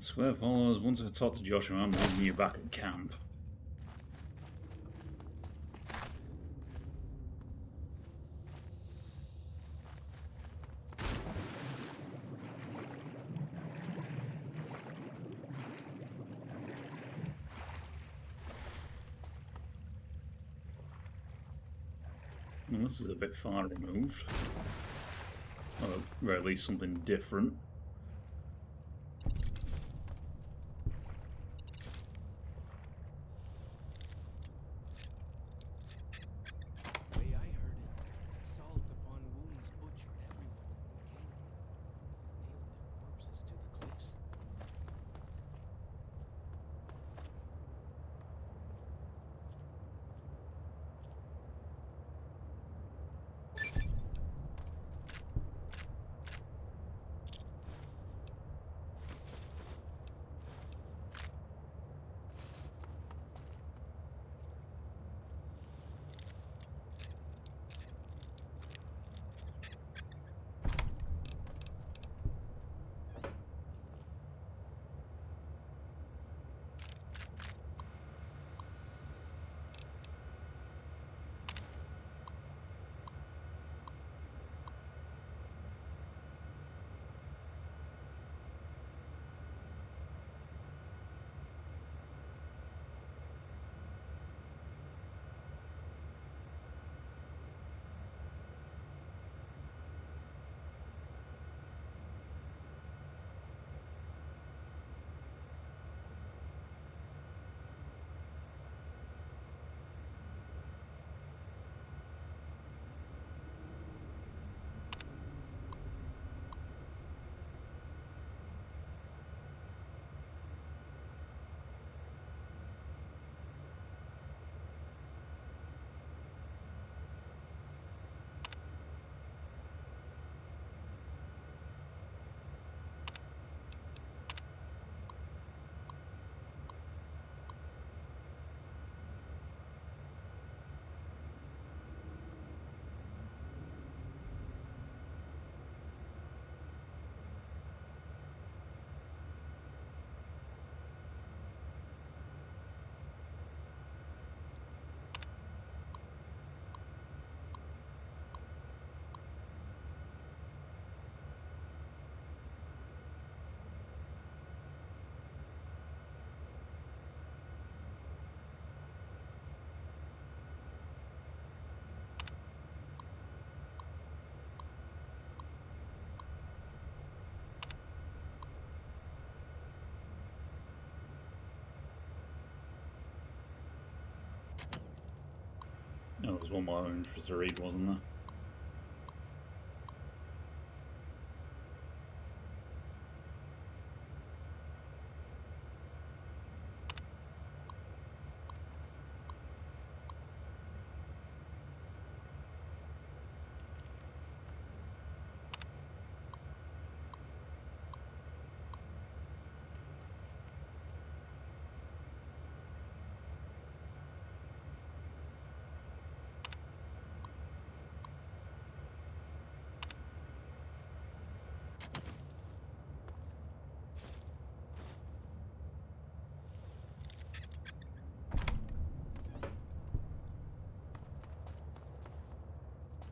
Swear follows. Once I talk to Joshua, I'm leaving you back at camp. Well, this is a bit far removed. Or at least something different. Oh, there was one more interest to read, wasn't there?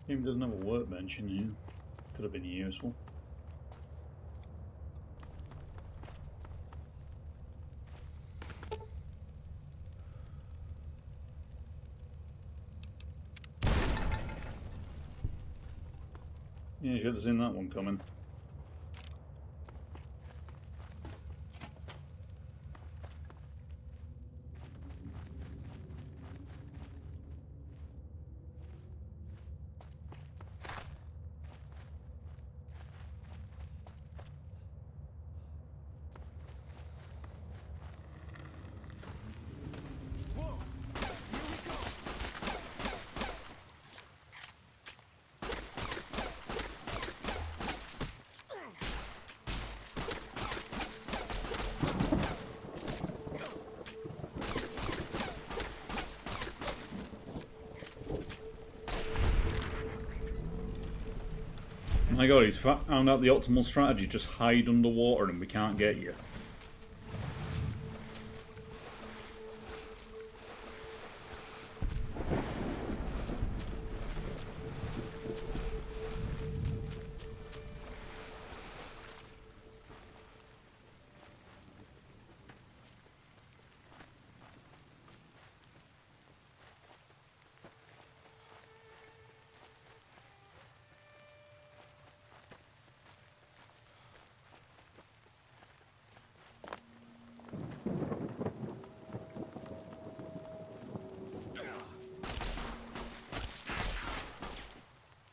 Game doesn't have a workbench in here. Could have been useful. Yeah, you should have seen that one coming. My god, he's found out the optimal strategy. Just hide underwater and we can't get you.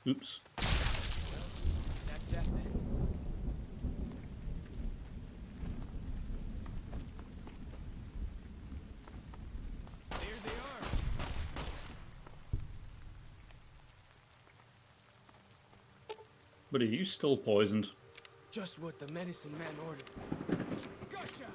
Oops. That's that then. There they are. But are you still poisoned? Just what the medicine man ordered. Gotcha!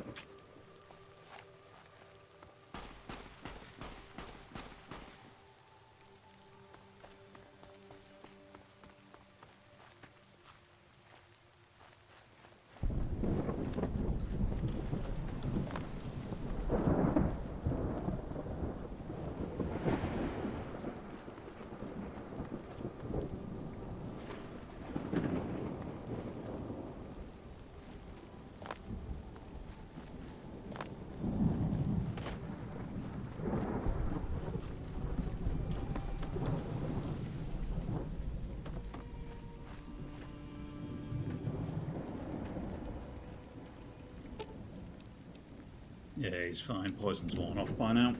Yeah, he's fine. Poison's worn off by now.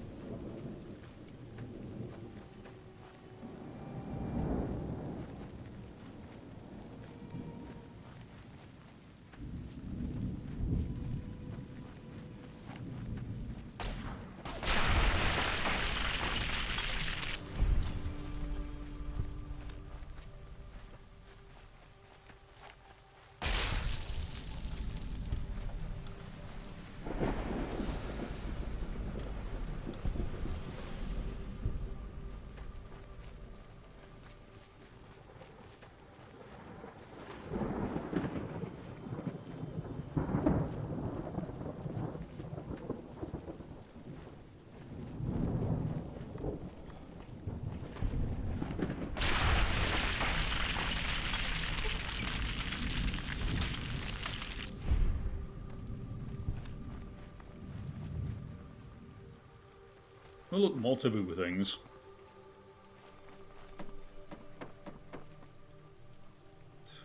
Oh look, more taboo things.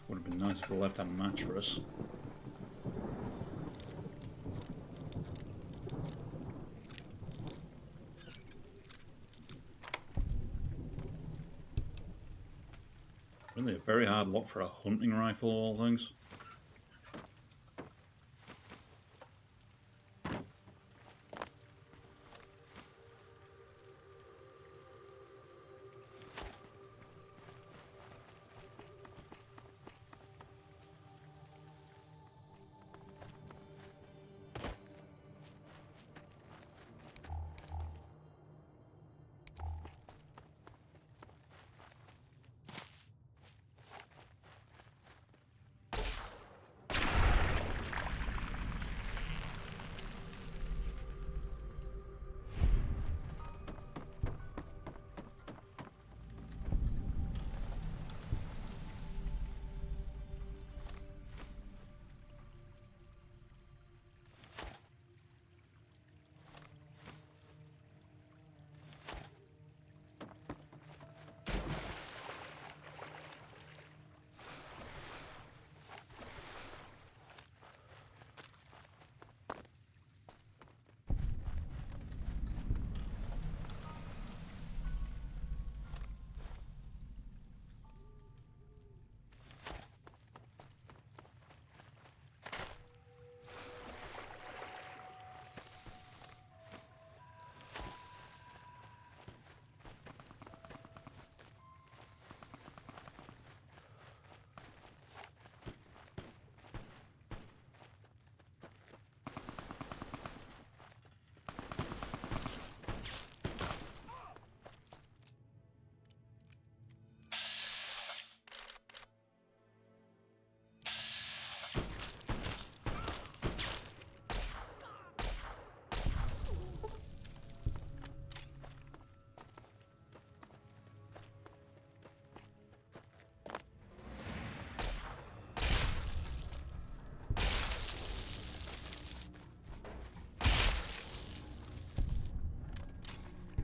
Would have been nice if we left a mattress. Really a very hard lock for a hunting rifle, of all things.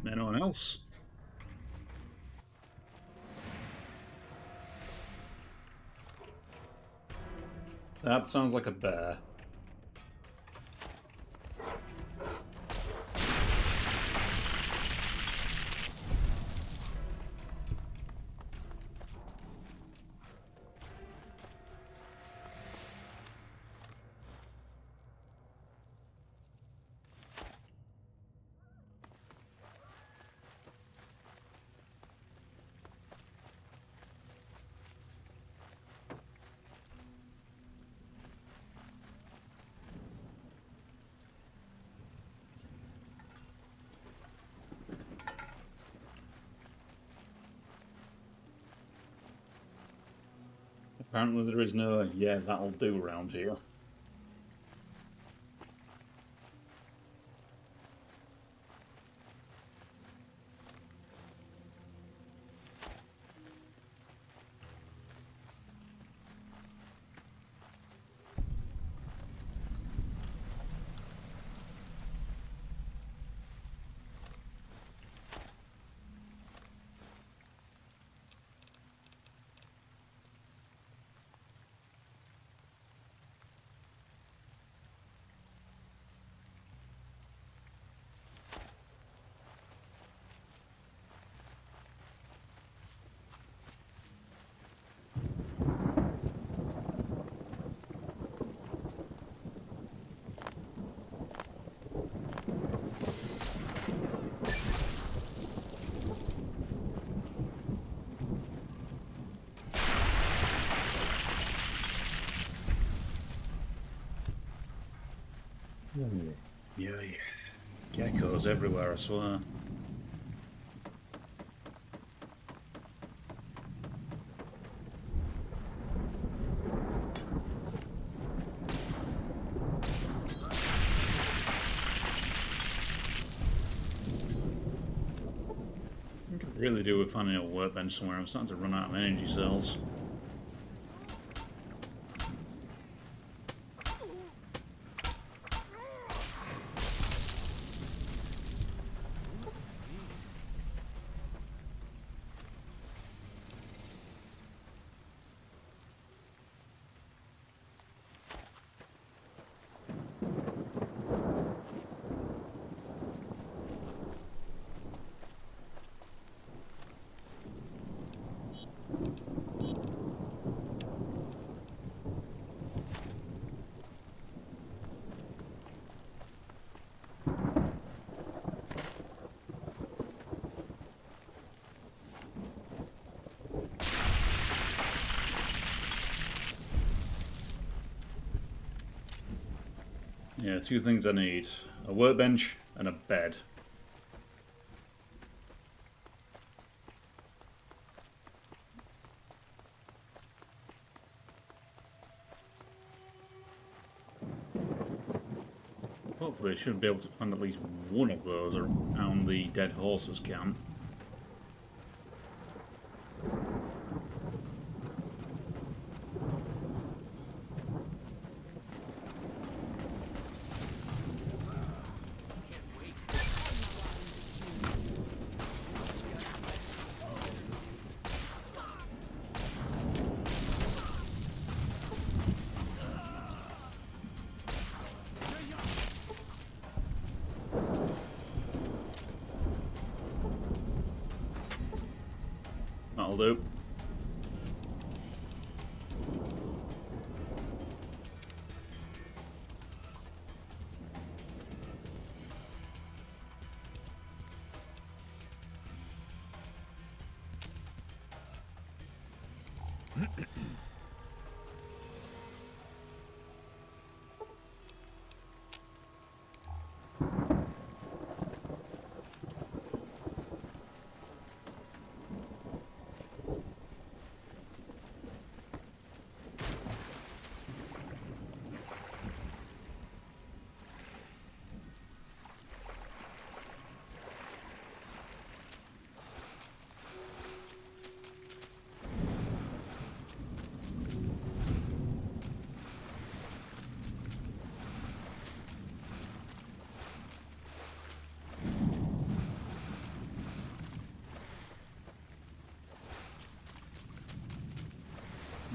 Anyone else? That sounds like a bear. Apparently there is no, yeah, that'll do around here. Yeah, geckos everywhere, I swear. I could really do with finding a workbench somewhere. I'm starting to run out of energy cells. Yeah, two things I need. A workbench and a bed. Hopefully I should be able to find at least one of those around the dead horses camp. That'll do.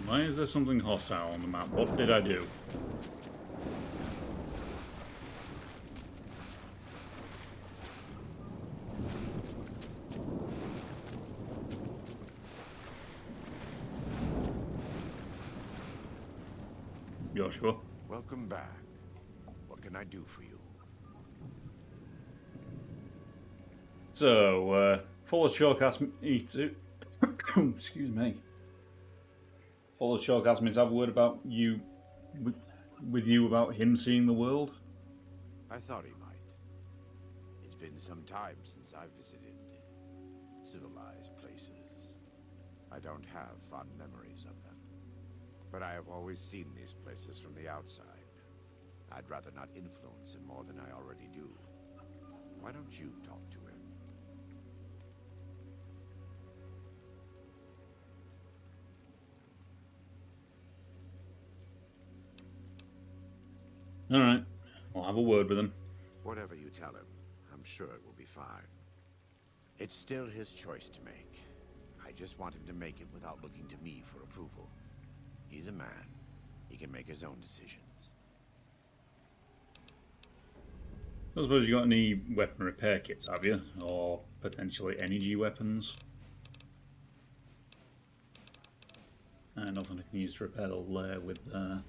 Why is there something hostile on the map? What did I do? Joshua? Welcome back. What can I do for you? So, Fuller Chalk asked me to... Excuse me. Fuller Chalk asked me to have a word about you... with you about him seeing the world. I thought he might. It's been some time since I've visited civilized places. I don't have fond memories of them. But I have always seen these places from the outside. I'd rather not influence him more than I already do. Why don't you talk to him? Alright, I'll have a word with him. Whatever you tell him, I'm sure it will be fine. It's still his choice to make. I just want him to make it without looking to me for approval. He's a man. He can make his own decisions. I suppose you got any weapon repair kits, have you? Or potentially energy weapons? Nothing I can use to repair the lair with there.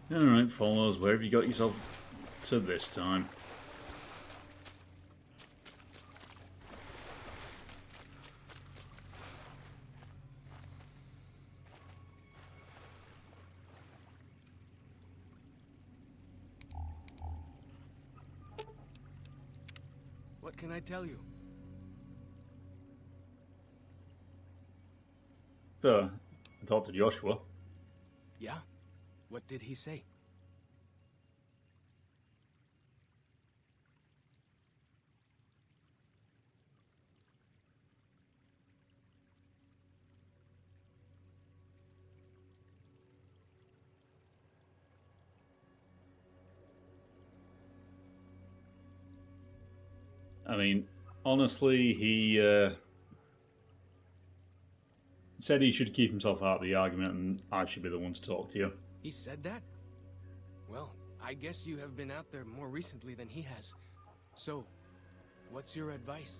Alright, follows. Where have you got yourself to this time? What can I tell you? So, I talked to Joshua. Yeah? What did he say? I mean, honestly, he said he should keep himself out of the argument and I should be the one to talk to you. He said that? Well, I guess you have been out there more recently than he has. So, what's your advice?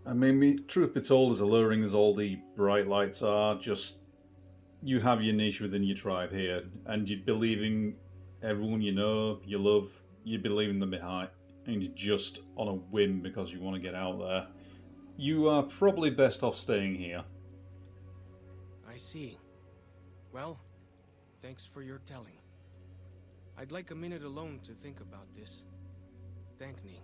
I mean, truth be told, as alluring as all the bright lights are, just you have your niche within your tribe here, and you'd be leaving everyone you know, you love, you'd be leaving them behind, and just on a whim because you want to get out there. You are probably best off staying here. I see. Well, thanks for your telling. I'd like a minute alone to think about this. Thank me.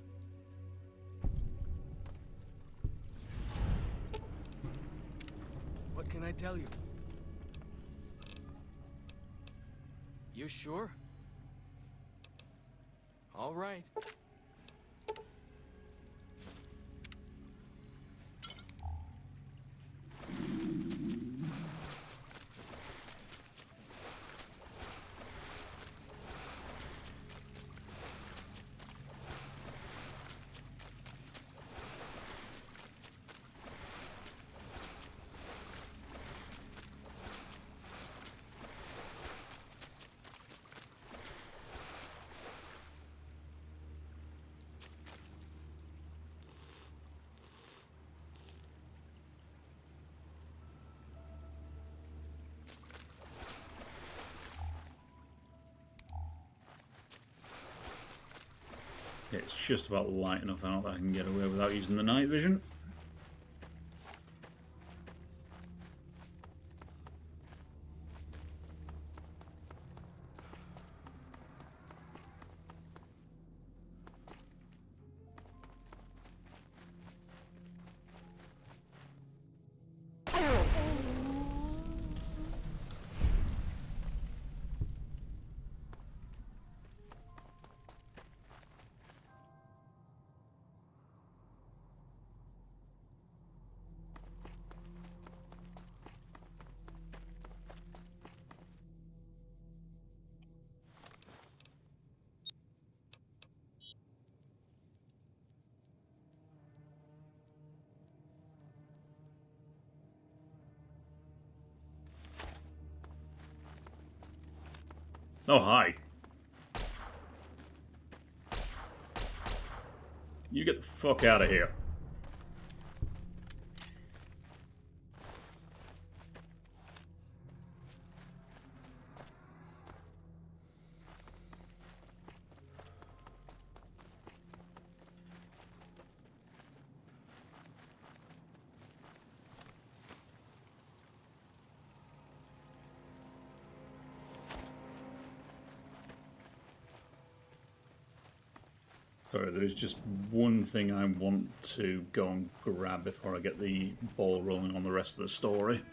What can I tell you? You sure? All right. It's just about light enough out that I can get away without using the night vision. Oh, hi. You get the fuck out of here. Sorry, there is just one thing I want to go and grab before I get the ball rolling on the rest of the story.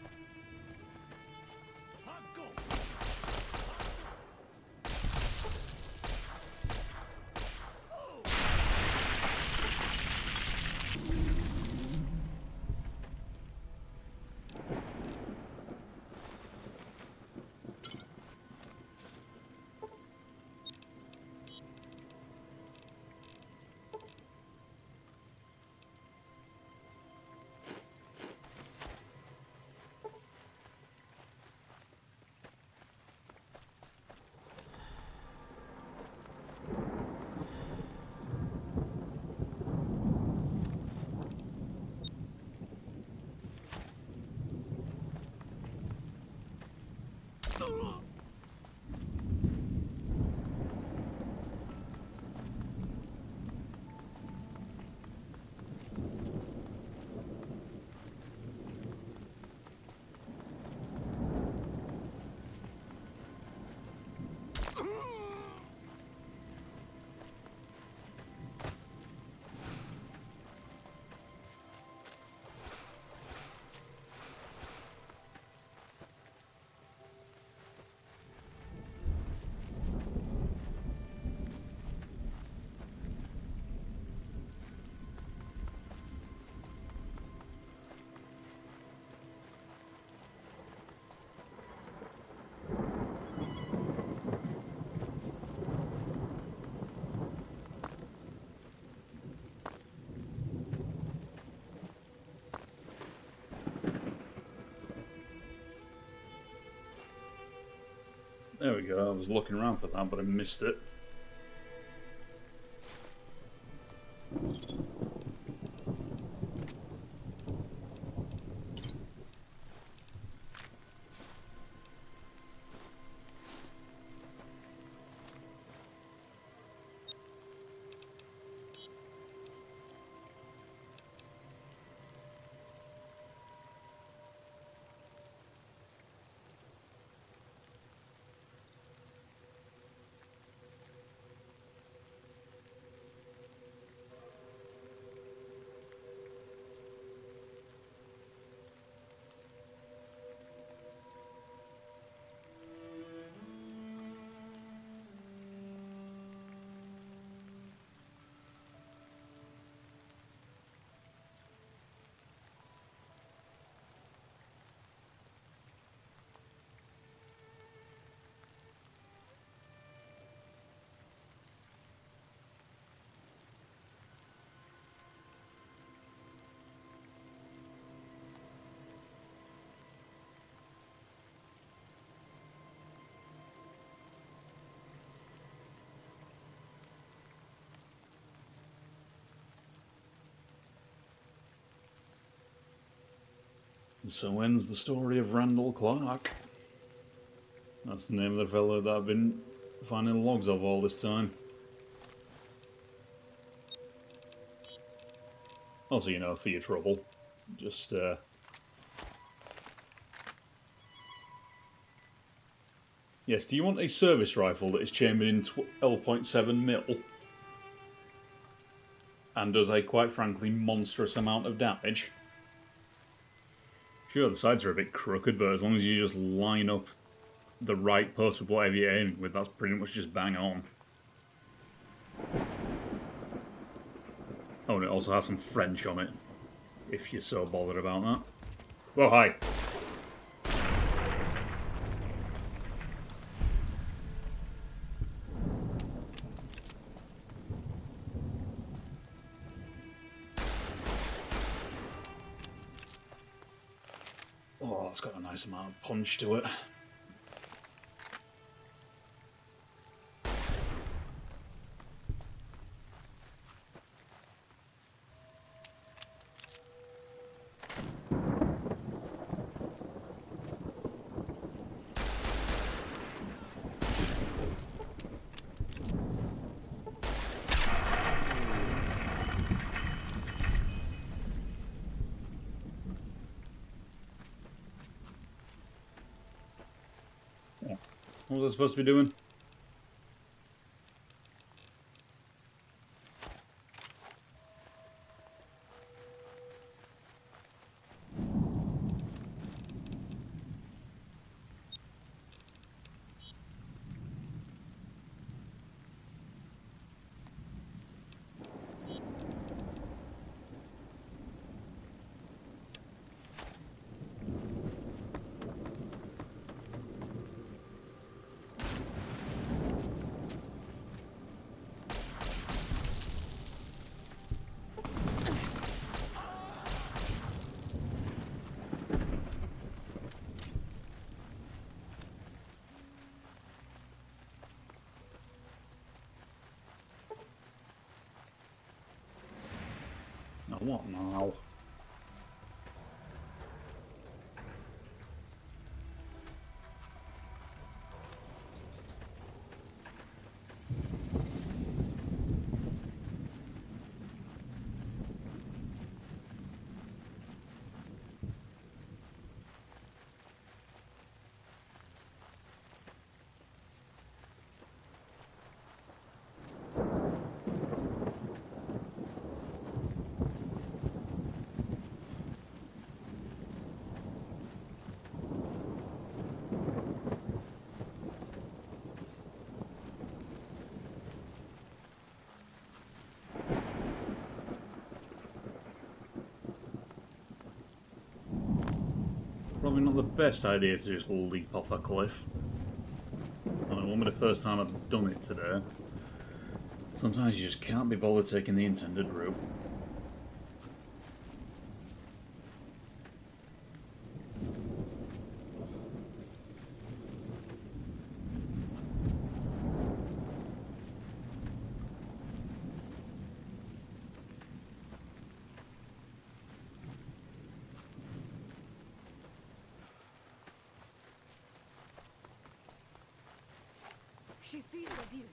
There we go, I was looking around for that, but I missed it. So ends the story of Randall Clark. That's the name of the fellow that I've been finding logs of all this time. Also, you know, for your trouble. Just, Yes, do you want a service rifle that is chambered in 12.7 mil? And does a, quite frankly, monstrous amount of damage? Sure, the sides are a bit crooked, but as long as you just line up the right post with whatever you're aiming with, that's pretty much just bang on. Oh, and it also has some French on it, if you're so bothered about that. Well, hi. Oh, it's got a nice amount of punch to it. What was I supposed to be doing? Oh, what now? Probably not the best idea to just leap off a cliff. I mean, it won't be the first time I've done it today. Sometimes you just can't be bothered taking the intended route. She feels the view.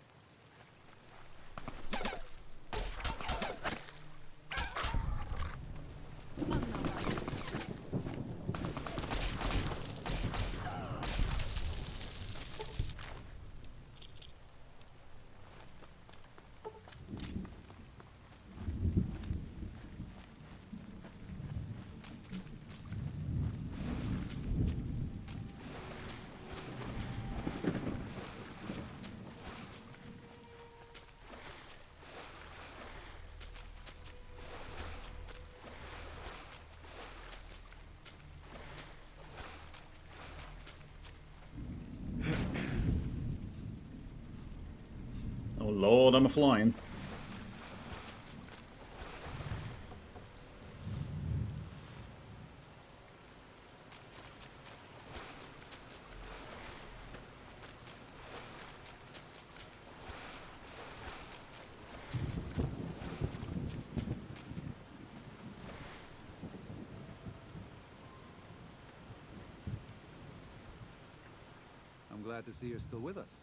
Oh Lord, I'm a-flying. I'm glad to see you're still with us.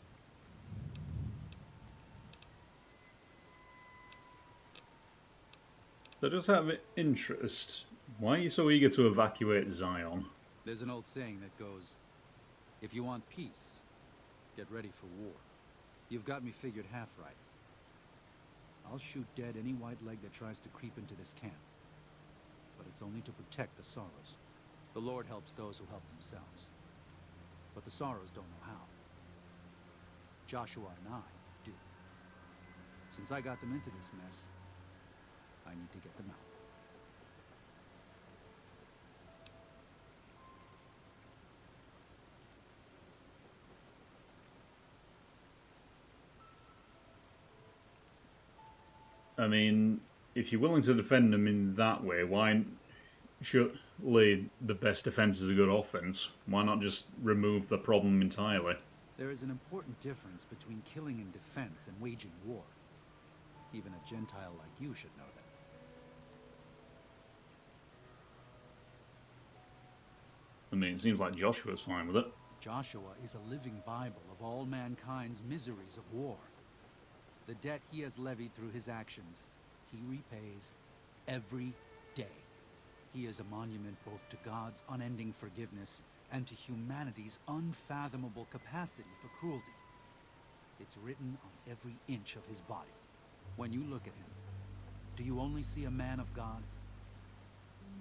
So just out of interest, why are you so eager to evacuate Zion? There's an old saying that goes, if you want peace, get ready for war. You've got me figured half right. I'll shoot dead any white leg that tries to creep into this camp. But it's only to protect the Sorrows. The Lord helps those who help themselves. But the Sorrows don't know how. Joshua and I do. Since I got them into this mess, I need to get them out. I mean, if you're willing to defend them in that way, why surely the best defense is a good offense? Why not just remove the problem entirely? There is an important difference between killing in defense and waging war. Even a Gentile like you should know that. I mean, it seems like Joshua's fine with it. Joshua is a living Bible of all mankind's miseries of war. The debt he has levied through his actions, he repays every day. He is a monument both to God's unending forgiveness and to humanity's unfathomable capacity for cruelty. It's written on every inch of his body. When you look at him, do you only see a man of God?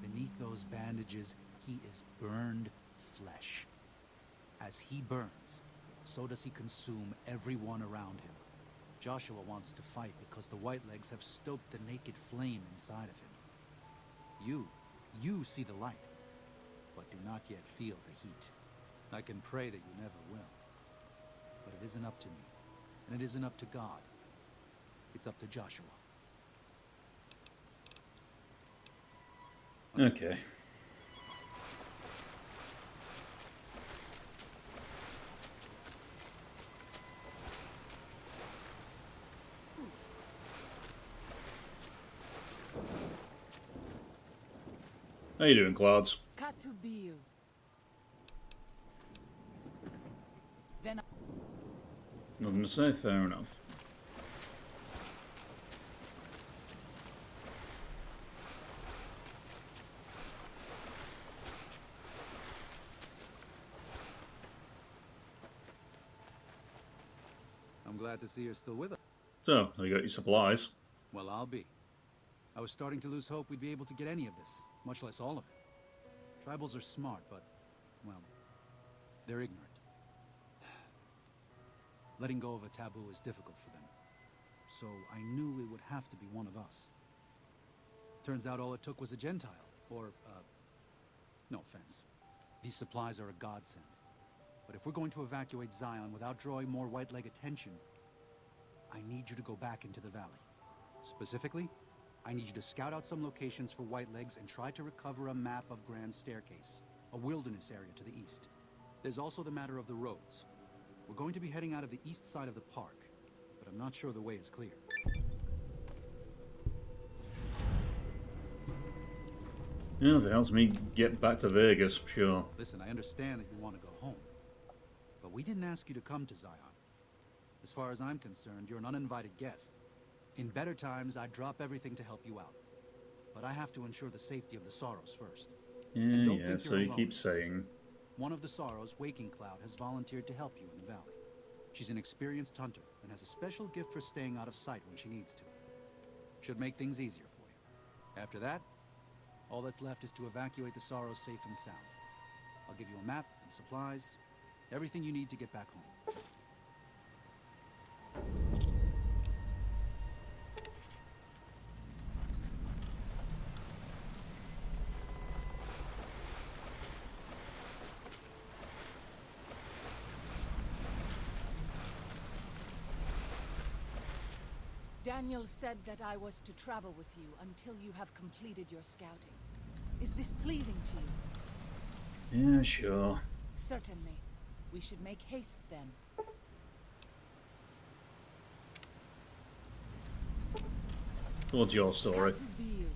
Beneath those bandages, he is burned flesh. As he burns, so does he consume everyone around him. Joshua wants to fight because the Whitelegs have stoked the naked flame inside of him. You see the light, but do not yet feel the heat. I can pray that you never will. But it isn't up to me, and it isn't up to God. It's up to Joshua. Okay. How you doing, Clouds? Katubiu. Then Nothing to say, fair enough. I'm glad to see you're still with us. So, you got your supplies. Well, I'll be. I was starting to lose hope we'd be able to get any of this, much less all of it. Tribals are smart, but, well, they're ignorant. Letting go of a taboo is difficult for them. So I knew it would have to be one of us. Turns out all it took was a Gentile, or, no offense. These supplies are a godsend. But if we're going to evacuate Zion without drawing more White-Leg attention, I need you to go back into the valley. Specifically, I need you to scout out some locations for White-Legs and try to recover a map of Grand Staircase, a wilderness area to the east. There's also the matter of the roads. We're going to be heading out of the east side of the park, but I'm not sure the way is clear. Yeah, if it helps me get back to Vegas, sure. Listen, I understand that you want to go home, but we didn't ask you to come to Zion. As far as I'm concerned, you're an uninvited guest. In better times, I'd drop everything to help you out. But I have to ensure the safety of the Sorrows first. Yeah, so you keep saying. One of the Sorrows, Waking Cloud, has volunteered to help you in the valley. She's an experienced hunter and has a special gift for staying out of sight when she needs to. Should make things easier for you. After that, all that's left is to evacuate the Sorrows safe and sound. I'll give you a map and supplies, everything you need to get back home. Daniel said that I was to travel with you until you have completed your scouting. Is this pleasing to you? Yeah, sure. Certainly. We should make haste then. What's your story? Katubiu.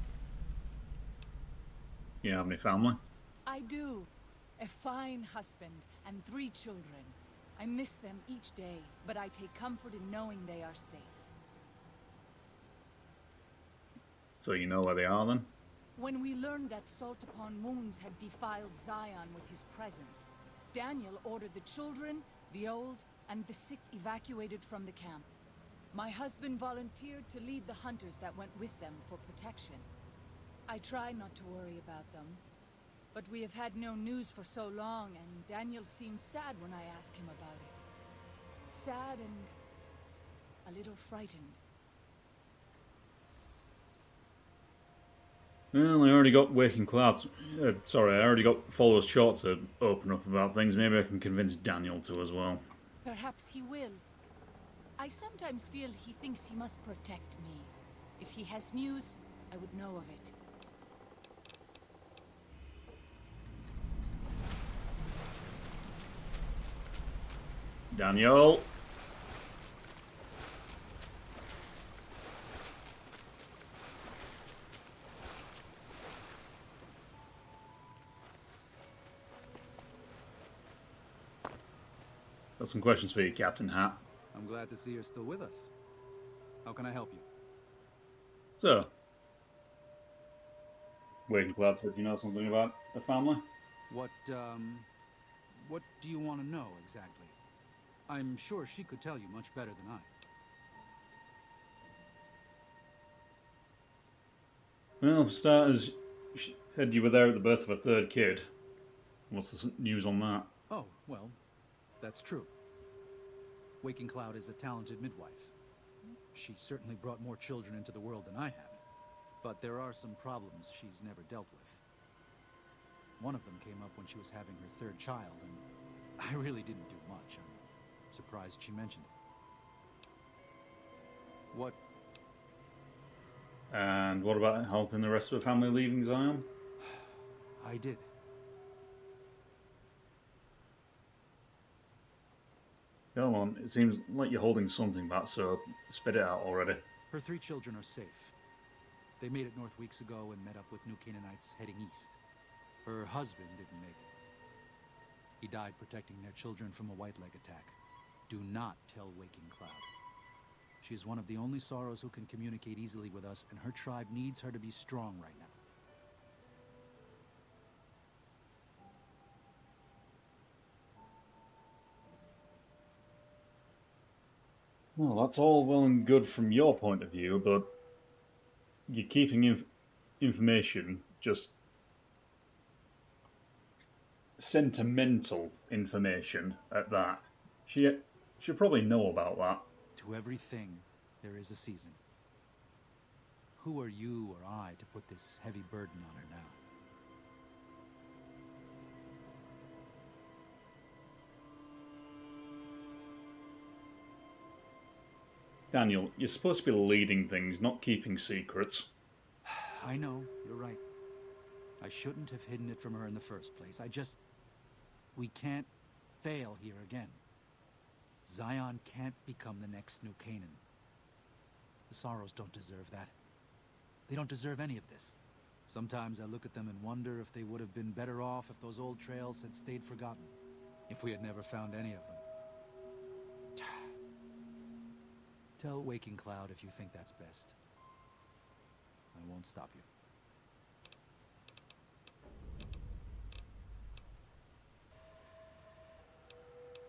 You have any family? I do. A fine husband and 3 children. I miss them each day, but I take comfort in knowing they are safe. So you know where they are then? When we learned that Salt Upon Wounds had defiled Zion with his presence, Daniel ordered the children, the old, and the sick evacuated from the camp. My husband volunteered to lead the hunters that went with them for protection. I try not to worry about them, but we have had no news for so long, and Daniel seems sad when I ask him about it. Sad and a little frightened. Well, I already got Waking Clouds. Sorry, I already got Followers Short to open up about things. Maybe I can convince Daniel to as well. Perhaps he will. I sometimes feel he thinks he must protect me. If he has news, I would know of it. Daniel! Got some questions for you, Captain Hat. I'm glad to see you're still with us. How can I help you? So, Waking Cloud said you know something about the family? What What do you want to know, exactly? I'm sure she could tell you much better than I. Well, for starters, she said you were there at the birth of a third kid. What's the news on that? Oh, well, that's true. Waking Cloud is a talented midwife. She certainly brought more children into the world than I have. But there are some problems she's never dealt with. One of them came up when she was having her third child, and I really didn't do much. I'm surprised she mentioned it. What? And what about helping the rest of the family leaving Zion? I did. Go on, it seems like you're holding something back, so spit it out already. Her 3 children are safe. They made it north weeks ago and met up with new Canaanites heading east. Her husband didn't make it. He died protecting their children from a white leg attack. Do not tell Waking Cloud. She is one of the only Sorrows who can communicate easily with us, and her tribe needs her to be strong right now. Well, that's all well and good from your point of view, but you're keeping information, just sentimental information at that. She should probably know about that. To everything, there is a season. Who are you or I to put this heavy burden on her now? Daniel, you're supposed to be leading things, not keeping secrets. I know, you're right. I shouldn't have hidden it from her in the first place. We can't fail here again. Zion can't become the next New Canaan. The Sorrows don't deserve that. They don't deserve any of this. Sometimes I look at them and wonder if they would have been better off if those old trails had stayed forgotten. If we had never found any of them. Tell Waking Cloud if you think that's best. I won't stop you.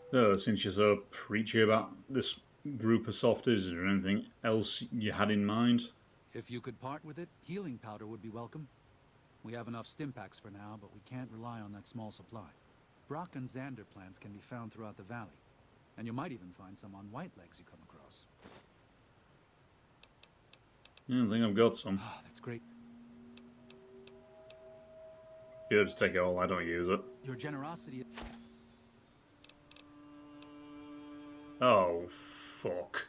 So, since you're so preachy about this group of softies, is there anything else you had in mind? If you could part with it, healing powder would be welcome. We have enough stim packs for now, but we can't rely on that small supply. Brock and Xander plants can be found throughout the valley, and you might even find some on white legs you come across. Yeah, I think I've got some. Ah, that's great. Yeah, just take it all, I don't use it. Your generosity... Oh, fuck.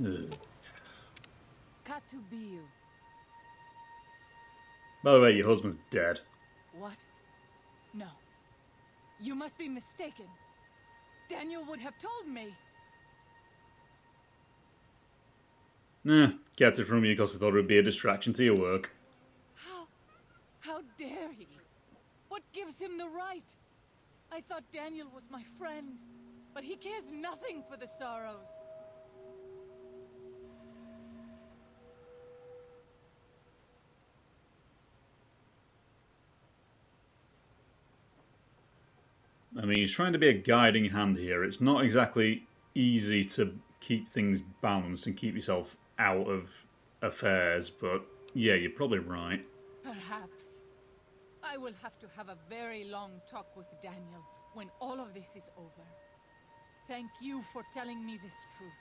Ugh. Katubiu. By the way, your husband's dead. What? No. You must be mistaken. Daniel would have told me. Nah, kept it from you because I thought it would be a distraction to your work. How dare he? What gives him the right? I thought Daniel was my friend, but he cares nothing for the Sorrows. I mean, he's trying to be a guiding hand here. It's not exactly easy to keep things balanced and keep yourself out of affairs, but yeah, you're probably right. Perhaps. I will have to have a very long talk with Daniel when all of this is over. Thank you for telling me this truth.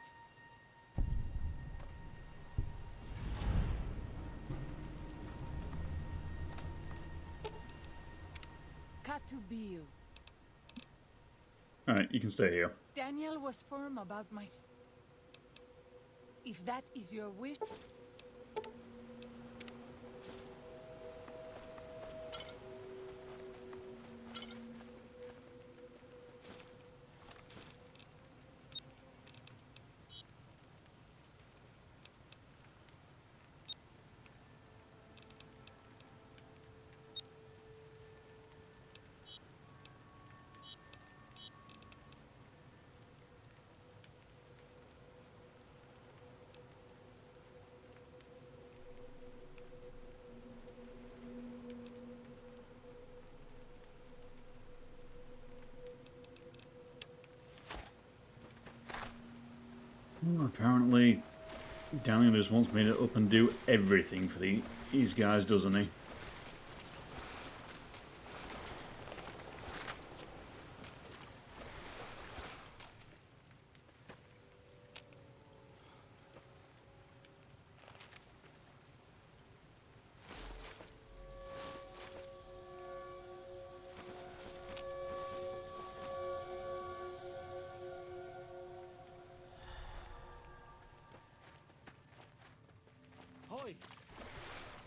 Katubiu. Alright, you can stay here. Daniel was firm about my... If that is your wish... Apparently, Daniel just wants me to up and do everything for these guys, doesn't he?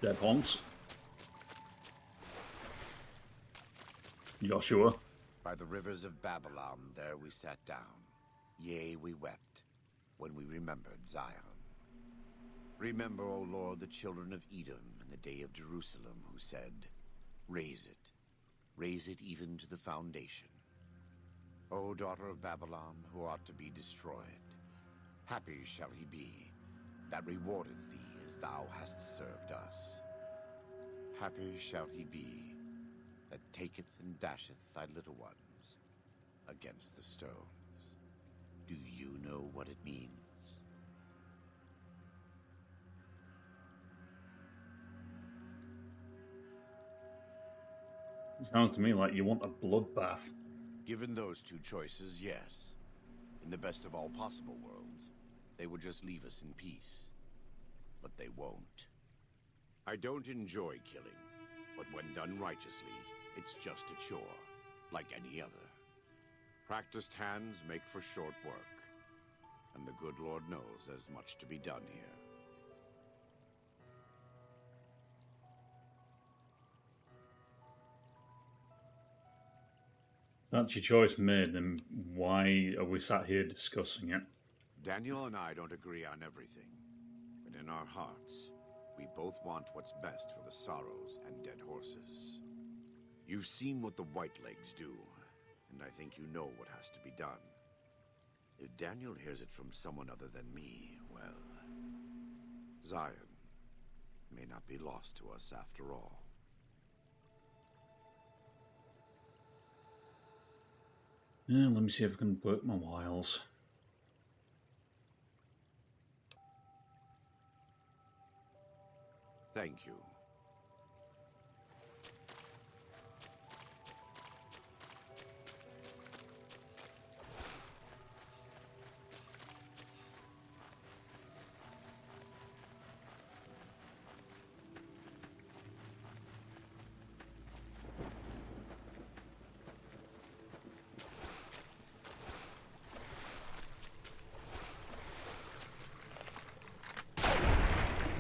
Dead Hans. Joshua. By the rivers of Babylon, there we sat down. Yea, we wept, when we remembered Zion. Remember, O Lord, the children of Edom in the day of Jerusalem, who said, raise it even to the foundation. O daughter of Babylon, who ought to be destroyed, happy shall he be that rewardeth thee as thou hast served us. Happy shall he be that taketh and dasheth thy little ones against the stones. Do you know what it means? It sounds to me like you want a bloodbath. Given those two choices, yes. In the best of all possible worlds, they would just leave us in peace. But they won't. I don't enjoy killing, but when done righteously, it's just a chore, like any other. Practiced hands make for short work, and the good Lord knows there's much to be done here. That's your choice made, then why are we sat here discussing it? Daniel and I don't agree on everything, but in our hearts, we both want what's best for the Sorrows and Dead Horses. You've seen what the Whitelegs do, and I think you know what has to be done. If Daniel hears it from someone other than me, well, Zion may not be lost to us after all. Yeah, let me see if I can work my wiles. Thank you.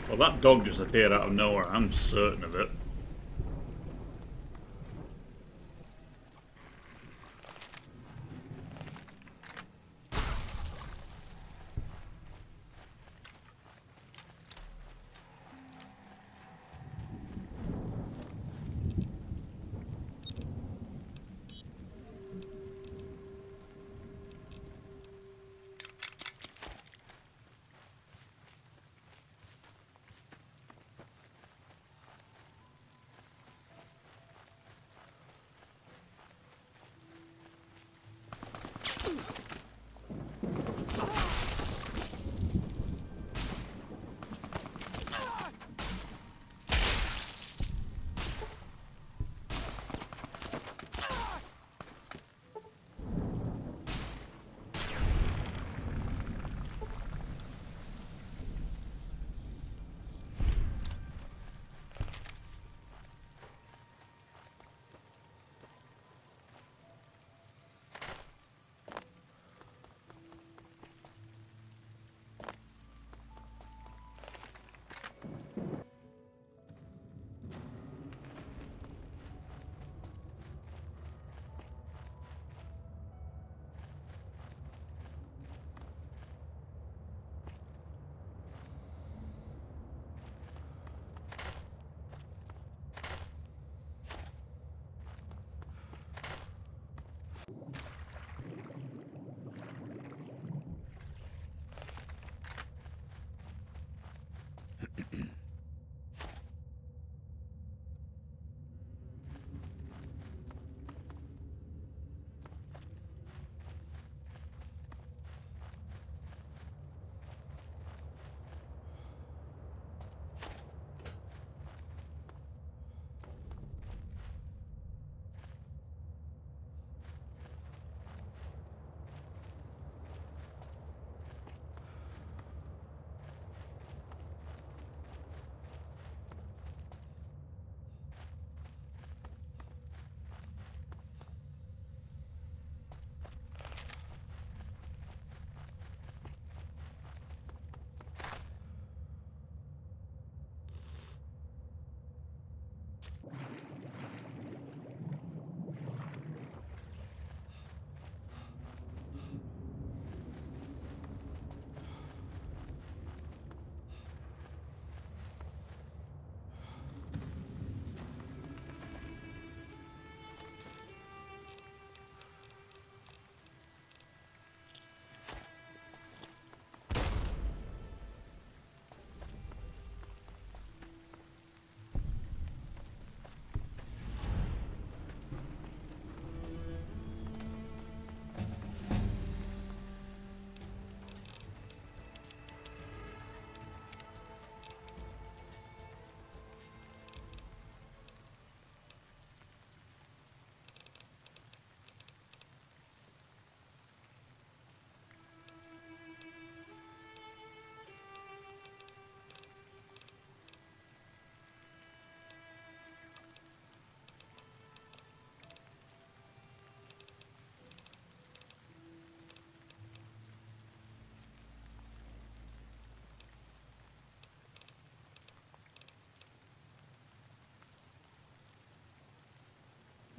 Well, that dog just appeared out of nowhere, I'm certain of it.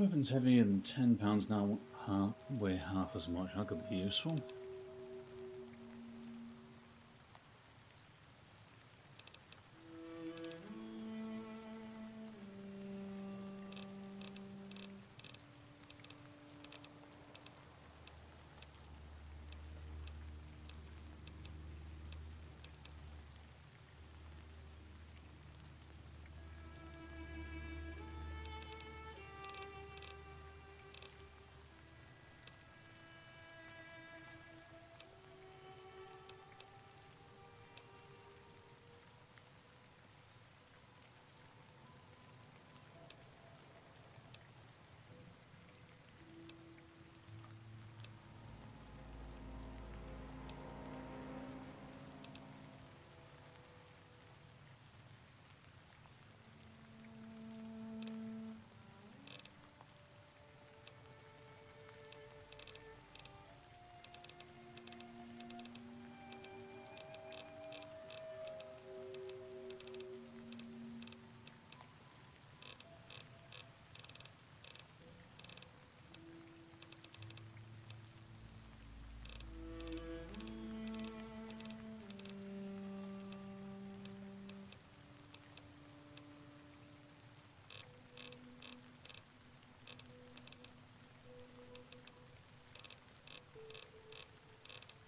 weapons heavier than £10 now weigh half as much. That could be useful.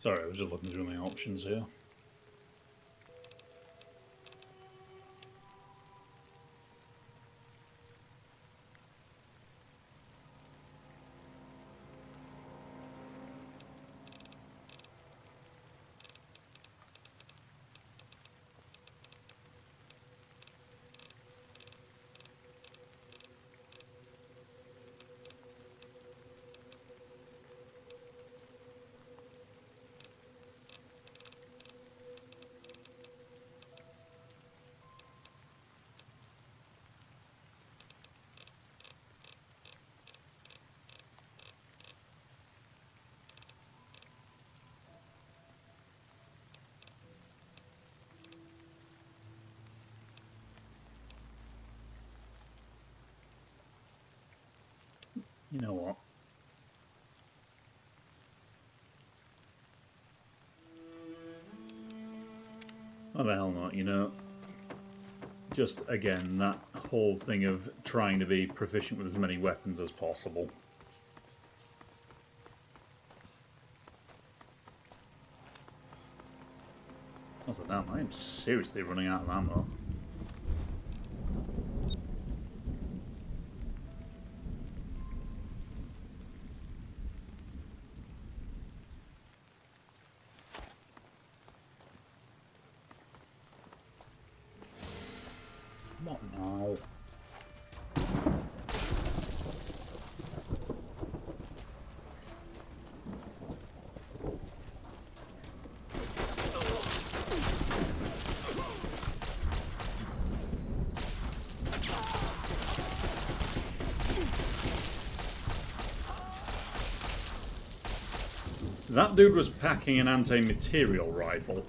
Sorry, I was just looking through my options here. You know what? Why the hell not, you know? Just, again, that whole thing of trying to be proficient with as many weapons as possible. I was like, damn, I am seriously running out of ammo. What now? That dude was packing an anti-material rifle.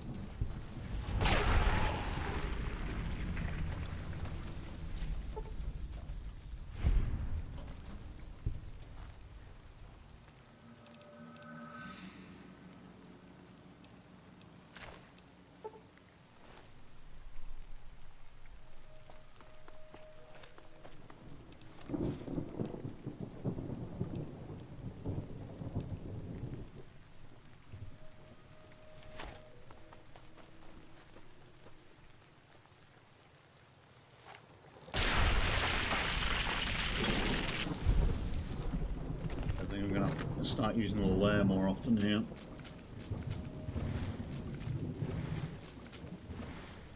I'm going to have to start using the lair more often here.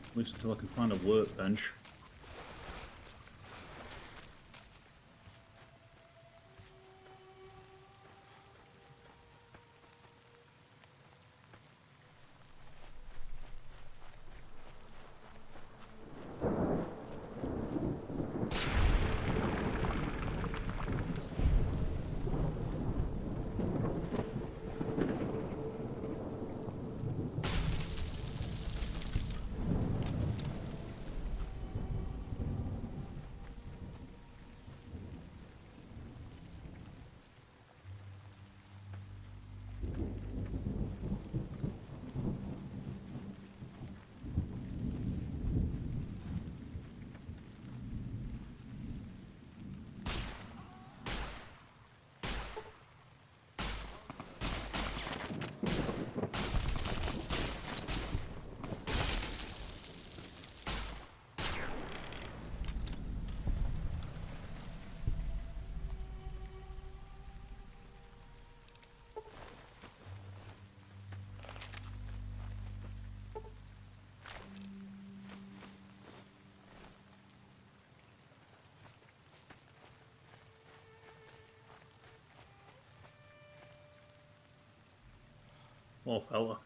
At least until I can find a workbench. Poor fella.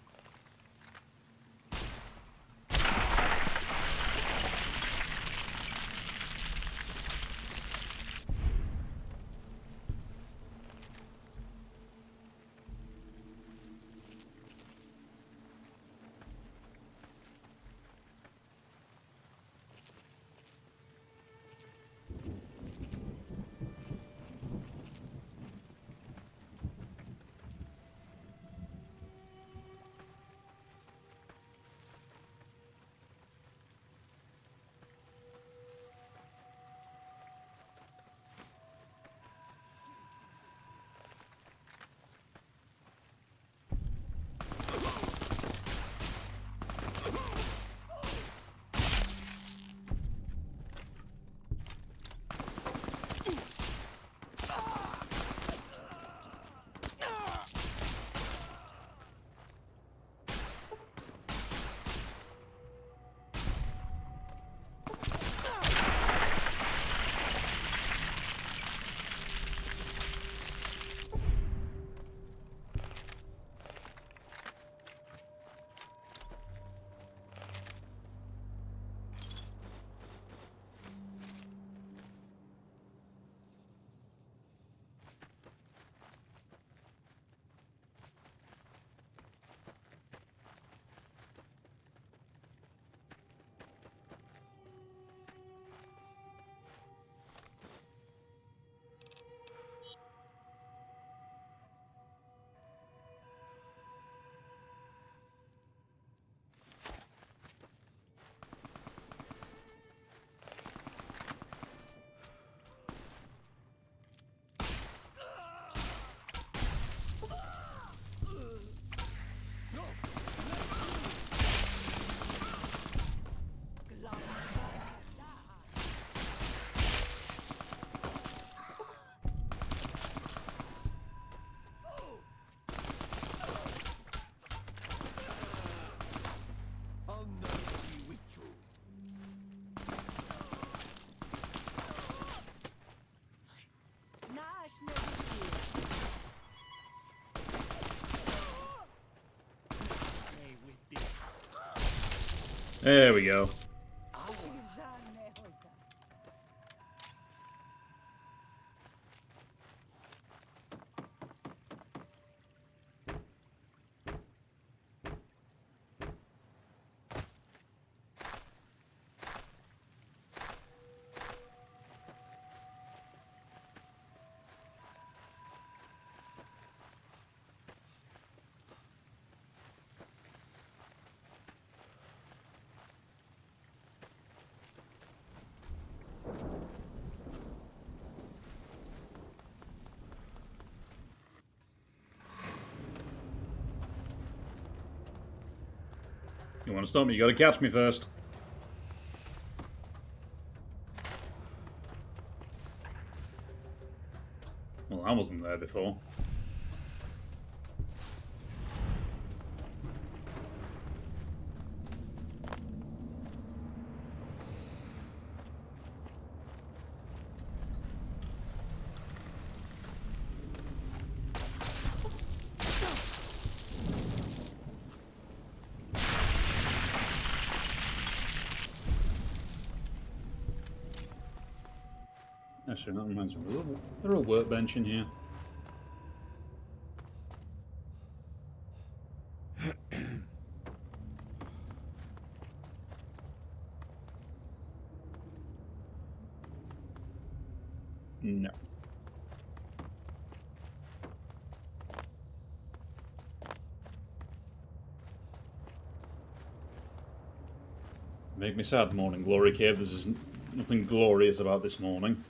There we go. You want to stop me? You got to catch me first. Well, I wasn't there before. Actually, that reminds me. Is there a workbench in here? No. Make me sad, Morning Glory Cave. There's nothing glorious about this morning.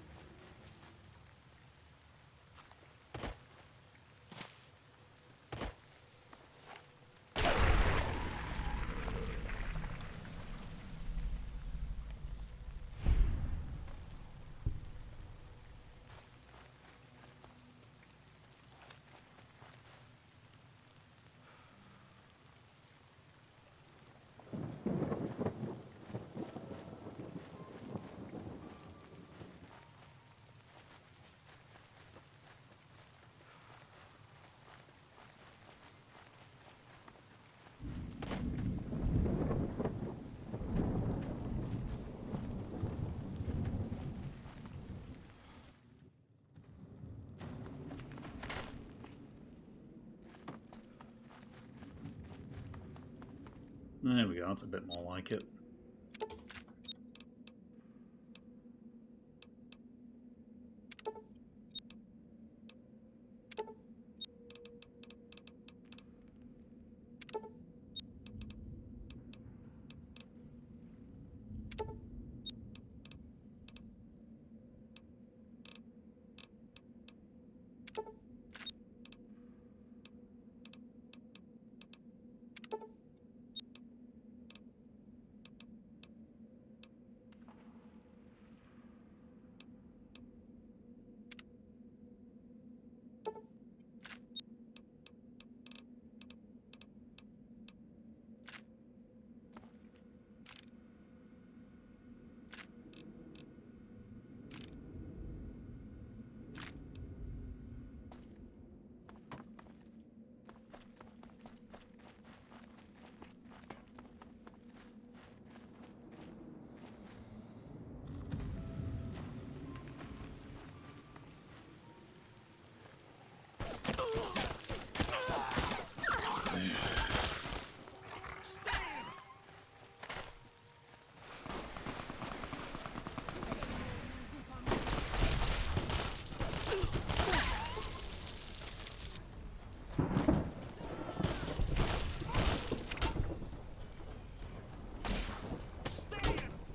There we go, that's a bit more like it.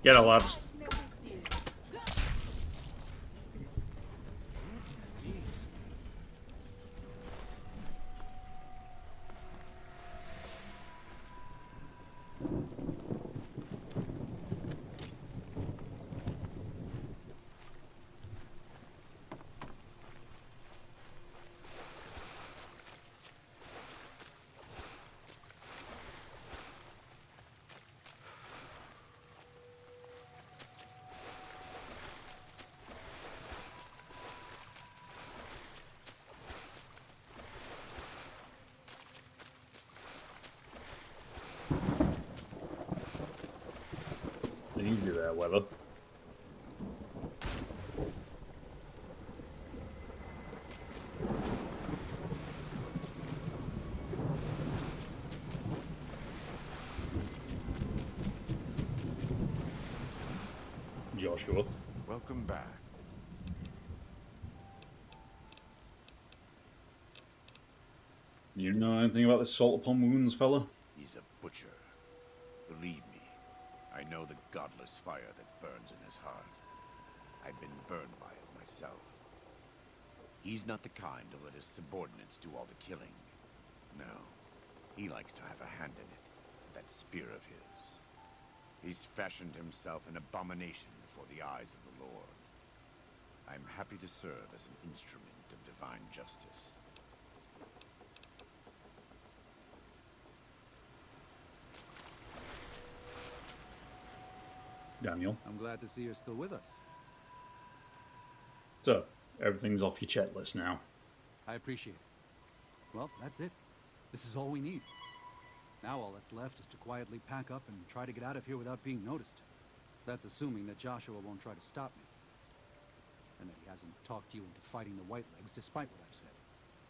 Get it, lads. Easy there, Weather. Joshua. Welcome back. You know anything about this salt upon wounds, fella? He's a butcher. Believe me, I know the godless fire that burns in his heart. I've been burned by it myself. He's not the kind to let his subordinates do all the killing. No, he likes to have a hand in it, that spear of his. He's fashioned himself an abomination before the eyes of the Lord. I'm happy to serve as an instrument of divine justice. Daniel. I'm glad to see you're still with us. So, everything's off your checklist now. I appreciate it. Well, that's it. This is all we need. Now all that's left is to quietly pack up and try to get out of here without being noticed. That's assuming that Joshua won't try to stop me. And that he hasn't talked you into fighting the Whitelegs despite what I've said.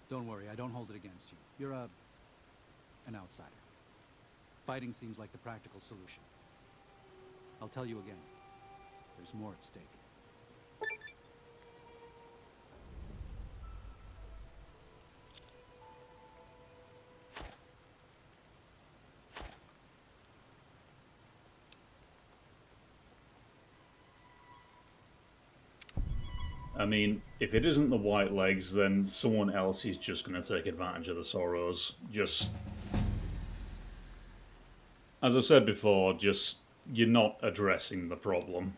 Don't worry, I don't hold it against you. You're an outsider. Fighting seems like the practical solution. I'll tell you again. There's more at stake. I mean, if it isn't the Whitelegs, then someone else is just going to take advantage of the Sorrows. Just... As I've said before, just... You're not addressing the problem.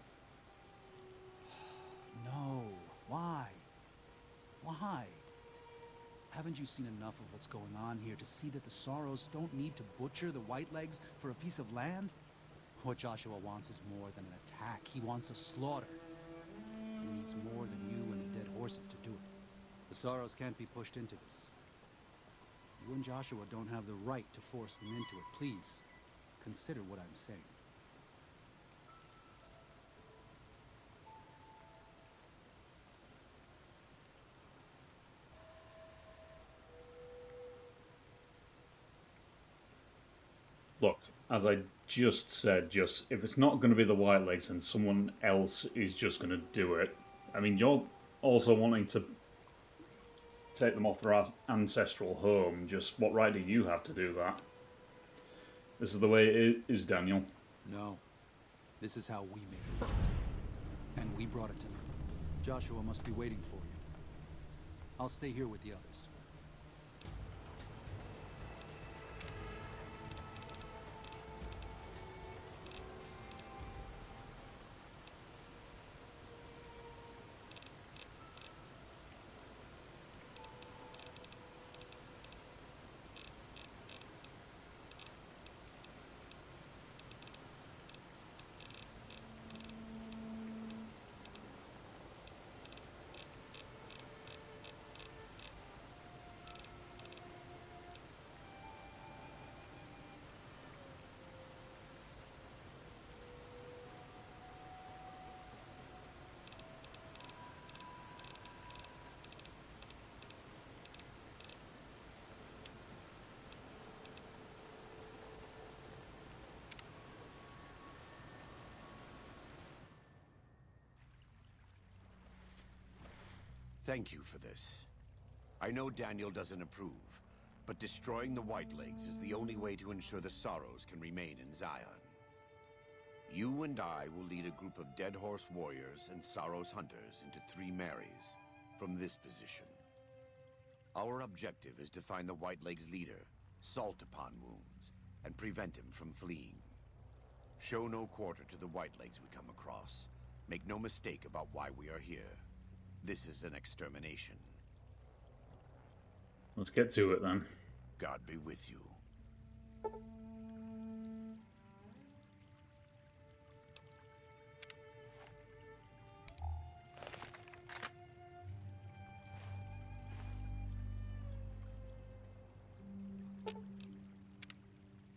No. Why? Why? Haven't you seen enough of what's going on here to see that the Sorrows don't need to butcher the Whitelegs for a piece of land? What Joshua wants is more than an attack. He wants a slaughter. He needs more than you and the dead horses to do it. The Sorrows can't be pushed into this. You and Joshua don't have the right to force them into it. Please, consider what I'm saying. Look, as I just said, just if it's not going to be the Whitelegs and someone else is just going to do it, I mean, you're also wanting to take them off their ancestral home. Just what right do you have to do that? This is the way it is, Daniel. No. This is how we made it. And we brought it to them. Joshua must be waiting for you. I'll stay here with the others. Thank you for this. I know Daniel doesn't approve, but destroying the Whitelegs is the only way to ensure the Sorrows can remain in Zion. You and I will lead a group of Dead Horse warriors and Sorrows hunters into 3 Marys from this position. Our objective is to find the Whitelegs leader, Salt Upon Wounds, and prevent him from fleeing. Show no quarter to the Whitelegs we come across. Make no mistake about why we are here. This is an extermination. Let's get to it then. God be with you.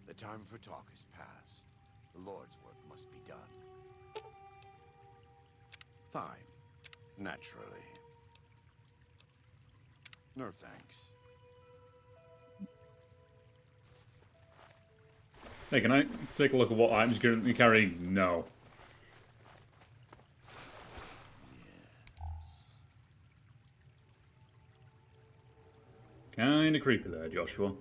The time for talk is past. The Lord's work must be done. Fine. Naturally. No thanks. Hey, can I take a look at what items you're currently carrying? No. Kinda creepy there, Joshua.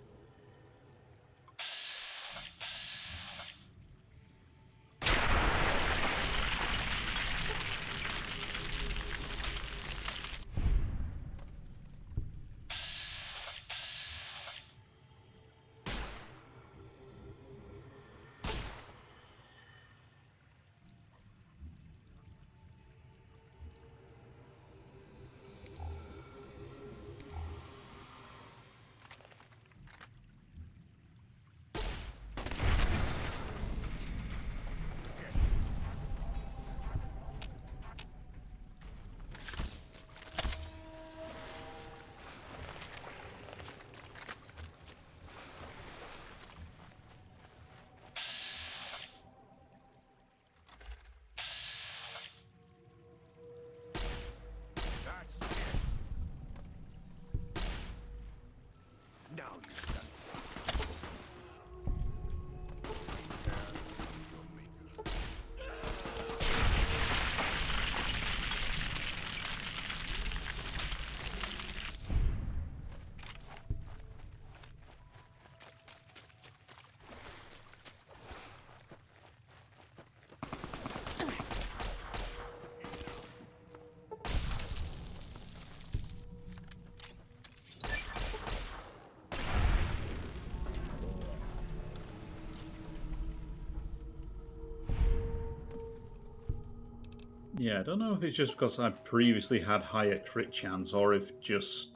Yeah, I don't know if it's just because I previously had higher crit chance or if just...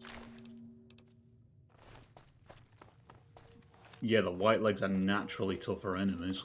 Yeah, the Whitelegs are naturally tougher enemies.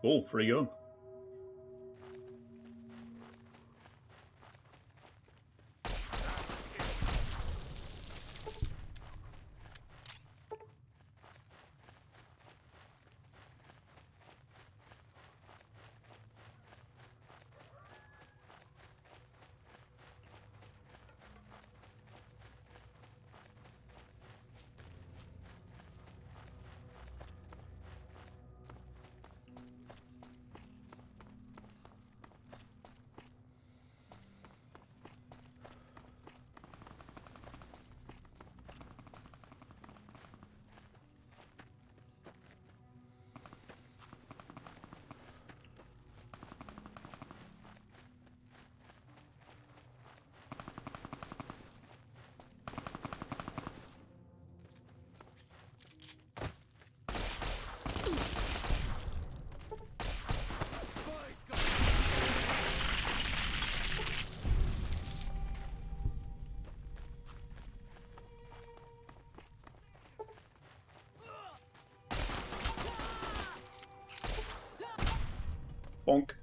Cool, free gun. Bonk.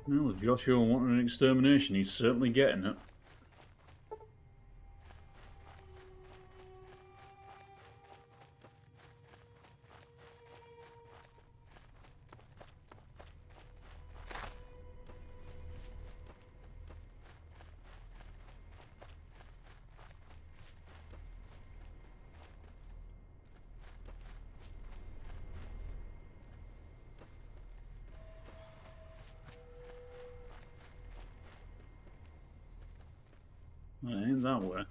Well, if Joshua wanted an extermination, he's certainly getting it. Well, it ain't that way.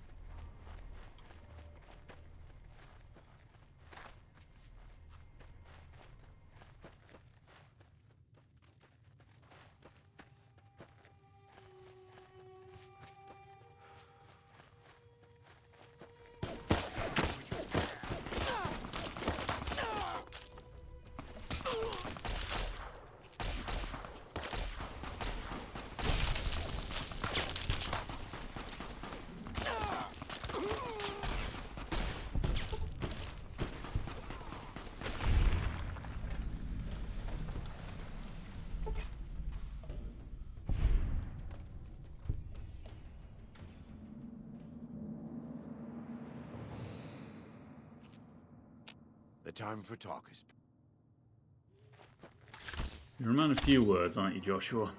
The time for talk is... You're a man of few words, aren't you, Joshua?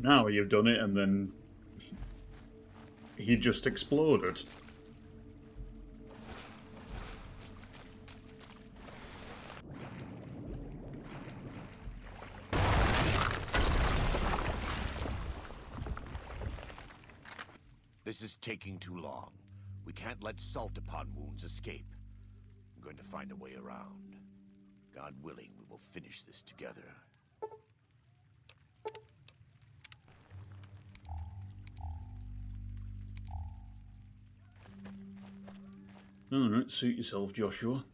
Now you've done it, and then he just exploded. This is taking too long. We can't let salt upon wounds escape. I'm going to find a way around. God willing, we will finish this together. Alright, suit yourself, Joshua.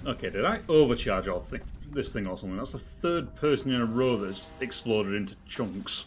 Okay, did I overcharge this thing or something? That's the third person in a row that's exploded into chunks.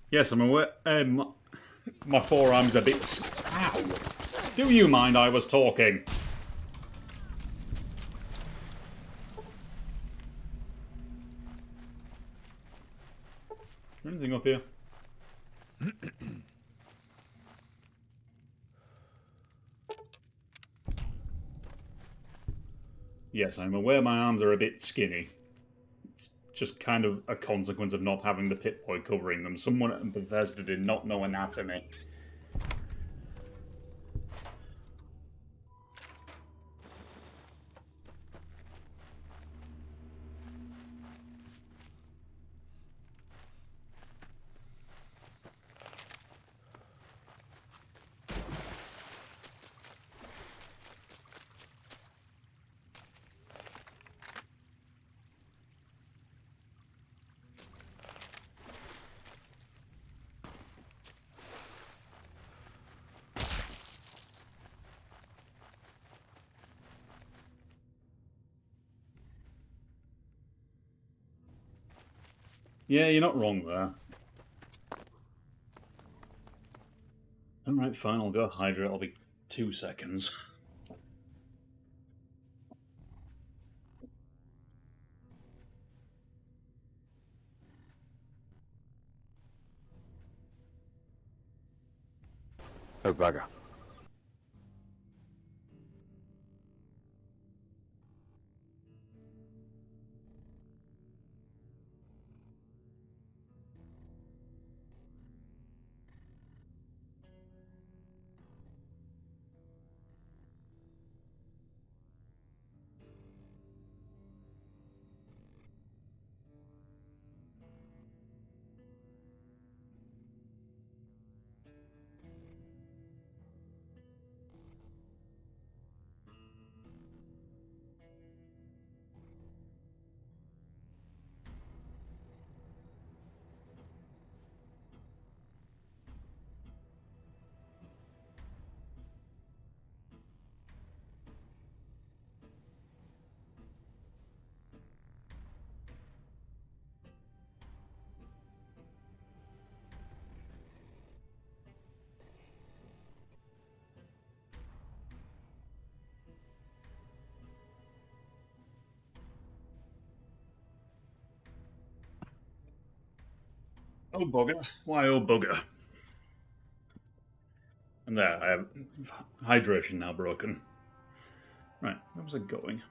Yes, I'm aware. My forearm's a bit... Ow! Do you mind I was talking? Is there anything up here? Yes, I'm aware my arms are a bit skinny. It's just kind of a consequence of not having the Pip-Boy covering them. Someone at Bethesda did not know anatomy. Yeah, you're not wrong there. Alright, fine, I'll go hydrate. I'll be 2 seconds. Oh, bugger. Oh bugger. Why oh bugger? And there, I have hydration now broken. Right, where was I going?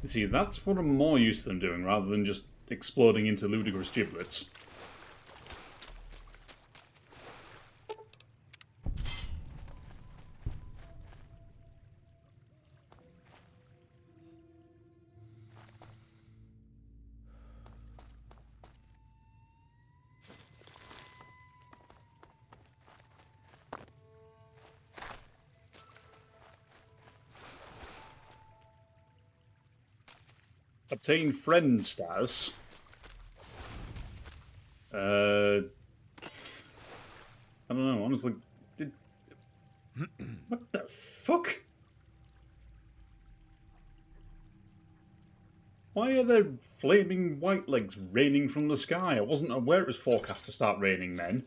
You see, that's what I'm more used to them doing, rather than just exploding into ludicrous giblets. Obtain friend status. I don't know, honestly. What the fuck? Why are there flaming white legs raining from the sky? I wasn't aware it was forecast to start raining then.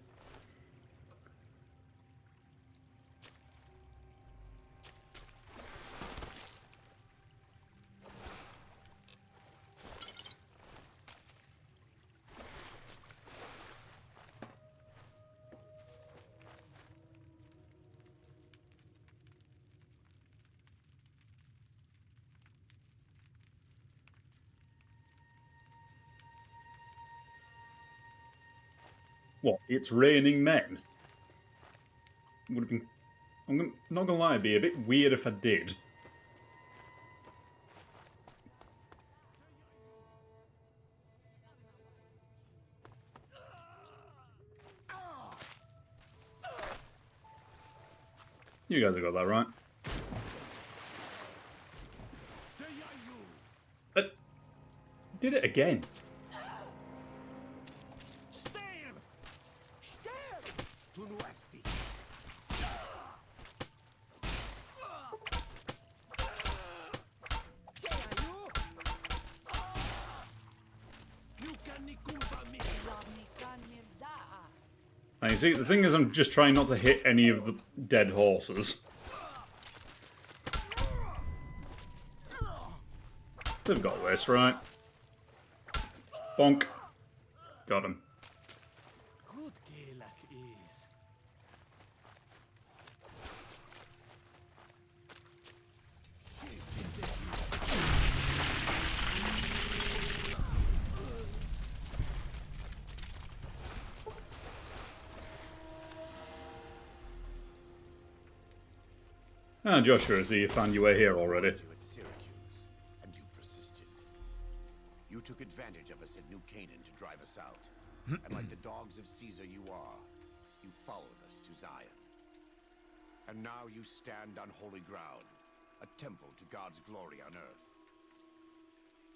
What? It's raining men? Would have been. Not gonna lie, it'd be a bit weird if I did. You guys have got that right. Did it again. Now, you see, the thing is, I'm just trying not to hit any of the dead horses. They've got this, right? Bonk. Got him. Ah, Joshua, I see you found your way here already. And you persisted. You took advantage of us at New Canaan to drive us out. And like the dogs of Caesar you are, you followed us to Zion. And now you stand on holy ground, a temple to God's glory on earth.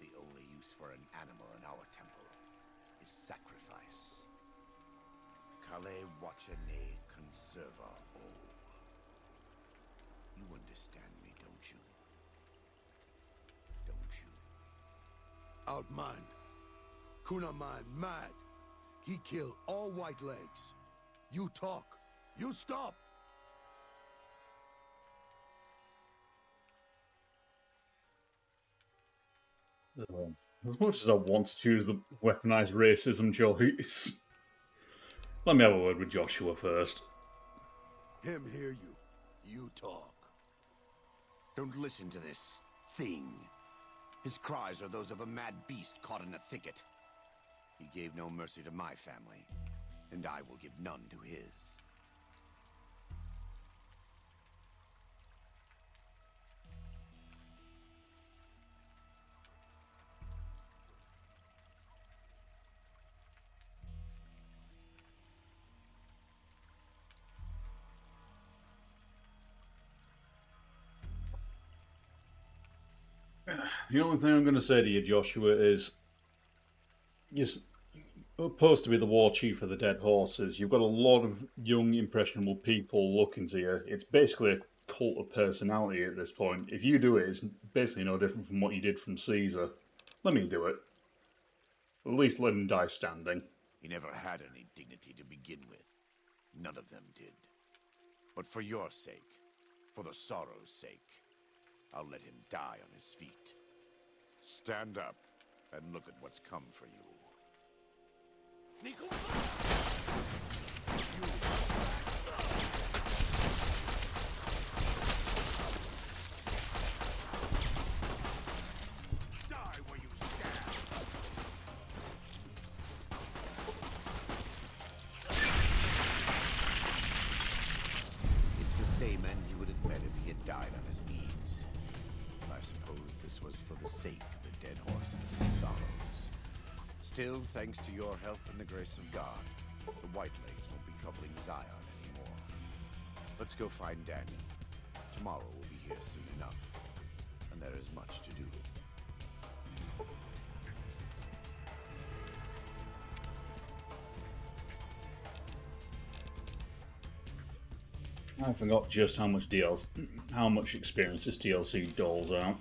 The only use for an animal in our temple is sacrifice. Kale wachane conserva o. You understand me, don't you? Don't you? Outman. Kunaman mad. He killed all white legs. You talk. You stop. As much as I want to choose the weaponized racism choice, let me have a word with Joshua first. Him hear you. You talk. Don't listen to this thing. His cries are those of a mad beast caught in a thicket. He gave no mercy to my family, and I will give none to his. The only thing I'm going to say to you, Joshua, is you're supposed to be the war chief of the Dead Horses. You've got a lot of young, impressionable people looking to you. It's basically a cult of personality at this point. If you do it, it's basically no different from what you did from Caesar. Let me do it. At least let him die standing. He never had any dignity to begin with. None of them did. But for your sake, for the Sorrow's sake, I'll let him die on his feet. Stand up and look at what's come for you. Die where you stand! It's the same end he would have met if he had died on his knees. I suppose this was for the sake of the dead horses and sorrows. Still, thanks to your help and the grace of God, the Whitelegs won't be troubling Zion anymore. Let's go find Daniel. Tomorrow we'll be here soon enough, and there is much to do. I forgot just how much experience this DLC doles out.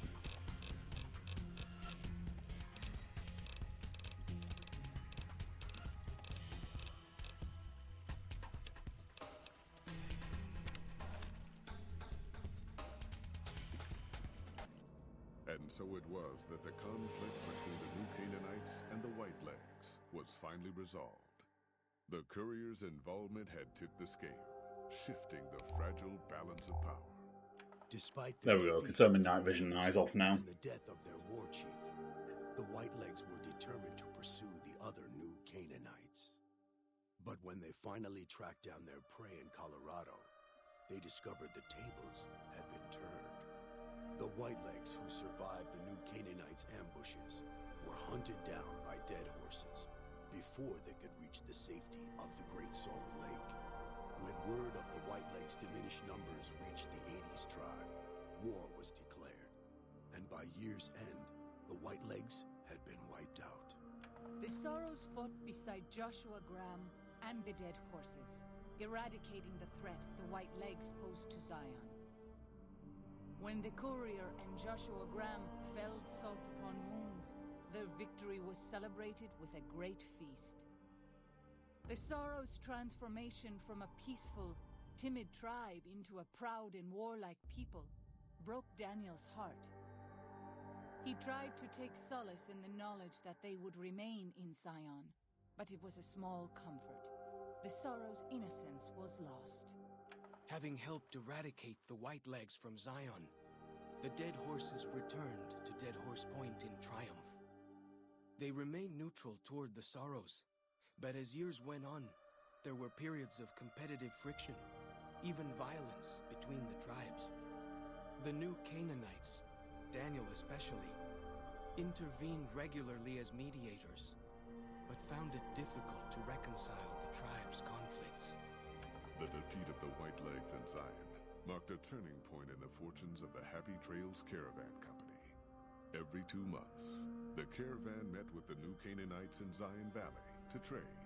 And so it was that the conflict between the New Canaanites and the Whitelegs was finally resolved. The courier's involvement had tipped the scale, shifting the fragile balance of power. Despite There we go. Can turn my night vision eyes off now. and the death of their war chief, the Whitelegs were determined to pursue the other New Canaanites. But when they finally tracked down their prey in Colorado, they discovered the tables had been turned. The Whitelegs who survived the New Canaanites' ambushes were hunted down by dead horses before they could reach the safety of the Great Salt Lake. When word of the Whitelegs' diminished numbers reached the 80s tribe, war was declared. And by year's end, the Whitelegs had been wiped out. The Sorrows fought beside Joshua Graham and the Dead Horses, eradicating the threat the Whitelegs posed to Zion. When the courier and Joshua Graham felled salt upon wounds, their victory was celebrated with a great feast. The Sorrows' transformation from a peaceful, timid tribe into a proud and warlike people broke Daniel's heart. He tried to take solace in the knowledge that they would remain in Zion, but it was a small comfort. The Sorrows' innocence was lost. Having helped eradicate the Whitelegs from Zion, the Dead Horses returned to Dead Horse Point in triumph. They remained neutral toward the Sorrows, but as years went on, there were periods of competitive friction, even violence between the tribes. The New Canaanites, Daniel especially, intervened regularly as mediators, but found it difficult to reconcile the tribe's conflicts. The defeat of the Whitelegs in Zion marked a turning point in the fortunes of the Happy Trails Caravan Company. Every 2 months, the caravan met with the New Canaanites in Zion Valley to trade.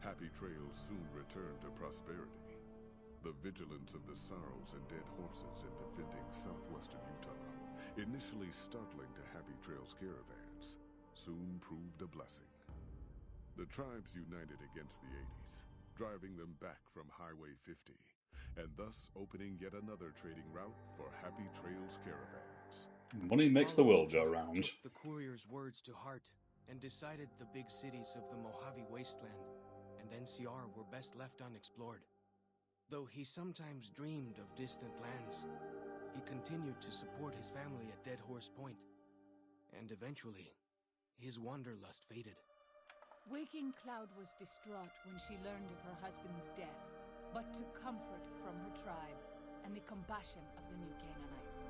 Happy Trails soon returned to prosperity. The vigilance of the Sorrows and Dead Horses in defending southwestern Utah, initially startling to Happy Trails caravans, soon proved a blessing. The tribes united against the 80s, driving them back from Highway 50, and thus opening yet another trading route for Happy Trails caravans. Money makes the world go round. Took the courier's words to heart and decided the big cities of the Mojave Wasteland and NCR were best left unexplored. Though he sometimes dreamed of distant lands, he continued to support his family at Dead Horse Point. And eventually, his wanderlust faded. Waking Cloud was distraught when she learned of her husband's death, but took comfort from her tribe and the compassion of the New Canaanites.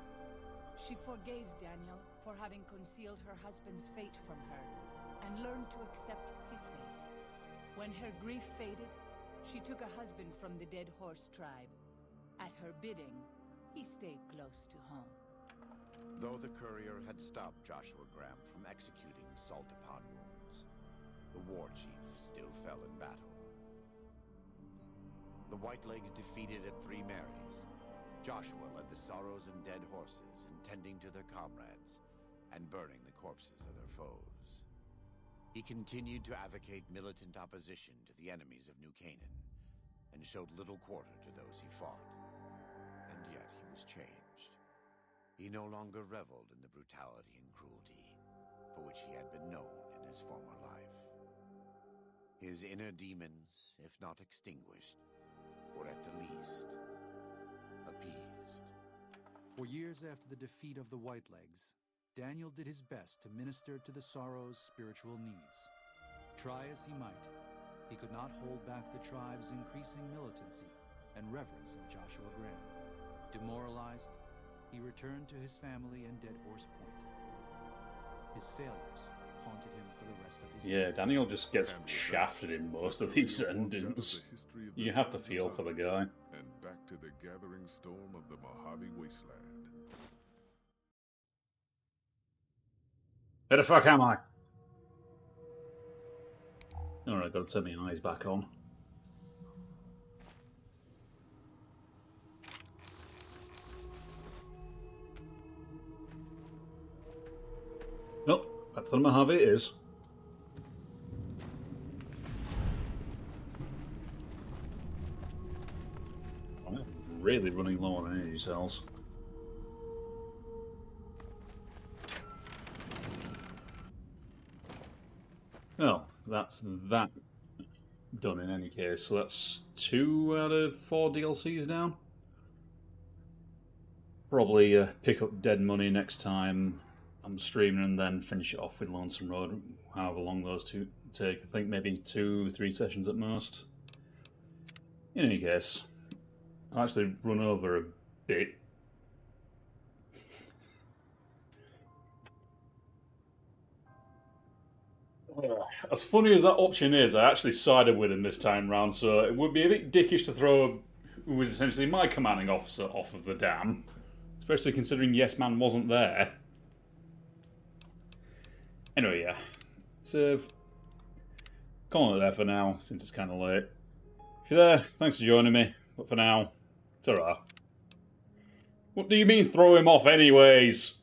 She forgave Daniel for having concealed her husband's fate from her, and learned to accept his fate. When her grief faded, she took a husband from the Dead Horse tribe. At her bidding, he stayed close to home. Though the courier had stopped Joshua Graham from executing salt-upon wounds, the war chief still fell in battle. The Whitelegs defeated at Three Marys. Joshua led the Sorrows and dead horses in tending to their comrades and burning the corpses of their foes. He continued to advocate militant opposition to the enemies of New Canaan and showed little quarter to those he fought. And yet he was changed. He no longer reveled in the brutality and cruelty for which he had been known in his former life. His inner demons, if not extinguished, were at the least appeased. For years after the defeat of the Whitelegs, Daniel did his best to minister to the Sorrows' spiritual needs. Try as he might, he could not hold back the tribe's increasing militancy and reverence of Joshua Graham. Demoralized, he returned to his family in Dead Horse Point. His failures haunted him for the rest of his days. Daniel just gets shafted in most of these endings. You have to feel for the guy. And back to the gathering storm of the Mojave Wasteland. Where the fuck am I? Alright, gotta turn my eyes back on. Oh, back to the Mojave it is. I'm really running low on energy cells. Well, that's that done in any case. So that's 2 out of 4 DLCs down. Probably pick up Dead Money next time I'm streaming and then finish it off with Lonesome Road, however long those two take. I think maybe 2-3 sessions at most. In any case, I'll actually run over a bit. As funny as that option is, I actually sided with him this time round, so it would be a bit dickish to throw who was essentially my commanding officer off of the dam, especially considering Yes Man wasn't there. Anyway, yeah. So, calling it there for now, since it's kind of late. If you're there, thanks for joining me, but for now, ta-ra. What do you mean throw him off anyways?